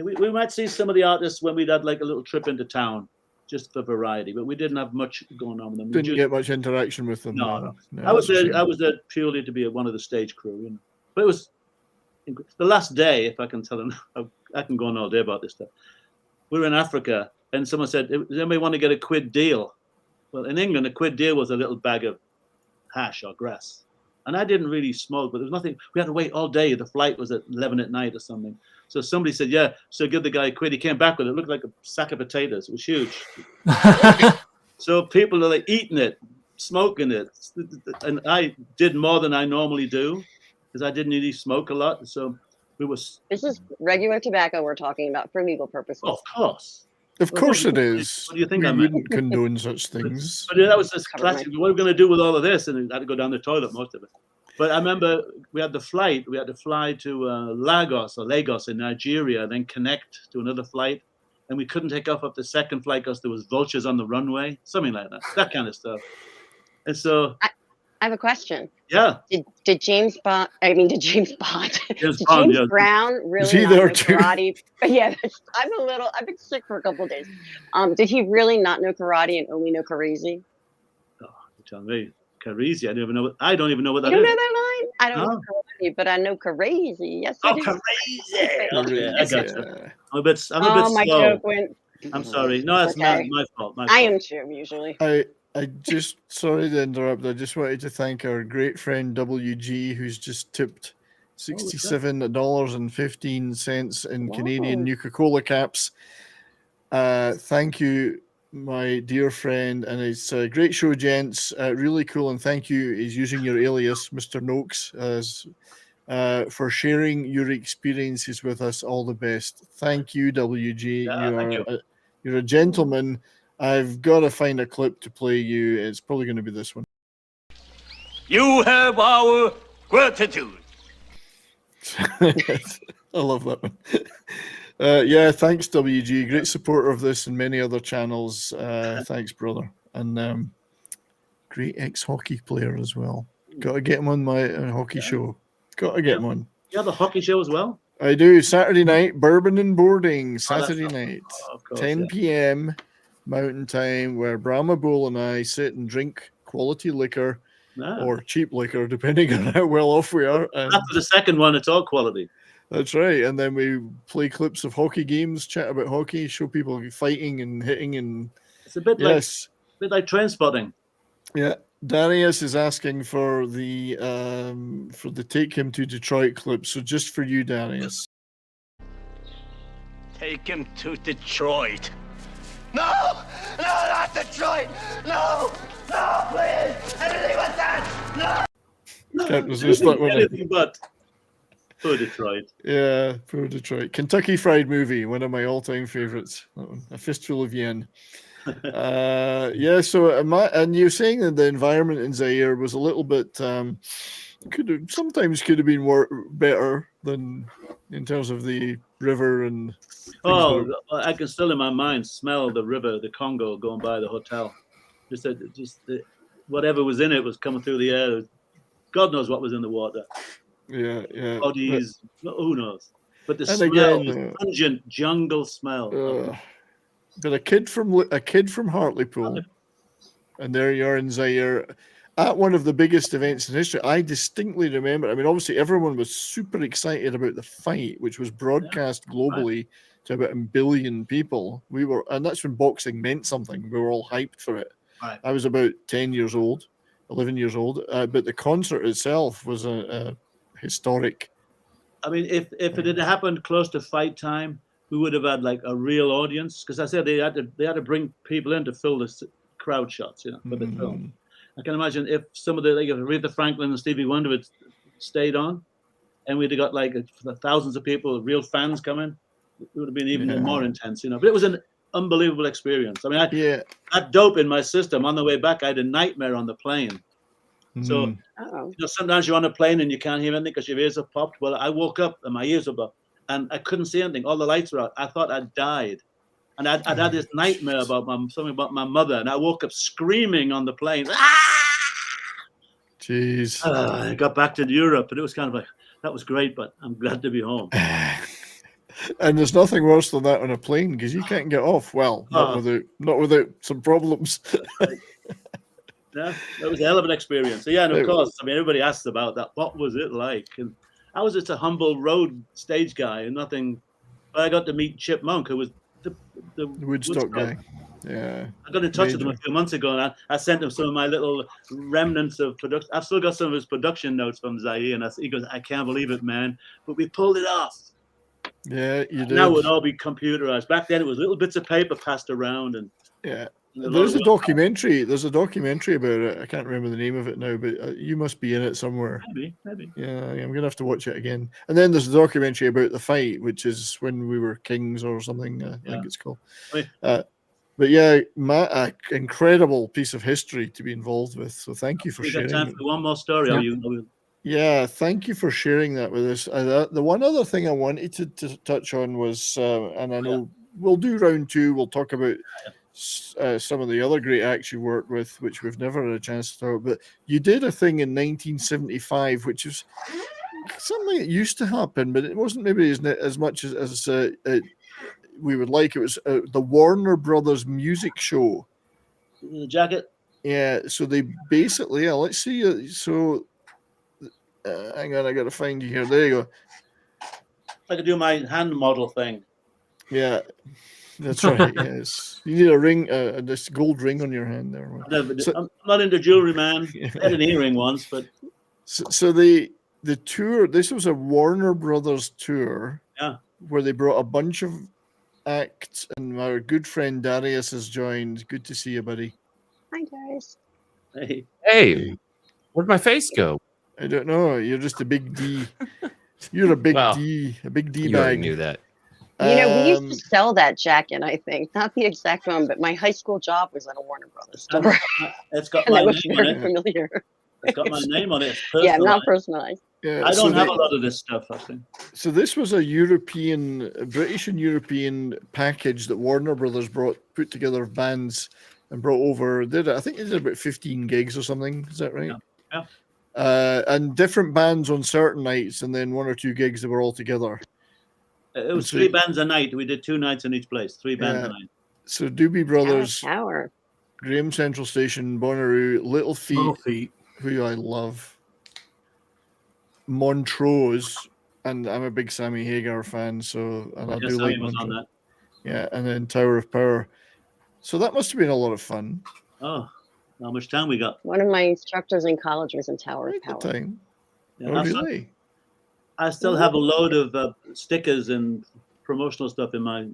We might see some of the artists when we'd had like a little trip into town, just for variety, but we didn't have much going on with them. Didn't get much interaction with them. No. I was there purely to be one of the stage crew. But it was the last day, if I can tell them, I can go on all day about this stuff. We were in Africa, and someone said, "Does anybody want to get a quid deal?" Well, in England, a quid deal was a little bag of hash or grass. And I didn't really smoke, but there was nothing. We had to wait all day. The flight was at 11 at night or something. So somebody said, "Yeah, so give the guy a quid." He came back with it. It looked like a sack of potatoes. It was huge. So people are like eating it, smoking it. And I did more than I normally do because I didn't really smoke a lot. So we were. This is regular tobacco we're talking about for legal purposes. Oh, of course. Of course it is. What do you think we I meant? wouldn't condone such things. But that was just classic. What are we going to do with all of this? And I had to go down the toilet, most of it. But I remember we had the flight. We had to fly to Lagos in Nigeria, then connect to another flight. And we couldn't take off the second flight because there was vultures on the runway, something like that. That kind of stuff. And so I have a question. Yeah. Did James Bond? Did James Brown really? Is he not there know too? karate? Yeah, I've been sick for a couple of days. Did he really not know karate and only know Karizi? Oh, you're telling me. Karizi, I don't even know what that You is. don't know that line? I don't know karate, but I know Karizi. Yes, I do. Karizi. Okay, I got you. I'm a bit slow. My joke went. I'm sorry. No, it's not my fault. I am too, usually. I just, sorry to interrupt, I just wanted to thank our great friend WG, who's just tipped $67.15 in Canadian Nuka-Cola caps. Thank you, my dear friend, and it's a great show, gents. Really cool, and thank you. He's using your alias, Mr. Noakes, for sharing your experiences with us. All the best. Thank you, WG. You're a gentleman. I've got to find a clip to play you. It's probably going to be this one. You have our gratitude. I love that one. Yeah, thanks, WG. Great supporter of this and many other channels. Thanks, brother. And great ex-hockey player as well. Got to get him on my hockey show. Got to get him on. You have a hockey show as well? I do. Saturday night, Bourbon and Boarding. Saturday night, 10 p.m. Mountain Time, where Brahma Bull and I sit and drink quality liquor or cheap liquor, depending on how well off we are. And after the second one, it's all quality. that's right. And then we play clips of hockey games, chat about hockey, show people fighting and hitting, and it's a bit like train spotting. Yeah. Darius is asking for the Take Him to Detroit clip. So just for you, Darius. Take him to Detroit. No! No, not Detroit! No! No, please! Anything but that! No! Can't resist that one. Anything but. Poor Detroit. Yeah, poor Detroit. Kentucky Fried Movie, one of my all-time favorites. That one. A Fistful of Yen. Yeah, so and you're saying that the environment in Zaire was a little bit could have been better than in terms of the river and I can still in my mind smell the river, the Congo going by the hotel. Whatever was in it was coming through the air. God knows what was in the water. Yeah. Bodies, who knows? But the smell was pungent jungle smell. But a kid from Hartlepool, and there you are in Zaire at one of the biggest events in history. I distinctly remember. I mean, obviously, everyone was super excited about the fight, which was broadcast globally to about 1 billion people. And that's when boxing meant something. We were all hyped for it. Right. I was about 11 years old, but the concert itself was a historic. I mean, if it had happened close to fight time, we would have had like a real audience, because I said they had to bring people in to fill the crowd shots, for the film. I can imagine if some of if Aretha Franklin and Stevie Wonder had stayed on, and we'd have got like thousands of people, real fans coming, it would have been even more intense, But it was an unbelievable experience. I mean, I had dope in my system. On the way back, I had a nightmare on the plane. So sometimes you're on a plane and you can't hear anything because your ears are popped. Well, I woke up and my ears were popped. And I couldn't see anything. All the lights were out. I thought I'd died. And I'd had this nightmare about something about my mother. And I woke up screaming on the plane. Jeez. I got back to Europe, and it was kind of like, that was great, but I'm glad to be home. And there's nothing worse than that on a plane, because you can't get off. Well, not without some problems. Yeah, it was a hell of an experience. So, and of course, I mean, everybody asks about that. What was it like? And I was just a humble road stage guy and nothing. But I got to meet Chip Monk, who was the Woodstock guy. Yeah. I got in touch with him a few months ago, and I sent him some of my little remnants of production. I've still got some of his production notes from Zaire, and he goes, I can't believe it, man. But we pulled it off. Yeah, you did. Now it would all be computerized. Back then, it was little bits of paper passed around. And There's a documentary about it. I can't remember the name of it now, but you must be in it somewhere. Maybe. Yeah, I'm gonna have to watch it again. And then there's a documentary about the fight, which is When We Were Kings or something. I think it's called. But yeah, Matt, incredible piece of history to be involved with. So thank you for sharing. Time for one more story. Yeah, thank you for sharing that with us. The one other thing I wanted to touch on was, and I know we'll do round 2. We'll talk about some of the other great acts you worked with, which we've never had a chance to talk. But you did a thing in 1975, which is something that used to happen, but it wasn't maybe as much as we would like. It was the Warner Brothers music show. The jacket. Yeah. So they basically, let's see. So hang on, I got to find you here. There you go. I could do my hand model thing. Yeah. That's right. Yes, you need a ring, this gold ring on your hand there. I'm not into jewelry, man. I had an earring once, but so the tour. This was a Warner Brothers tour. Yeah, where they brought a bunch of acts, and our good friend Darius has joined. Good to see you, buddy. Hi, guys. Hey, where'd my face go? I don't know. You're just a big D. You're a big D. A big D you bag. already knew that. We used to sell that jacket, I think. Not the exact one, but my high school job was at a Warner Brothers store. It's got my name on it. Familiar. It's got my name on it. Yeah, not personalized. Yeah, I don't have a lot of this stuff, I think. So this was a British and European package that Warner Brothers put together of bands and brought over. I think they did about 15 gigs or something. Is that right? Yeah. And different bands on certain nights, and then 1 or 2 gigs that were all together. It was 3 bands a night. We did 2 nights in each place. 3 bands a night. So Doobie Brothers, Tower. Graham Central Station, Bonnaroo, Little Feet, who I love, Montrose, and I'm a big Sammy Hagar fan, so and I do like was on Montrose. that. Yeah, and then Tower of Power. So that must have been a lot of fun. Oh, how much time we got? One of my instructors in college was in Tower of Power. Time. Yeah, Oh, really? I still have a load of stickers and promotional stuff in my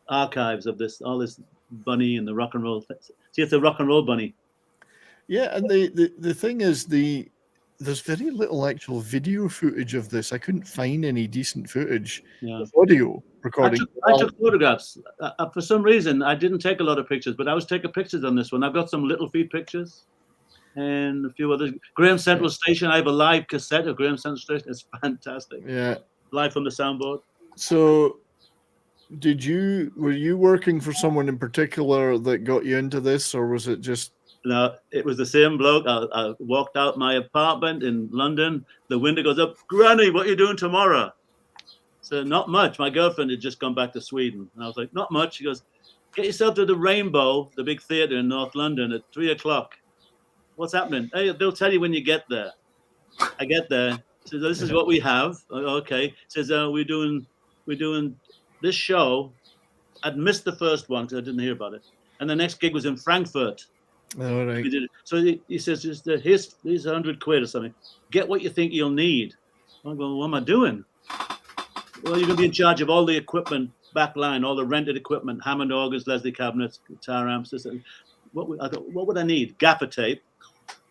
archives of all this bunny and the rock and roll. See, it's a rock and roll bunny. Yeah, and the thing is, there's very little actual video footage of this. I couldn't find any decent footage. Yeah. Audio recording. I took photographs. For some reason, I didn't take a lot of pictures, but I was taking pictures on this one. I've got some Little Feet pictures and a few others. Graham Central Station. I have a live cassette of Graham Central Station. It's fantastic. Yeah. Live from the soundboard. So, were you working for someone in particular that got you into this, or was it just? No, it was the same bloke. I walked out my apartment in London. The window goes up. Granny, what are you doing tomorrow? So not much. My girlfriend had just gone back to Sweden. And I was like, not much. She goes, get yourself to the Rainbow, the big theatre in North London at 3:00. What's happening? Hey, they'll tell you when you get there. I get there. Says, this is what we have. Okay. Says, we're doing this show. I'd missed the first one because I didn't hear about it. And the next gig was in Frankfurt. All right. We did it. So he says, here's £100 or something. Get what you think you'll need. I'm going, what am I doing? Well, you're going to be in charge of all the equipment, back line, all the rented equipment, Hammond organs, Leslie cabinets, guitar amps. This, I thought, what would I need? Gaffer tape.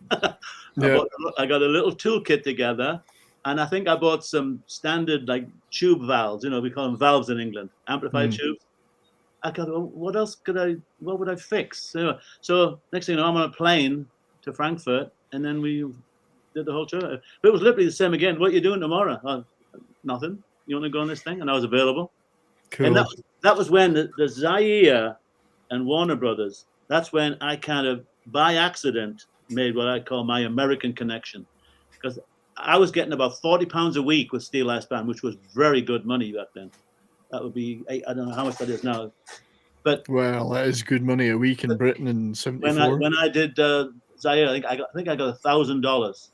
I got a little toolkit together, and I think I bought some standard like tube valves. We call them valves in England, amplified tubes. I got, what would I fix? So next thing you know, I'm on a plane to Frankfurt, and then we did the whole tour. But it was literally the same again. What are you doing tomorrow? Nothing. You want to go on this thing? And I was available. Cool. And that was when the Zaire and Warner Brothers, that's when I kind of, by accident, made what I call my American connection. Because I was getting about £40 a week with Steel Ice Band, which was very good money back then. That would be, I don't know how much that is now. But well, that is good money a week in Britain in '74. When I did Zaire, I think I got $1,000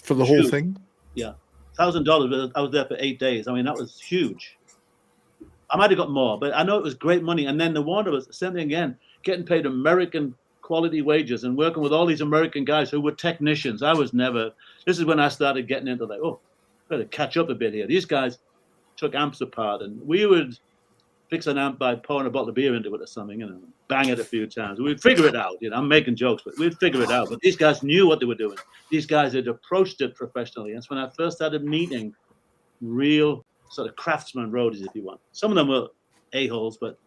for the whole thing. Yeah, $1,000. I was there for 8 days. I mean, that was huge. I might have got more, but I know it was great money. And then the Warner was the same thing again, getting paid American quality wages and working with all these American guys who were technicians. I was never. This is when I started getting into like, better catch up a bit here. These guys took amps apart, and we would fix an amp by pouring a bottle of beer into it or something, bang it a few times. We'd figure it out. I'm making jokes, but we'd figure it out. But these guys knew what they were doing. These guys had approached it professionally. That's when I first started meeting real sort of craftsman roadies, if you want. Some of them were a-holes, but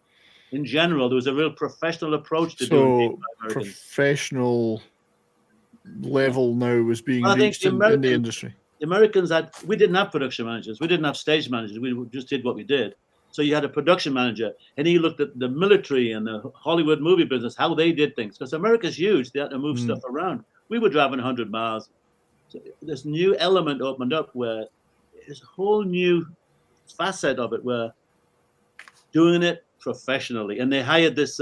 in general, there was a real professional approach to doing it. So professional level now was being reached in the industry. The Americans we didn't have production managers. We didn't have stage managers. We just did what we did. So you had a production manager, and he looked at the military and the Hollywood movie business, how they did things. Because America's huge. They had to move stuff around. We were driving 100 miles. So this new element opened up where there's a whole new facet of it where doing it professionally. And they hired this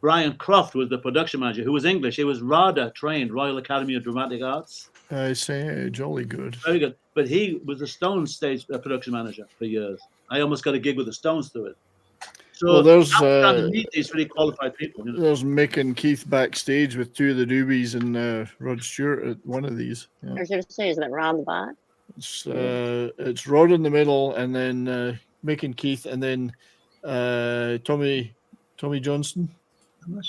Brian Croft was the production manager, who was English. He was RADA trained, Royal Academy of Dramatic Arts. I say, jolly good. Very good. But he was the Stones stage production manager for years. I almost got a gig with the Stones through it. So there's these really qualified people. There's Mick and Keith backstage with two of the Doobies and Rod Stewart at one of these. Yeah. I was going to say, is that Rod the Bot? It's Rod in the middle, and then Mick and Keith, and then Tommy Johnston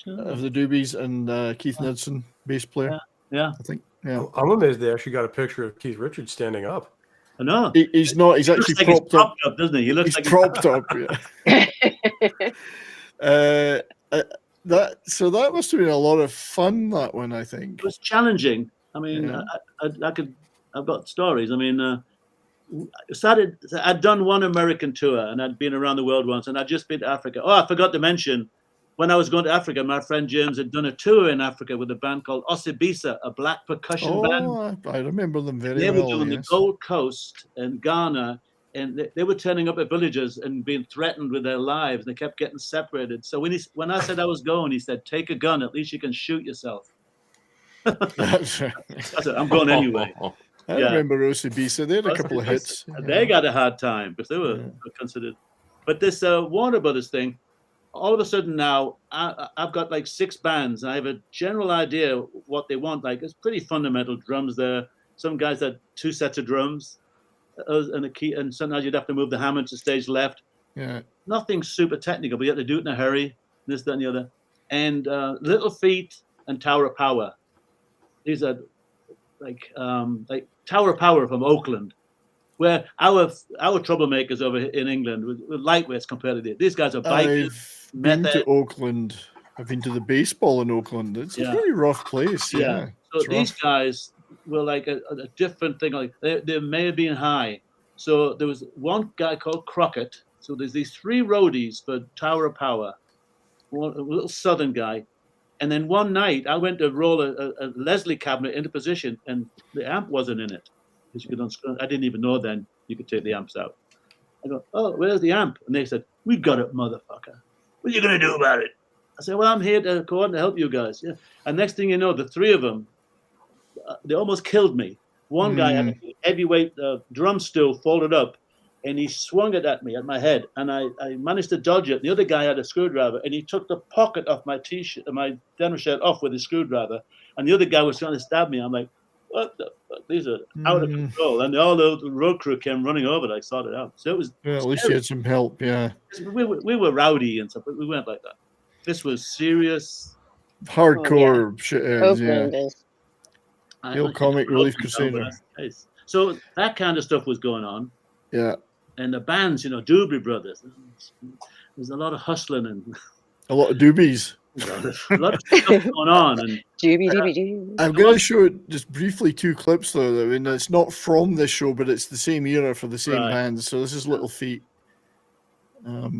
of the Doobies, and Keith Knudsen, bass player. Yeah, I think. Yeah, I'm amazed they actually got a picture of Keith Richards standing up. I know. He's not. He's actually propped up, doesn't he? He looks he's like propped up. Yeah. So that must have been a lot of fun. That one, I think. It was challenging. I mean, I've got stories. I mean, I'd done one American tour, and I'd been around the world once, and I'd just been to Africa. Oh, I forgot to mention, when I was going to Africa, my friend James had done a tour in Africa with a band called Osibisa, a black percussion band. I remember them very well. They were doing the Gold Coast and Ghana, and they were turning up at villages and being threatened with their lives. They kept getting separated. So when I said I was going, he said, "Take a gun. At least you can shoot yourself." That's right. I said, I'm going anyway. I Yeah. remember OCB, so they had a couple of hits. They got a hard time because they were considered. But this Warner Brothers thing, all of a sudden now, I've got like 6 bands, and I have a general idea what they want. Like, it's pretty fundamental drums there. Some guys had 2 sets of drums and a key, and sometimes you'd have to move the Hammond to stage left. Yeah. Nothing super technical, but you have to do it in a hurry, this, that, and the other. And Little Feat and Tower of Power. These are like Tower of Power from Oakland, where our troublemakers over in England with lightweights compared to this. These guys are bikers. I've been to Oakland. I've been to the baseball in Oakland. It's a pretty rough place. Yeah. So these guys were like a different thing. Like they may have been high. So there was one guy called Crockett. So there's these 3 roadies for Tower of Power. One, a little southern guy. And then one night I went to roll a Leslie cabinet into position, and the amp wasn't in it. Because you could unscrew. I didn't even know then you could take the amps out. I go, oh, where's the amp? And they said, we got it, motherfucker. What are you gonna do about it? I said, well, I'm here to go on to help you guys. Yeah. And next thing you know, the 3 of them, they almost killed me. One guy had a heavyweight drum stool folded up, and he swung it at me, at my head, and I managed to dodge it. The other guy had a screwdriver, and he took the pocket off my t-shirt, my denim shirt off with his screwdriver, and the other guy was trying to stab me. I'm like, what the fuck? These are out of control. And all the road crew came running over to sort it out. So it was at least you had some help, yeah. We were rowdy and stuff, but we weren't like that. This was serious. Hardcore shit. Oakland is. The old Comic Relief Crusader. So that kind of stuff was going on. Yeah. And the bands, Doobie Brothers. There's a lot of hustling and a lot of doobies. A lot of stuff going on. And I'm going to show just briefly 2 clips though. I mean, it's not from this show, but it's the same era for the same bands. So this is Little Feat. For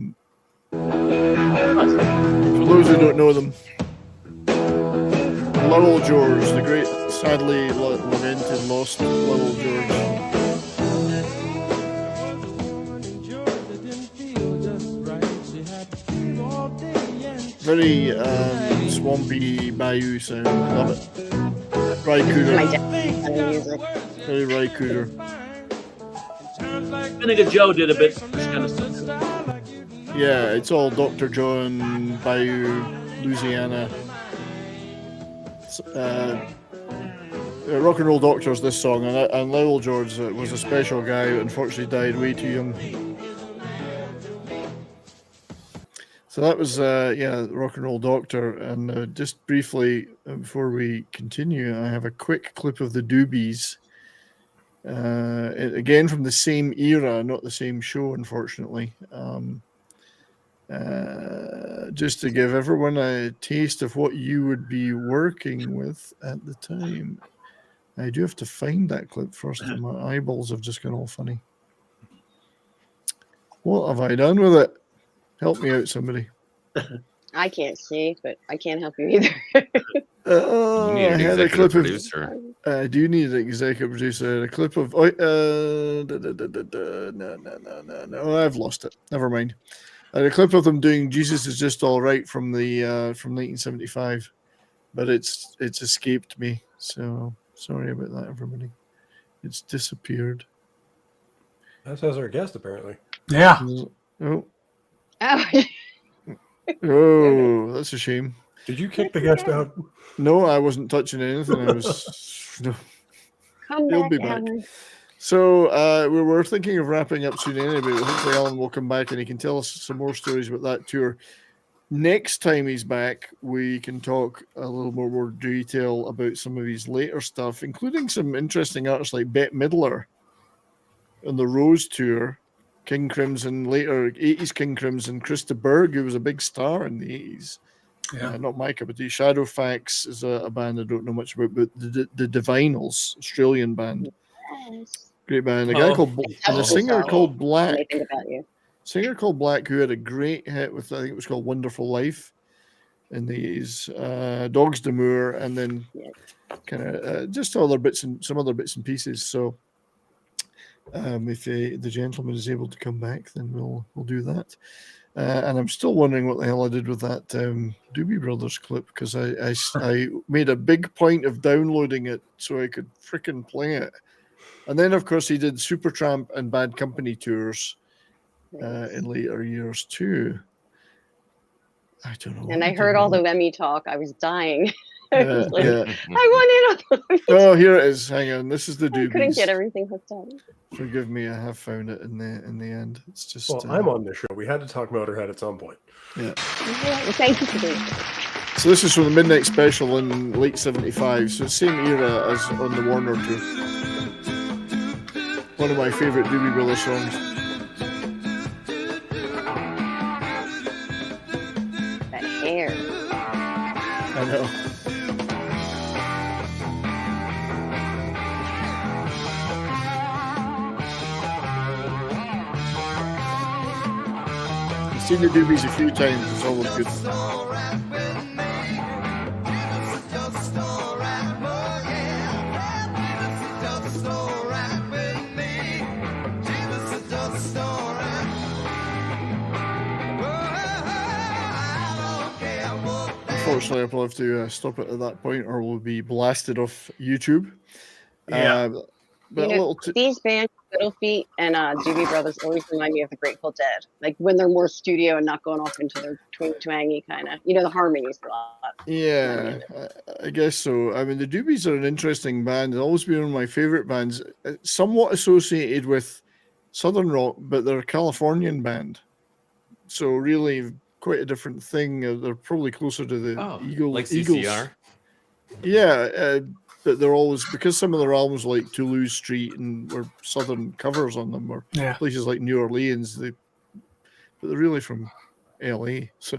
those who don't know them, Lowell George, the great, sadly lamented, lost Lowell George. Very swampy bayou sound. Love it. Rycooder. Very Rycooder. Vinegar Joe did a bit of this kind of stuff. Yeah, it's all Dr. John, Bayou, Louisiana. Rock and Roll Doctors, this song, and Lowell George was a special guy who unfortunately died way too young. So that was, Rock and Roll Doctor. And just briefly, before we continue, I have a quick clip of the Doobies. Again, from the same era, not the same show, unfortunately. Just to give everyone a taste of what you would be working with at the time. I do have to find that clip first. My eyeballs have just gone all funny. What have I done with it? Help me out, somebody. I can't see, but I can't help you either. You need an executive producer. I do need an executive producer. A clip of no, I've lost it. Never mind. A clip of them doing "Jesus Is Just All Right" from 1975, but it's escaped me. So sorry about that, everybody. It's disappeared. That says our guest, apparently. Yeah. Oh, that's a shame. Did you kick the guest out? No, I wasn't touching anything. I was. No. He'll be back. Alan. So we were thinking of wrapping up soon anyway, but hopefully Alan will come back and he can tell us some more stories about that tour. Next time he's back, we can talk a little more detail about some of his later stuff, including some interesting artists like Bette Midler on the Rose tour, King Crimson, later 80s King Crimson, Krista Burgh, who was a big star in the 80s. Yeah. Not my cup of tea. Shadowfax is a band I don't know much about, but the Divinals, Australian band. Great band. A guy called and a singer called Black. Singer called Black, who had a great hit with, I think it was called Wonderful Life in the 80s. Dogs d'Amour, and then kind of just some other bits and pieces. So if the gentleman is able to come back, then we'll do that. And I'm still wondering what the hell I did with that Doobie Brothers clip, because I made a big point of downloading it so I could frickin' play it. And then, of course, he did Supertramp and Bad Company tours in later years too. I don't know. And I heard all the Emmy talk. I was dying. I was like, yeah. I want in on the Oh, here it is. Hang on. This is the Doobies. I couldn't get everything hooked up. Forgive me, I have found it in the end. It's just. Well, I'm on this show. We had to talk Motorhead at some point. Yeah. Thank you for doing it. So this is from the Midnight Special in late '75. So same era as on the Warner tour. One of my favorite Doobie Brothers songs. That hair. I know. I've seen the Doobies a few times. It's always good. Unfortunately, I'll probably have to stop it at that point, or we'll be blasted off YouTube. Yeah. But You know, these bands, Fiddle Feet and Doobie Brothers, always remind me of the Grateful Dead. Like when they're more studio and not going off into their twangy kind of, the harmonies a lot. Yeah, I guess so. I mean, the Doobies are an interesting band. They've always been one of my favorite bands, somewhat associated with Southern rock, but they're a Californian band. So really quite a different thing. They're probably closer to the Eagles. Like CCR? Yeah, but they're always, because some of their albums like Toulouse Street and were Southern covers on them, or places like New Orleans, but they're really from LA. So,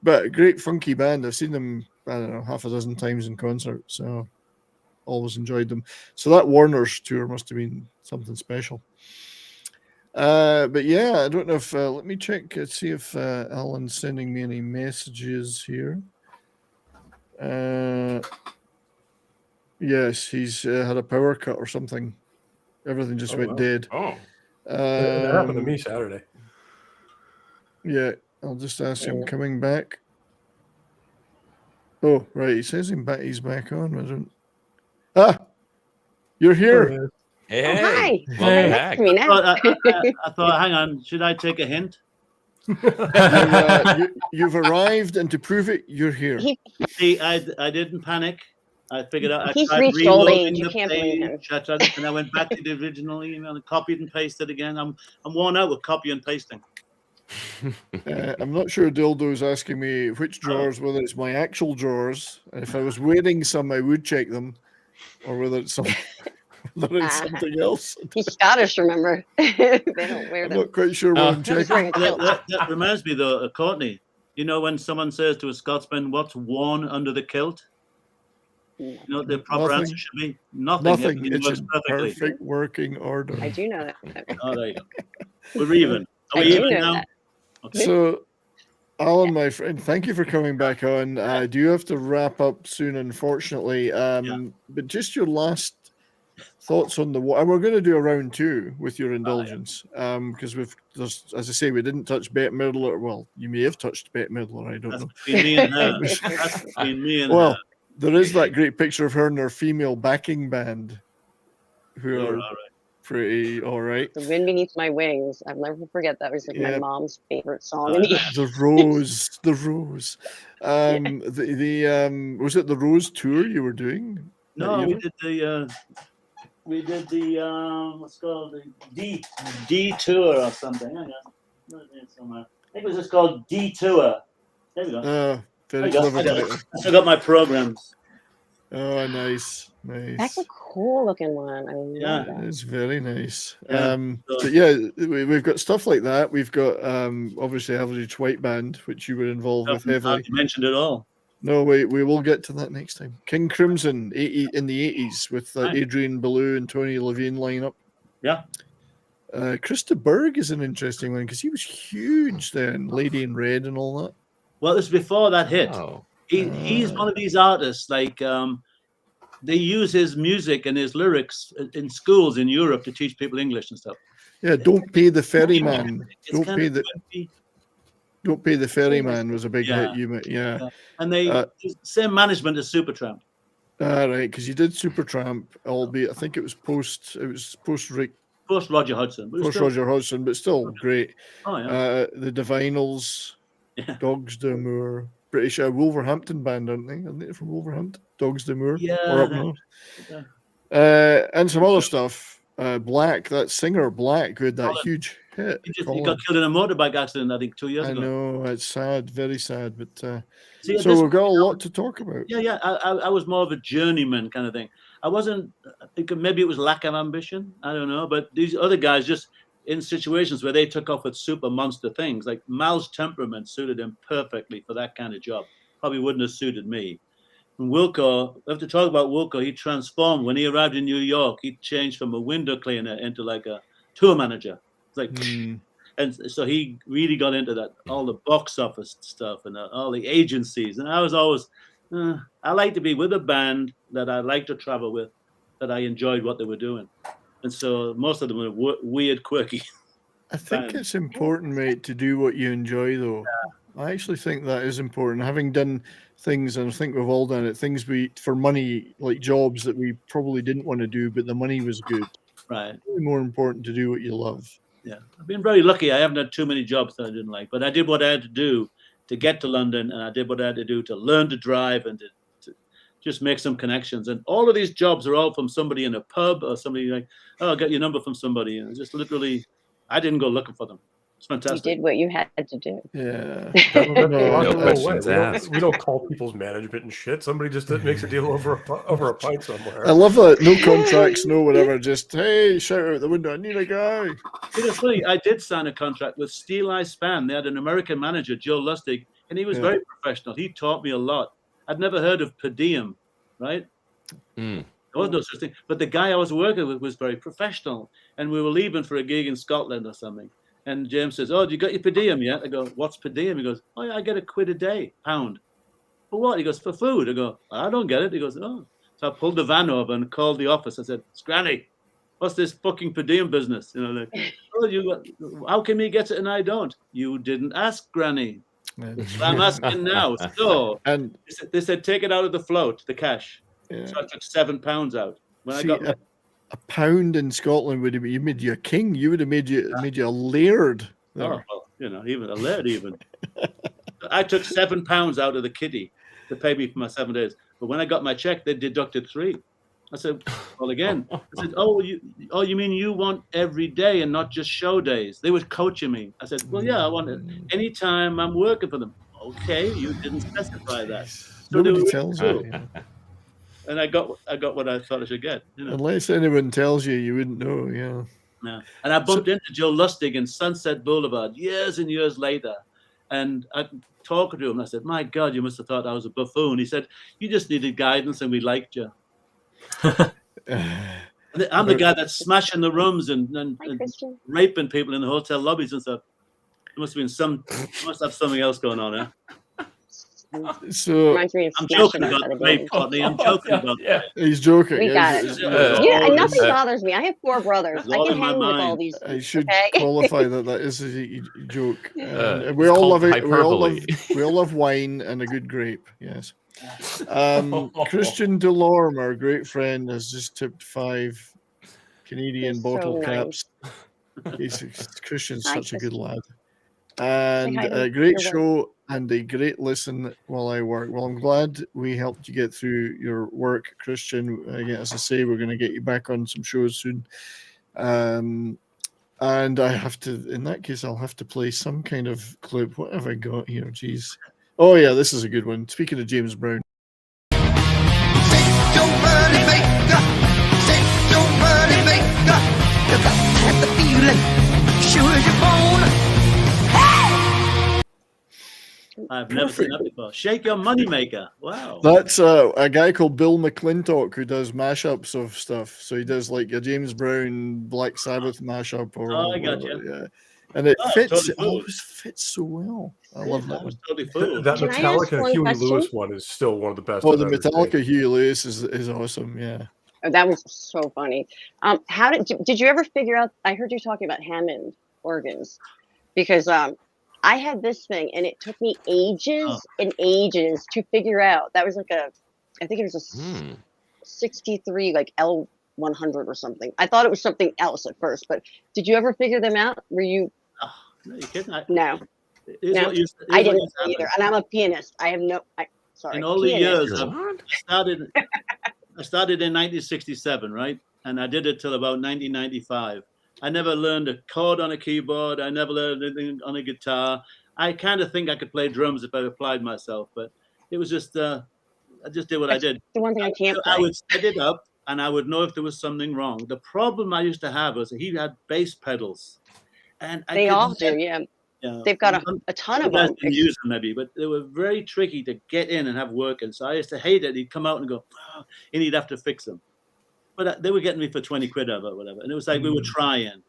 but a great funky band. I've seen them, I don't know, half a dozen times in concert. So always enjoyed them. So that Warner's tour must have been something special. But yeah, I don't know if let me check, see if Alan's sending me any messages here. Yes, he's had a power cut or something. Everything just went dead. Oh, that happened to me Saturday. Yeah, I'll just ask him coming back. Oh, right. He says he's back on. I don't. Ah, you're here. Hey, hi. Welcome back. Me now. I thought, hang on, should I take a hint? You've arrived, and to prove it, you're here. See, I didn't panic. I figured out. He's I tried reached old reloading age. You the can't blame him. page, and I went back to the original email and copied and pasted again. I'm worn out with copy and pasting. I'm not sure Dildo's asking me which drawers, whether it's my actual drawers, and if I was wearing some, I would check them, or whether it's something else. He's Scottish, remember? They don't wear I'm them. not quite sure what I'm checking. That reminds me, though, Courtney. You know when someone says to a Scotsman, "What's worn under the kilt?" You know the proper Nothing. answer should be nothing. Nothing. It It's works in perfectly. perfect working order. I do know that. Oh, there you go. We're even. Are I we do even know now? that. Okay. So, Alan, my friend, thank you for coming back on. I do have to wrap up soon, unfortunately. But just your last thoughts on and we're going to do a round two with your indulgence, because as I say, we didn't touch Bette Midler. Well, you may have touched Bette Midler. I don't know. Between me and her. That's between me and Well, her. there is that great picture of her and her female backing band, who are pretty all right. The Wind Beneath My Wings. I'll never forget that. It was like my mom's favorite song. The Rose. Was it the Rose tour you were doing? No, we did the what's called the D tour or something. Hang on. Somewhere. I think it was just called D tour. There we go. Very clever. I still got my programs. Oh, nice. That's a cool looking one. I love that. It's very nice. Yeah. But yeah, we've got stuff like that. We've got obviously Average White Band, which you were involved with heavily. You mentioned it all. No, we will get to that next time. King Crimson, in the 80s, with Adrian Belew and Tony Levine lineup. Yeah. Krista Burgh is an interesting one because he was huge then, Lady in Red and all that. Well, this was before that hit. Oh. He's one of these artists, like they use his music and his lyrics in schools in Europe to teach people English and stuff. Yeah, don't pay the ferryman. It's Don't kind pay of the quirky. don't pay the ferryman was a big Yeah. hit. You yeah. And they same management as Supertramp. Right, because you did Supertramp, albeit I think it was post Rick. Post Roger Hudson. Roger Hudson, but still great. Oh, yeah. The Divinals, Dogs d'Amour, British Wolverhampton band, aren't they? Aren't they from Wolverhampton? Dogs d'Amour, or up north. And some other stuff. Black, that singer Black, who had that huge hit. He got killed in a motorbike accident, I think, 2 years ago. I know, it's sad, very sad, but See, so we've got a lot to talk about. Yeah. I was more of a journeyman kind of thing. I wasn't. I think maybe it was lack of ambition. I don't know. But these other guys just in situations where they took off with super monster things, like Mal's temperament suited him perfectly for that kind of job. Probably wouldn't have suited me. And Wilco, we have to talk about Wilco. He transformed when he arrived in New York. He changed from a window cleaner into like a tour manager. It's like, and so he really got into that, all the box office stuff and all the agencies. And I was always, I like to be with a band that I like to travel with, that I enjoyed what they were doing. And so most of them were weird, quirky. I think it's important, mate, to do what you enjoy, though. Yeah. I actually think that is important. Having done things, and I think we've all done it, things for money, like jobs that we probably didn't want to do, but the money was good. Right. It's really more important to do what you love. Yeah. I've been very lucky. I haven't had too many jobs that I didn't like, but I did what I had to do to get to London, and I did what I had to do to learn to drive and to just make some connections. And all of these jobs are all from somebody in a pub or somebody like, oh, I got your number from somebody. And just literally, I didn't go looking for them. It's fantastic. You did what you had to do. Yeah. No questions asked. We don't call people's management and shit. Somebody just makes a deal over a pint somewhere. I love that. No contracts, no whatever. Just, hey, shout out the window. I need a guy. It's funny. I did sign a contract with Steel Eye Span. They had an American manager, Joe Lustig, and he was very professional. He taught me a lot. I'd never heard of per diem, right? There was no such thing. But the guy I was working with was very professional. And we were leaving for a gig in Scotland or something. And James says, oh, you got your per diem yet? I go, what's per diem? He goes, oh, yeah, I get £1 a day, £1. For what? He goes, for food. I go, I don't get it. He goes, oh. So I pulled the van over and called the office. I said, Granny, what's this fucking per diem business? You know, like, oh, how come he gets it and I don't? You didn't ask, Granny. I'm asking now. So and they said, take it out of the float, the cash. Yeah. So I took £7 out. When I got £1 in Scotland would have you made you a king. You would have made you a laird. Oh, well, you know, even a laird even. I took £7 out of the kitty to pay me for my 7 days. But when I got my check, they deducted 3. I said, well, again. I said, you mean you want every day and not just show days? They were coaching me. I said, well, yeah, I want it anytime I'm working for them. Okay, you didn't specify that. So nobody tells you. And I got what I thought I should get. You know? Unless anyone tells you, you wouldn't know. Yeah. Yeah. And I bumped into Joe Lustig in Sunset Boulevard years and years later, and I talked to him. And I said, "My God, you must have thought I was a buffoon." He said, "You just needed guidance, and we liked you." I'm the guy that's smashing the rooms and raping people in the hotel lobbies and stuff. There must have something else going on, eh? So I'm joking about the rape, Courtney. I'm joking about that. He's joking. We got it. Yeah, and nothing bothers me. I have 4 brothers. I can hang with all these. I should qualify that is a joke. We all love it. We all love wine and a good grape. Yes. Christian Delorme, our great friend, has just tipped 5 Canadian bottle caps. Christian's such a good lad. And a great show and a great listen while I work. Well, I'm glad we helped you get through your work, Christian. Again, as I say, we're going to get you back on some shows soon. And I have to, in that case, I'll have to play some kind of clip. What have I got here? Jeez. Oh, yeah, this is a good one. Speaking of James Brown. I've never seen that before. Shake Your Moneymaker. Wow. That's a guy called Bill McClintock who does mashups of stuff. So he does like a James Brown Black Sabbath mashup. I got you. Yeah. And it fits. Totally It always fits so well. I love that one. Totally that Metallica Huey Lewis one is still one of the best. Oh, I've the ever Metallica seen. Huey Lewis is awesome. Yeah. Oh, that was so funny. How did you ever figure out? I heard you talking about Hammond organs because I had this thing and it took me ages and ages to figure out. That was like I think it was a 63 like L100 or something. I thought it was something else at first, but did you ever figure them out? Were you? No, you kidding? No. No. I didn't either, and I'm a pianist. I have no. Sorry. In all the years, I started in 1967, right? And I did it till about 1995. I never learned a chord on a keyboard. I never learned anything on a guitar. I kind of think I could play drums if I applied myself, but it was just, I just did what I did. The one thing I can't play. I would set it up and I would know if there was something wrong. The problem I used to have was he had bass pedals. And they all do, yeah. They've got a ton of them. Use them maybe, but they were very tricky to get in and have working. So I used to hate it. He'd come out and go, and he'd have to fix them. But they were getting me for 20 quid or whatever. And it was like we were trying.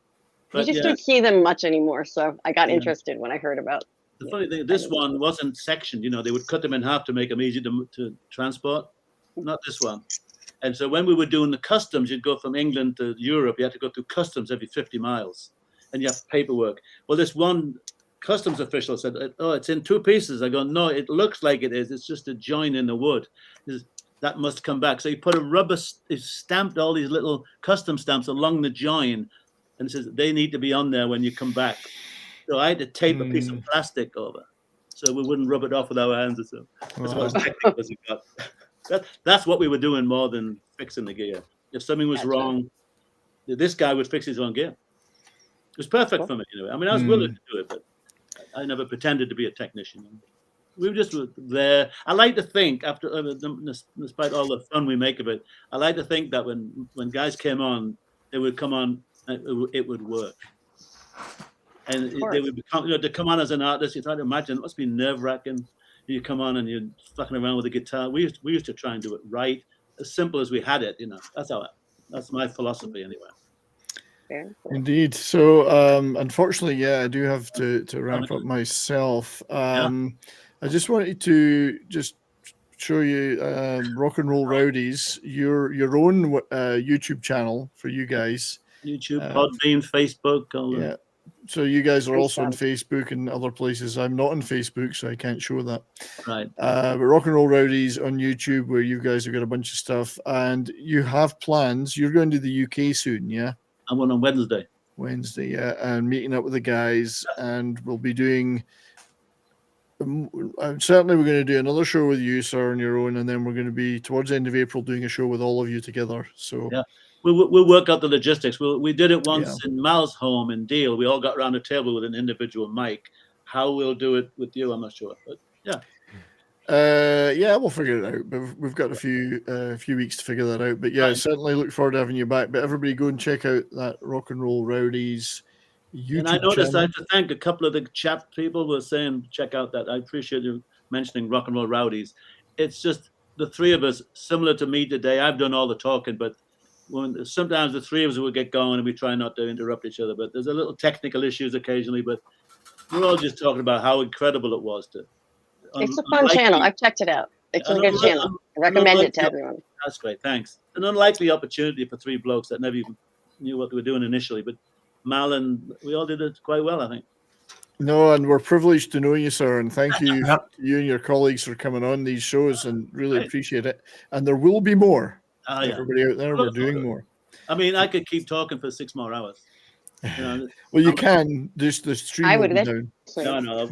But you just don't see them much anymore. So I got interested when I heard about. The funny thing, this one wasn't sectioned. You know, they would cut them in half to make them easy to transport. Not this one. And so when we were doing the customs, you'd go from England to Europe. You had to go through customs every 50 miles. And you have paperwork. Well, this one customs official said, "Oh, it's in two pieces." I go, "No, it looks like it is. It's just a join in the wood. That must come back." So he put a rubber, he stamped all these little custom stamps along the join, and says they need to be on there when you come back. So I had to tape a piece of plastic over, so we wouldn't rub it off with our hands or so. That's about as technical as it got. That's what we were doing more than fixing the gear. If something was wrong, this guy would fix his own gear. It was perfect for me anyway. I mean, I was willing to do it, but I never pretended to be a technician. We were just there. I like to think, after, despite all the fun we make of it, I like to think that when guys came on, they would come on, it would work. And they would become, to come on as an artist, you try to imagine, it must be nerve-wracking. You come on and you're fucking around with a guitar. We used to try and do it right, as simple as we had it, That's my philosophy anyway. Indeed. So, unfortunately, I do have to wrap up myself. I just wanted to just show you Rock and Roll Rowdies, your own YouTube channel for you guys. YouTube, Podbean, Facebook. So you guys are also on Facebook and other places. I'm not on Facebook, so I can't show that. Right. But Rock and Roll Rowdies on YouTube, where you guys have got a bunch of stuff, and you have plans. You're going to the UK soon, yeah? I'm on Wednesday. And meeting up with the guys, and we'll be doing. Certainly, we're going to do another show with you, sir, on your own, and then we're going to be towards the end of April doing a show with all of you together. So we'll work out the logistics. We did it once in Mal's home in Deal. We all got around a table with an individual mic. How we'll do it with you, I'm not sure, but we'll figure it out. But we've got a few weeks to figure that out. But certainly look forward to having you back. But everybody go and check out that Rock and Roll Rowdies YouTube and I noticed channel. I have to thank a couple of the chat people were saying, check out that. I appreciate you mentioning Rock and Roll Rowdies. It's just the three of us, similar to me today. I've done all the talking, but sometimes the three of us will get going and we try not to interrupt each other. But there's a little technical issues occasionally, but we're all just talking about how incredible it was to. It's a fun channel. I've checked it out. It's a good channel. I recommend it to everyone. That's great. Thanks. An unlikely opportunity for three blokes that never even knew what they were doing initially, but Mal and we all did it quite well, I think. No, and we're privileged to know you, sir, and thank you to you and your colleagues for coming on these shows, and really appreciate it. And there will be more. Everybody out there, we're doing more. I mean, I could keep talking for 6 more hours. Well, you can. There's the stream. I would down. No.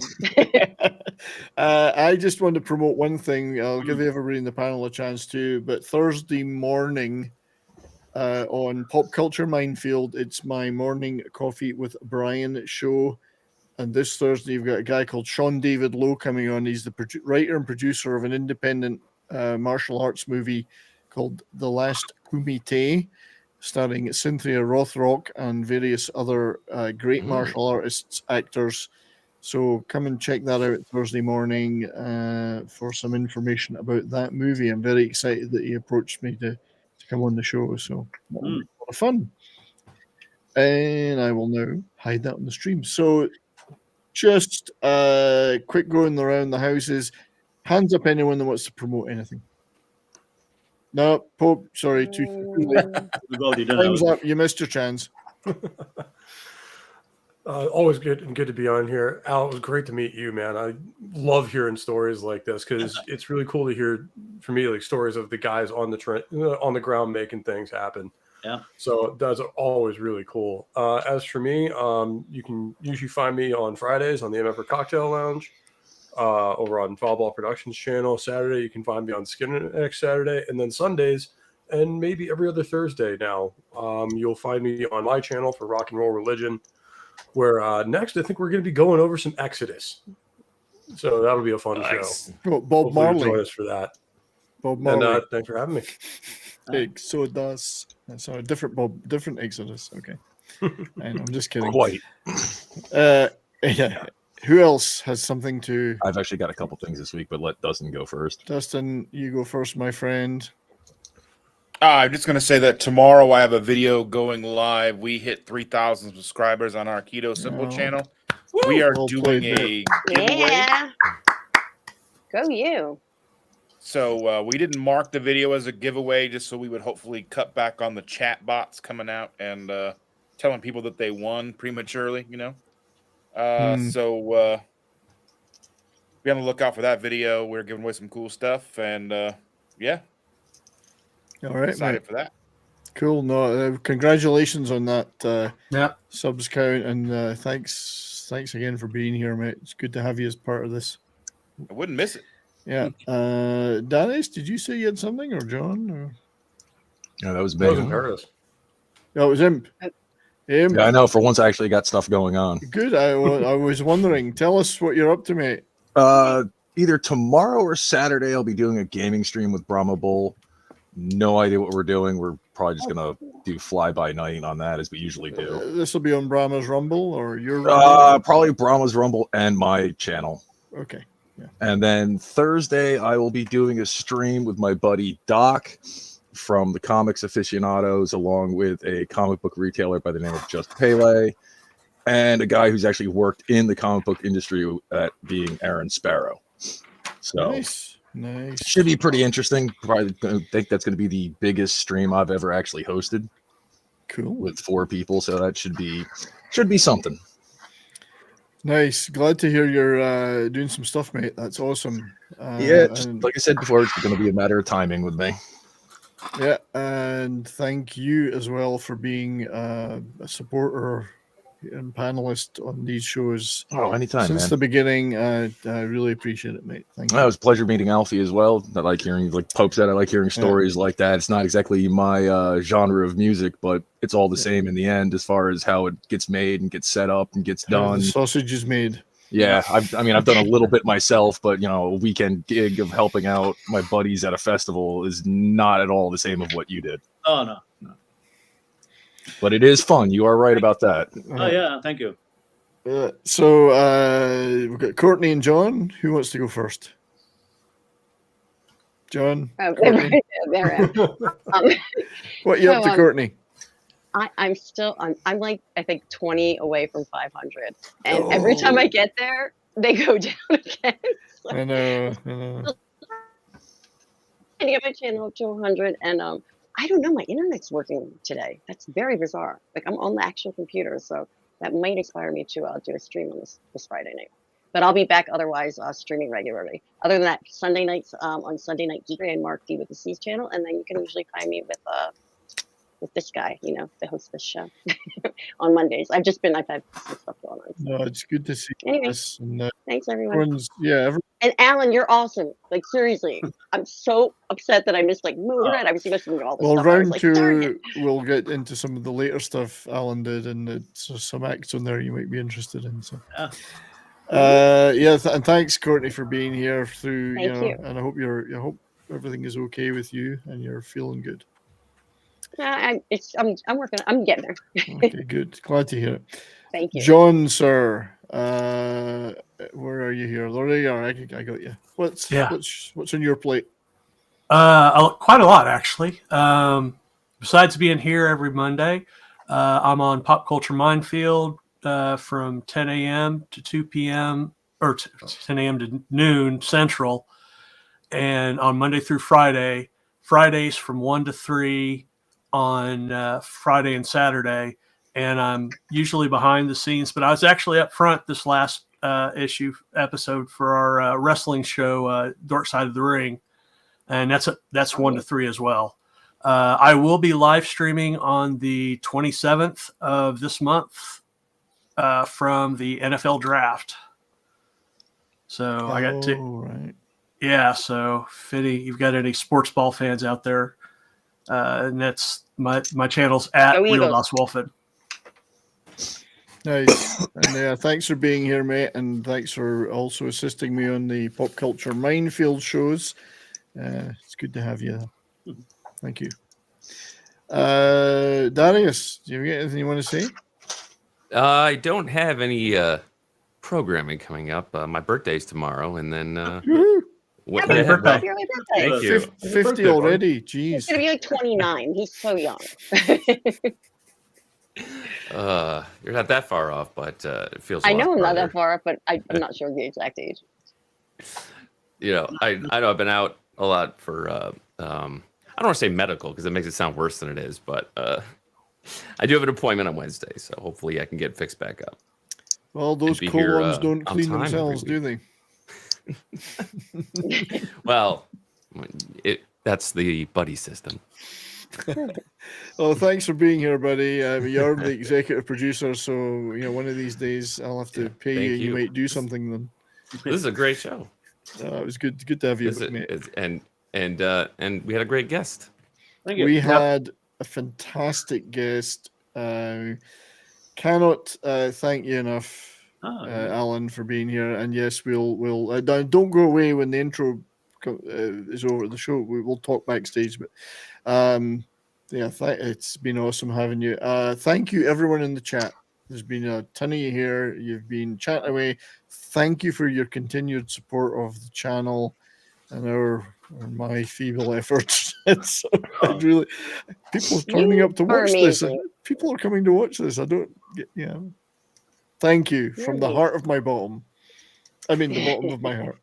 I just want to promote one thing. I'll give everybody in the panel a chance to. But Thursday morning on Pop Culture Minefield, it's my morning coffee with Brian show. And this Thursday, you've got a guy called Sean David Lowe coming on. He's the writer and producer of an independent martial arts movie called The Last Kumite, starring Cynthia Rothrock and various other great martial artists, actors. So come and check that out Thursday morning for some information about that movie. I'm very excited that he approached me to come on the show. So a lot of fun. And I will now hide that on the stream. So just quick going around the houses. Hands up anyone that wants to promote anything. No, Pope. Sorry, too late. We've already done Time's it. up. You missed your chance. Always good to be on here. Al, it was great to meet you, man. I love hearing stories like this because it's really cool to hear, for me, like stories of the guys on the ground making things happen. Yeah. So that's always really cool. As for me, you can usually find me on Fridays on the MF Cocktail Lounge, over on Foulball Productions channel. Saturday, you can find me on Skinner next Saturday, and then Sundays, and maybe every other Thursday now, you'll find me on my channel for Rock and Roll Religion. Where next, I think we're going to be going over some Exodus. So that'll be a fun show. Oh, Bob Hopefully you'll Marley. join us for that. Bob Marley. And thanks for having me. Exodus. Sorry, different Bob, different Exodus. Okay. And I'm just kidding. Quite. Yeah. Who else has something to? I've actually got a couple things this week, but let Dustin go first. Dustin, you go first, my friend. I'm just going to say that tomorrow I have a video going live. We hit 3,000 subscribers on our Keto Simple channel. We are doing a giveaway. Yeah. Go you. So we didn't mark the video as a giveaway just so we would hopefully cut back on the chat bots coming out and telling people that they won prematurely, you know. So be on the lookout for that video. We're giving away some cool stuff, and yeah. All right, excited mate. for that. Cool. No, congratulations on that subs count, and thanks again for being here, mate. It's good to have you as part of this. I wouldn't miss it. Yeah. Dennis, did you say you had something, or John? Or? Yeah, that was That was big. in Paris. No, it was him. Him. Yeah, I know. For once, I actually got stuff going on. Good. I was wondering. Tell us what you're up to, mate. Either tomorrow or Saturday, I'll be doing a gaming stream with Brahma Bull. No idea what we're doing. We're probably just gonna do fly by night on that, as we usually do. This will be on Brahma's Rumble or your Rumble? Probably Brahma's Rumble and my channel. Okay. Yeah. And then Thursday, I will be doing a stream with my buddy Doc from the Comics Aficionados, along with a comic book retailer by the name of Just Pele, and a guy who's actually worked in the comic book industry at being Aaron Sparrow. So Nice. Should be pretty interesting. Probably think that's going to be the biggest stream I've ever actually hosted. Cool. With 4 people, so that should be something. Nice. Glad to hear you're doing some stuff, mate. That's awesome. Yeah, just like I said before, it's going to be a matter of timing with me. Yeah, and thank you as well for being a supporter and panelist on these shows. Oh, anytime, since man. the beginning. I really appreciate it, mate. Thank you. It was a pleasure meeting Alfie as well. I like hearing, like Pope said, I like hearing stories like that. It's not exactly my genre of music, but it's all the same in the end as far as how it gets made and gets set up and gets How done. the sausage is made. Yeah, I've done a little bit myself, but you know, a weekend gig of helping out my buddies at a festival is not at all the same of what you did. Oh no. But it is fun. You are right about that. Oh yeah, thank you. So we've got Courtney and John. Who wants to go first? John. Courtney. What are you up to, Courtney? I'm still I'm like I think 20 away from 500, and every time I get there, they go down again. I know. I get my channel up to 100, and I don't know, my internet's working today. That's very bizarre. Like I'm on the actual computer, so that might inspire me to do a stream on this Friday night. But I'll be back otherwise streaming regularly. Other than that, Sunday nights on Sunday Night Geekery and Mark D with the C's channel, and then you can usually find me with this guy, you know, the host of this show on Mondays. I've had some stuff going on. No, it's good to see Anyway, this. And, thanks everyone. And Alan, you're awesome. Like seriously, I'm so upset that I missed like Moon Red. I was listening to all this well, stuff. I was round like, darn two, it. we'll get into some of the later stuff Alan did, and it's some acts on there you might be interested in. So, and thanks, Courtney, for being here through. Thank you. And I hope everything is okay with you and you're feeling good. I'm working. I'm getting there. Okay, good. Glad to hear it. Thank you, John, sir. Where are you here? There you are. I got you. What's on your plate? Quite a lot, actually. Besides being here every Monday, I'm on Pop Culture Minefield from 10 a.m. to 2 p.m. or 10 a.m. to noon Central, and on Monday through Friday Fridays from 1 to 3 on Friday and Saturday. And I'm usually behind the scenes, but I was actually up front this last episode for our wrestling show, Dork Side of the Ring. And that's 1 to 3 as well. I will be live streaming on the 27th of this month from the NFL draft. So I got to, right. Yeah. So if you've got any sports ball fans out there, and that's my channel's at Real Dos Wolfen. Nice. And thanks for being here, mate. And thanks for also assisting me on the Pop Culture Minefield shows. It's good to have you. Thank you. Darius, do you have anything you want to say? I don't have any programming coming up. My birthday's tomorrow, and then Happy birthday. Thank you. 50 already. Jeez. He's gonna be like 29. He's so young. You're not that far off, but it feels. I know I'm not that far off, but I'm not sure the exact age. I know I've been out a lot for. I don't want to say medical because it makes it sound worse than it is, but I do have an appointment on Wednesday, so hopefully I can get fixed back up. Well, those colons don't clean themselves, do they? Well, that's the buddy system. Well, thanks for being here, buddy. You're the executive producer, so one of these days I'll have to pay you. You might do something then. This is a great show. It was good to have you, mate. And we had a great guest. Thank you. We had a fantastic guest. Cannot thank you enough, Alan, for being here. And yes, we'll don't go away when the intro is over the show. We will talk backstage, but it's been awesome having you. Thank you, everyone in the chat. There's been a ton of you here. You've been chatting away. Thank you for your continued support of the channel and my feeble efforts. It's really people are turning up to watch this. People are coming to watch this. I don't get. Thank you from the heart of my bottom. I mean, the bottom of my heart.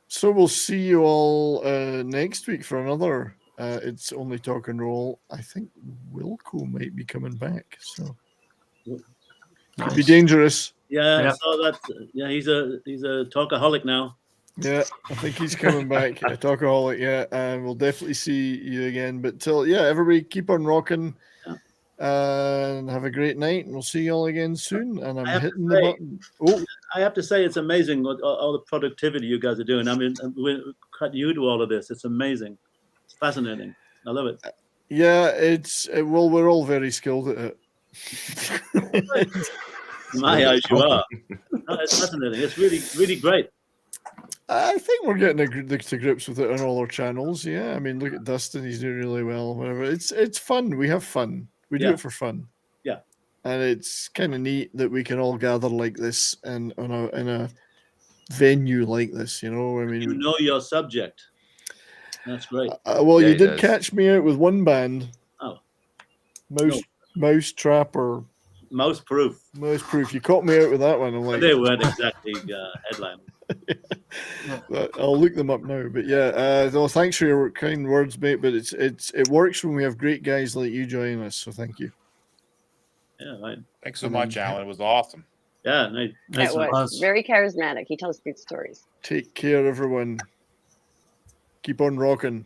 So we'll see you all next week for another. It's Only Talk and Roll. I think Wilco might be coming back. So could be dangerous. Yeah, I saw that. Yeah, he's a talkaholic now. Yeah, I think he's coming back. A talkaholic, and we'll definitely see you again. But everybody keep on rocking and have a great night. And we'll see you all again soon. And I'm hitting the button. Oh, I have to say, it's amazing all the productivity you guys are doing. I mean, you do all of this. It's amazing. It's fascinating. I love it. Yeah, we're all very skilled at it. In my eyes, you are. No, it's fascinating. It's really, really great. I think we're getting to grips with it on all our channels. Yeah, I mean, look at Dustin; he's doing really well. Whatever. It's fun. We have fun. We do it for fun. Yeah, and it's kind of neat that we can all gather like this and in a venue like this. I mean, you know your subject. That's great. Well, you did catch me out with one band. Oh, Mouse Trap or Mouse Proof. Mouse Proof. You caught me out with that one. I'm like, they weren't exactly headline. I'll look them up now. But thanks for your kind words, mate. But it works when we have great guys like you joining us. So thank you. Yeah, right. Thanks so much, Alan. It was awesome. Yeah, nice. It was very charismatic. He tells good stories. Take care, everyone. Keep on rocking.